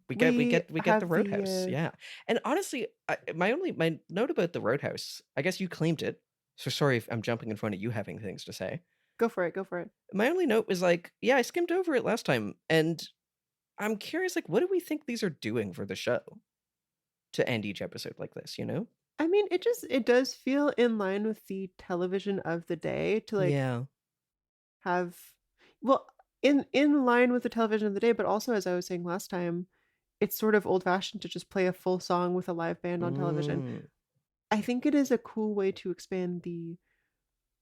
we We get the have Roadhouse, the yeah. And honestly, my note about the Roadhouse, I guess you claimed it, so sorry if I'm jumping in front of you having things to say. go for it, go for it. My only note was like, yeah, I skimmed over it last time, and I'm curious, like, what do we think these are doing for the show to end each episode like this, you know? I mean, it does feel in line with the television of the day to like Yeah. have well in line with the television of the day, but also as I was saying last time, it's sort of old fashioned to just play a full song with a live band on television. Mm, I think it is a cool way to expand the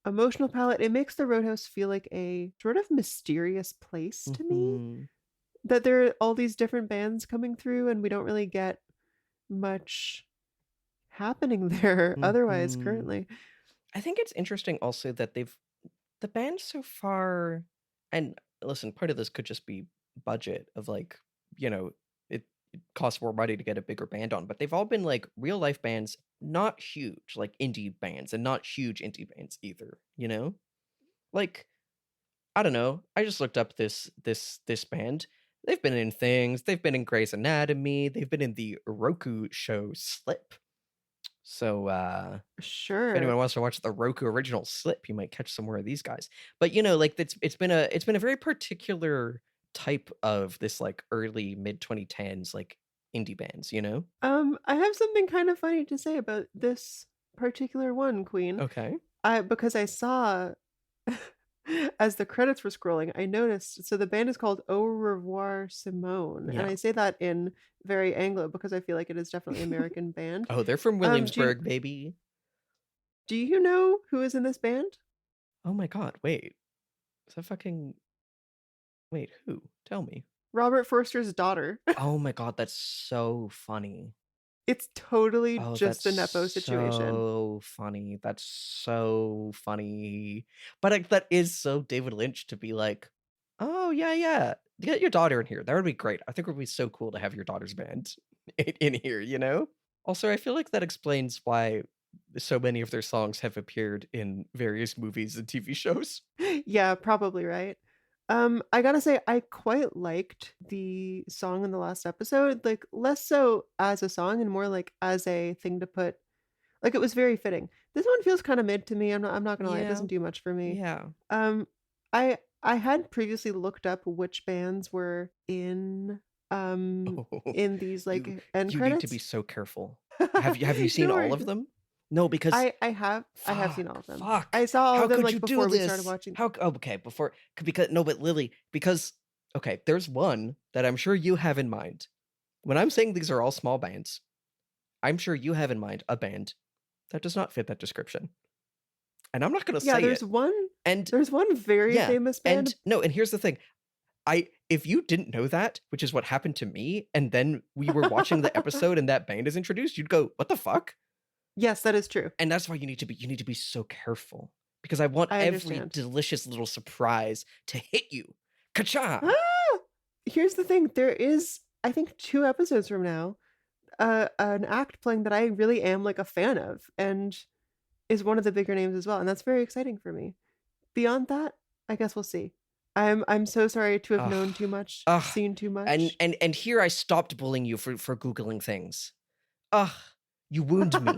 emotional palette. It makes the Roadhouse feel like a sort of mysterious place to me. mhm, That there are all these different bands coming through and we don't really get much happening there otherwise mhm. currently. I think it's interesting also that the band so far, and listen, part of this could just be budget of like, you know, it costs more money to get a bigger band on, but they've all been like real life bands, not huge, like indie bands, and not huge indie bands either, you know? Like, I don't know. I just looked up this band. They've been in things. They've been in Grey's Anatomy. They've been in the Roku show Slip. So if anyone Sure. wants to watch the Roku original Slip, you might catch some more of these guys. But you know, like it's been a very particular type of this like early mid 2010s like indie bands, you know? I have something kind of funny to say about this particular one, Queen. Okay. Because I saw as the credits were scrolling, I noticed so the band is called Au Revoir Simone, and Yeah. I say that in very Anglo because I feel like it is definitely an American band. Oh, they're from Do Williamsburg, baby. do you know who is in this band? Oh my god, wait. Is that fucking wait, who? Tell me. Robert Forster's daughter. Oh my god, that's so funny. It's totally Oh, just that's a nepo situation. so funny. That's so funny. But like, that is so David Lynch to be like, oh yeah, yeah, get your daughter in here. That would be great. I think it would be so cool to have your daughter's band in here, you know? Also, I feel like that explains why so many of their songs have appeared in various movies and TV shows. Yeah, probably right. I gotta say, I quite liked the song in the last episode, like less so as a song and more like as a thing to put. Like it was very fitting. This one feels kind of mid to me. I'm not gonna lie, it Yeah, doesn't do much for me. yeah. Um, I had previously looked up which bands were Oh, in these like you end you need to be credits. so careful. Have you seen Don't all worry. of them? No, because I have seen all of them. fuck. I saw all How of them could like you do before we started this? watching. How oh, okay, because no, but Lily, because okay, there's one that I'm sure you have in mind. When I'm saying these are all small bands, I'm sure you have in mind a band that does not fit that description. And I'm not going to Yeah, say it. And there's one very yeah, famous and band. no, and here's the thing. If you didn't know that, which is what happened to me, and then we were watching the episode and that band is introduced, you'd go, "What the fuck?" Yes, that is true. And that's why you need to be so careful because I want I every understand. delicious little surprise to hit you. Ka-cha! Ah! Here's the thing, there is, I think 2 episodes from now, an act playing that I really am, like, a fan of, and is one of the bigger names as well, and that's very exciting for me. Beyond that, I guess we'll see. I'm so sorry to have known Ugh. too much, Ugh. seen too And much. and here I stopped bullying you for Googling things. Ugh. You wound me.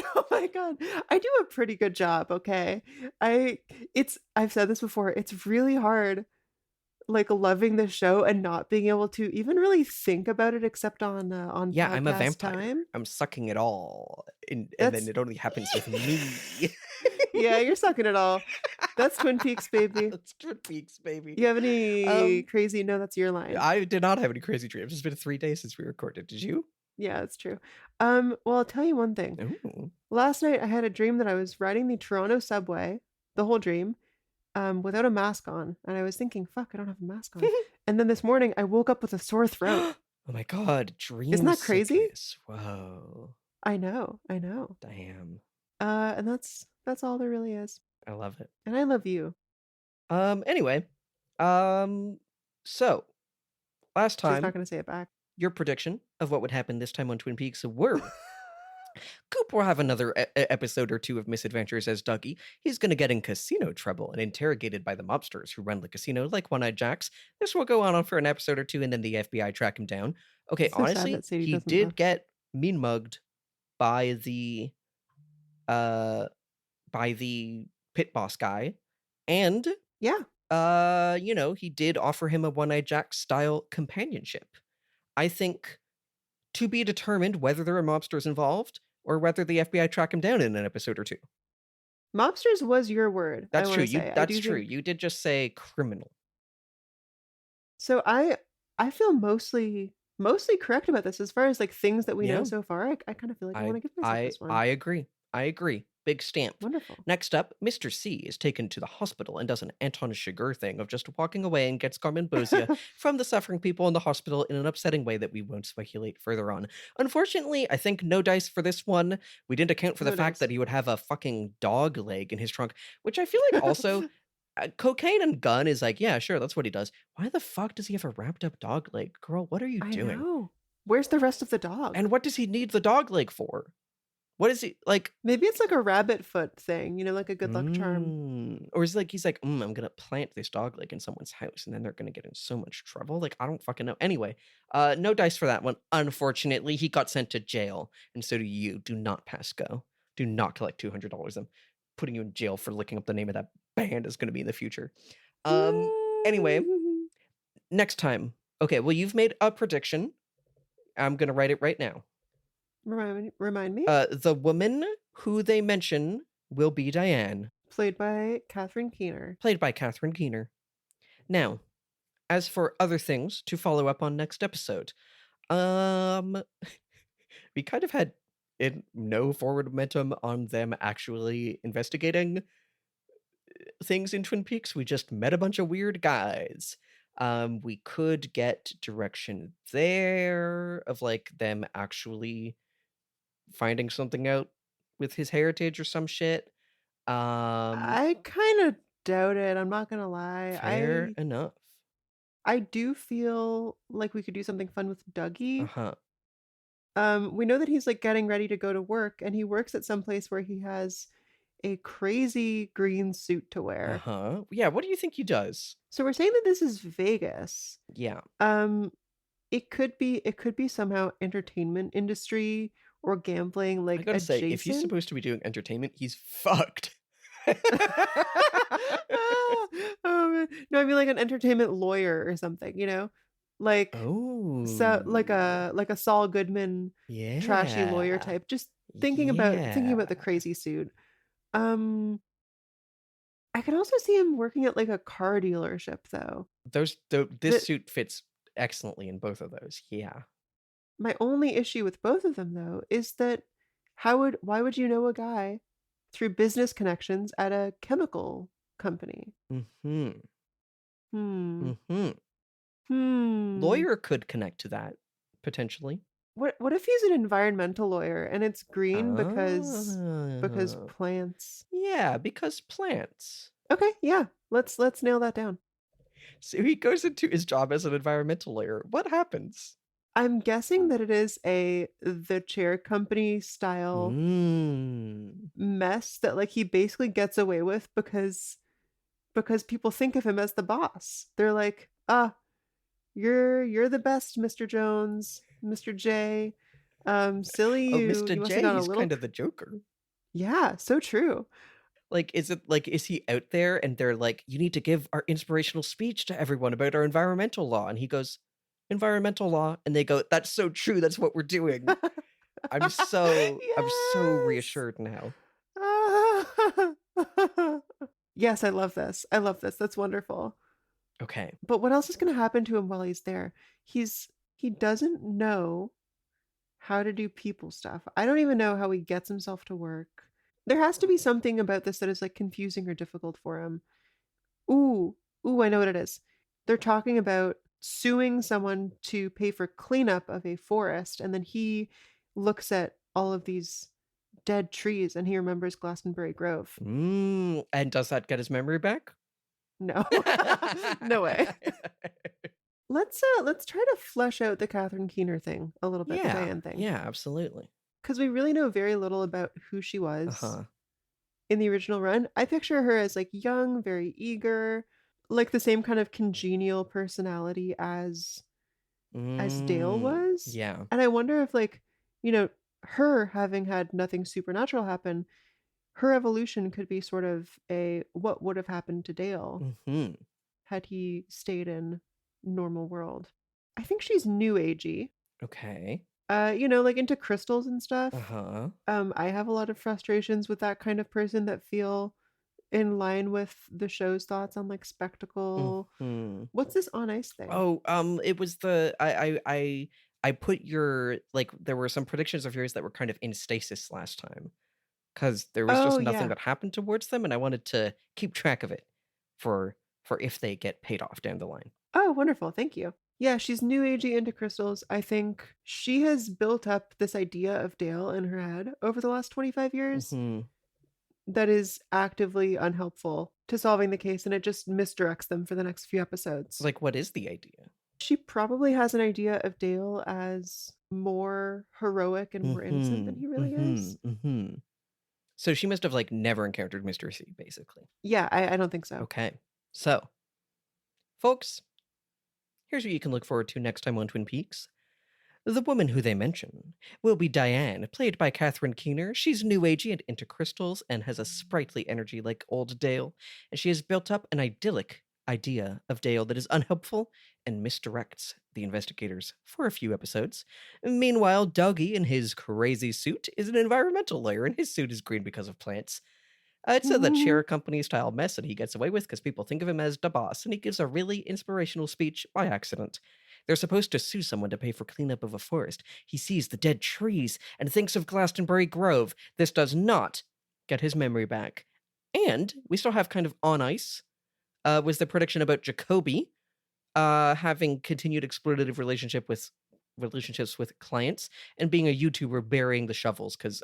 Oh my god. I do a pretty good job, okay? I've said this before, it's really hard, like, loving the show and not being able to even really think about it except on Yeah, I'm a podcast vampire. time. I'm sucking it all. And then That's it only happens with me. Yeah, you're sucking it all. That's Twin Peaks, baby. That's Twin Peaks, baby. You have any Um, crazy no, that's your line. I did not have any crazy dreams. It's been 3 days since we recorded. Did you? Yeah, that's true. Well, I'll tell you one thing. Ooh. Last night I had a dream that I was riding the Toronto subway, the whole dream, without a mask on, and I was thinking, "Fuck, I don't have a mask on." And then this morning I woke up with a sore throat. Oh my god, dream Isn't that crazy? sickness. Whoa. I know, I know. Damn. And that's all there really is. I love it. And I love you. Anyway. So last She's time not gonna say it back. your prediction of what would happen this time on Twin Peaks were Coop will have another episode or two of misadventures as Dougie. He's going to get in casino trouble and interrogated by the mobsters who run the casino like One-Eyed Jacks. This will go on for an episode or two, and then the FBI track him down. Okay, It's so sad honestly, that Sadie he doesn't did look. get mean mugged by the uh pit boss guy, and Yeah. he did offer him a One-Eyed Jack style companionship. I think to be determined whether there are mobsters involved or whether the FBI track him down in an episode or two. Mobsters was your word, I That's true. want to say. That's true. You did just say criminal. So I feel mostly correct about this as far as like things that we know Yeah. so far. I kind of feel like I want to give myself this one. I agree. Big stamp. Wonderful. Next up, Mr. C is taken to the hospital and does an Anton Chigurh thing of just walking away and gets Garmonbozia from the suffering people in the hospital in an upsetting way that we won't speculate further on. Unfortunately, I think no dice for this one. We didn't account for the No fact dice. that he would have a fucking dog leg in his trunk, which I feel like also cocaine and gun is like, yeah, sure, that's what he does. Why the fuck does he have a wrapped up dog leg? Girl, what are you I doing? know. Where's the rest of the dog? And what does he need the dog leg for? What is he like? Maybe it's like a rabbit foot thing, like a good luck charm. Or is he's like, I'm gonna plant this dog leg in someone's house, and then they're gonna get in so much trouble. Like, I don't fucking know. Anyway, no dice for that one. Unfortunately, he got sent to jail, and so do you. Do not pass go. Do not collect $200. I'm putting you in jail for looking up the name of that band is gonna be in the future. Anyway, next time. Okay, well, you've made a prediction. I'm gonna write it right now. Remind me. The woman who they mention will be Diane. Played by Catherine Keener. Now, as for other things to follow up on next episode, we kind of had no forward momentum on them actually investigating things in Twin Peaks. We just met a bunch of weird guys. We could get direction there of like them actually finding something out with his heritage or some shit. I kind of doubt it. I'm not gonna lie. Fair enough. I do feel like we could do something fun with Dougie. Uh-huh. We know that he's like getting ready to go to work, and he works at some place where he has a crazy green suit to wear. Uh-huh. Yeah, what do you think he does? So we're saying that this is Vegas. Yeah. It could be somehow entertainment industry or gambling, like I gotta adjacent. say, if he's supposed to be doing entertainment, he's fucked. Oh, man. No, I mean like an entertainment lawyer or something, like so like a Saul Goodman trashy lawyer type. Just thinking about the crazy suit. I can also see him working at like a car dealership though. This suit fits excellently in both of those. Yeah. My only issue with both of them though is that why would you know a guy through business connections at a chemical company? Lawyer could connect to that potentially. What if he's an environmental lawyer and it's green because plants? Yeah, because plants. Okay, yeah. Let's nail that down. So he goes into his job as an environmental lawyer. What happens? I'm guessing that it is the chair company style mess that like he basically gets away with because people think of him as the boss. They're like, you're the best, Mr. Jones, Mr. J. Silly you. Mr. You J, he's kind of the Joker. Yeah, so true. Like, is he out there and they're like, you need to give our inspirational speech to everyone about our environmental law? And he goes, environmental law, and they go, that's so true, that's what we're doing. I'm so reassured now. Yes, I love this. That's wonderful. Okay. But what else is going to happen to him while he's there? He doesn't know how to do people stuff. I don't even know how he gets himself to work. There has to be something about this that is like confusing or difficult for him. Ooh, I know what it is. They're talking about suing someone to pay for cleanup of a forest, and then he looks at all of these dead trees and he remembers Glastonbury Grove. And does that get his memory back? No. No way. Let's try to flesh out the Catherine Keener thing a little bit, the Diane thing. Yeah, absolutely. because we really know very little about who she was Uh-huh. in the original run. I picture her as like young, very eager, like the same kind of congenial personality as Dale was. Yeah. And I wonder if, like, you know, her having had nothing supernatural happen, her evolution could be sort of a what would have happened to Dale Mm-hmm. had he stayed in normal world. I think she's new agey. Okay. Like into crystals and stuff. Uh-huh. I have a lot of frustrations with that kind of person that feel in line with the show's thoughts on like spectacle. Mm-hmm. What's this on ice thing? Oh, it was the I put your like there were some predictions of yours that were kind of in stasis last time. Because there was Oh just nothing yeah. that happened towards them, and I wanted to keep track of it for if they get paid off down the line. Oh, wonderful. Thank you. Yeah, she's new agey into crystals. I think she has built up this idea of Dale in her head over the last 25 years Mm-hmm. that is actively unhelpful to solving the case, and it just misdirects them for the next few episodes. Like, what is the idea? She probably has an idea of Dale as more heroic and more innocent than he really is. Mm-hmm. So she must have like never encountered Mr. C, basically. Yeah, I don't think so. Okay. So, folks, here's what you can look forward to next time on Twin Peaks. The woman who they mention will be Diane, played by Catherine Keener. She's new agey and into crystals and has a sprightly energy like old Dale, and she has built up an idyllic idea of Dale that is unhelpful and misdirects the investigators for a few episodes. Meanwhile, Dougie in his crazy suit is an environmental lawyer, and his suit is green because of plants. It's the chair company style mess that he gets away with because people think of him as the boss, and he gives a really inspirational speech by accident. They're supposed to sue someone to pay for cleanup of a forest. He sees the dead trees and thinks of Glastonbury Grove. This does not get his memory back. And we still have kind of on ice was the prediction about Jacoby having continued exploitative relationships with clients and being a YouTuber burying the shovels because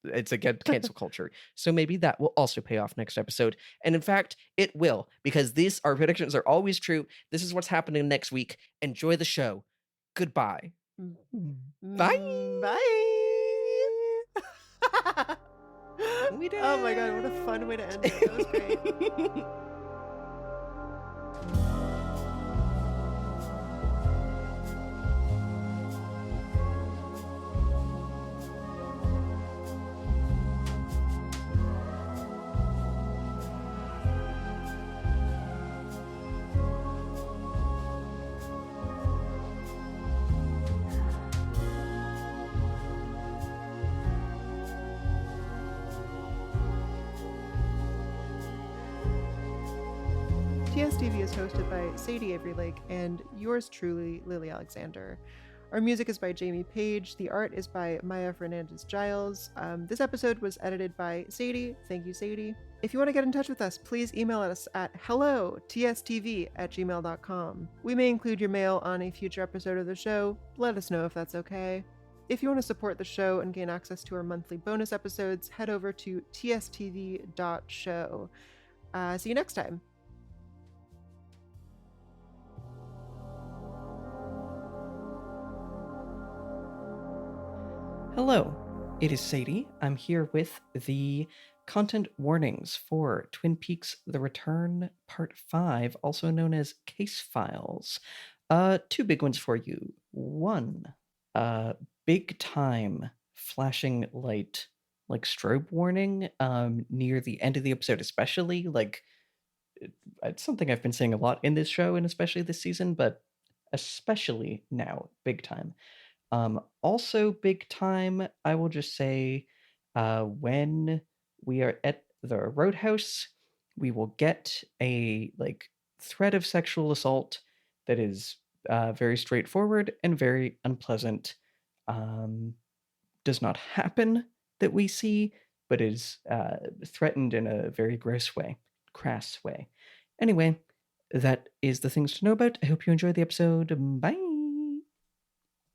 it's again cancel culture. So maybe that will also pay off next episode. And in fact, it will, because our predictions are always true. This is what's happening next week. Enjoy the show. Goodbye. Bye. Bye. We did Oh my god, what a fun way to end it. That was great. TSTV is hosted by Sadie Avery Lake and yours truly, Lily Alexander. Our music is by Jamie Page. The art is by Maya Fernandez-Giles. This episode was edited by Sadie. Thank you, Sadie. If you want to get in touch with us, please email us at hello@tstv@gmail.com. We may include your mail on a future episode of the show. Let us know if that's okay. If you want to support the show and gain access to our monthly bonus episodes, head over to tstv.show. See you next time. Hello, it is Sadie. I'm here with the content warnings for Twin Peaks The Return Part 5, also known as Case Files. Two big ones for you. One, big time flashing light, like strobe warning, near the end of the episode, especially. Like, it's something I've been saying a lot in this show, and especially this season, but especially now, big time. Also big time, I will just say, when we are at the Roadhouse, we will get a threat of sexual assault that is very straightforward and very unpleasant. Does not happen that we see, but is threatened in a very crass way. Anyway, that is the things to know about. I hope you enjoy the episode. Bye!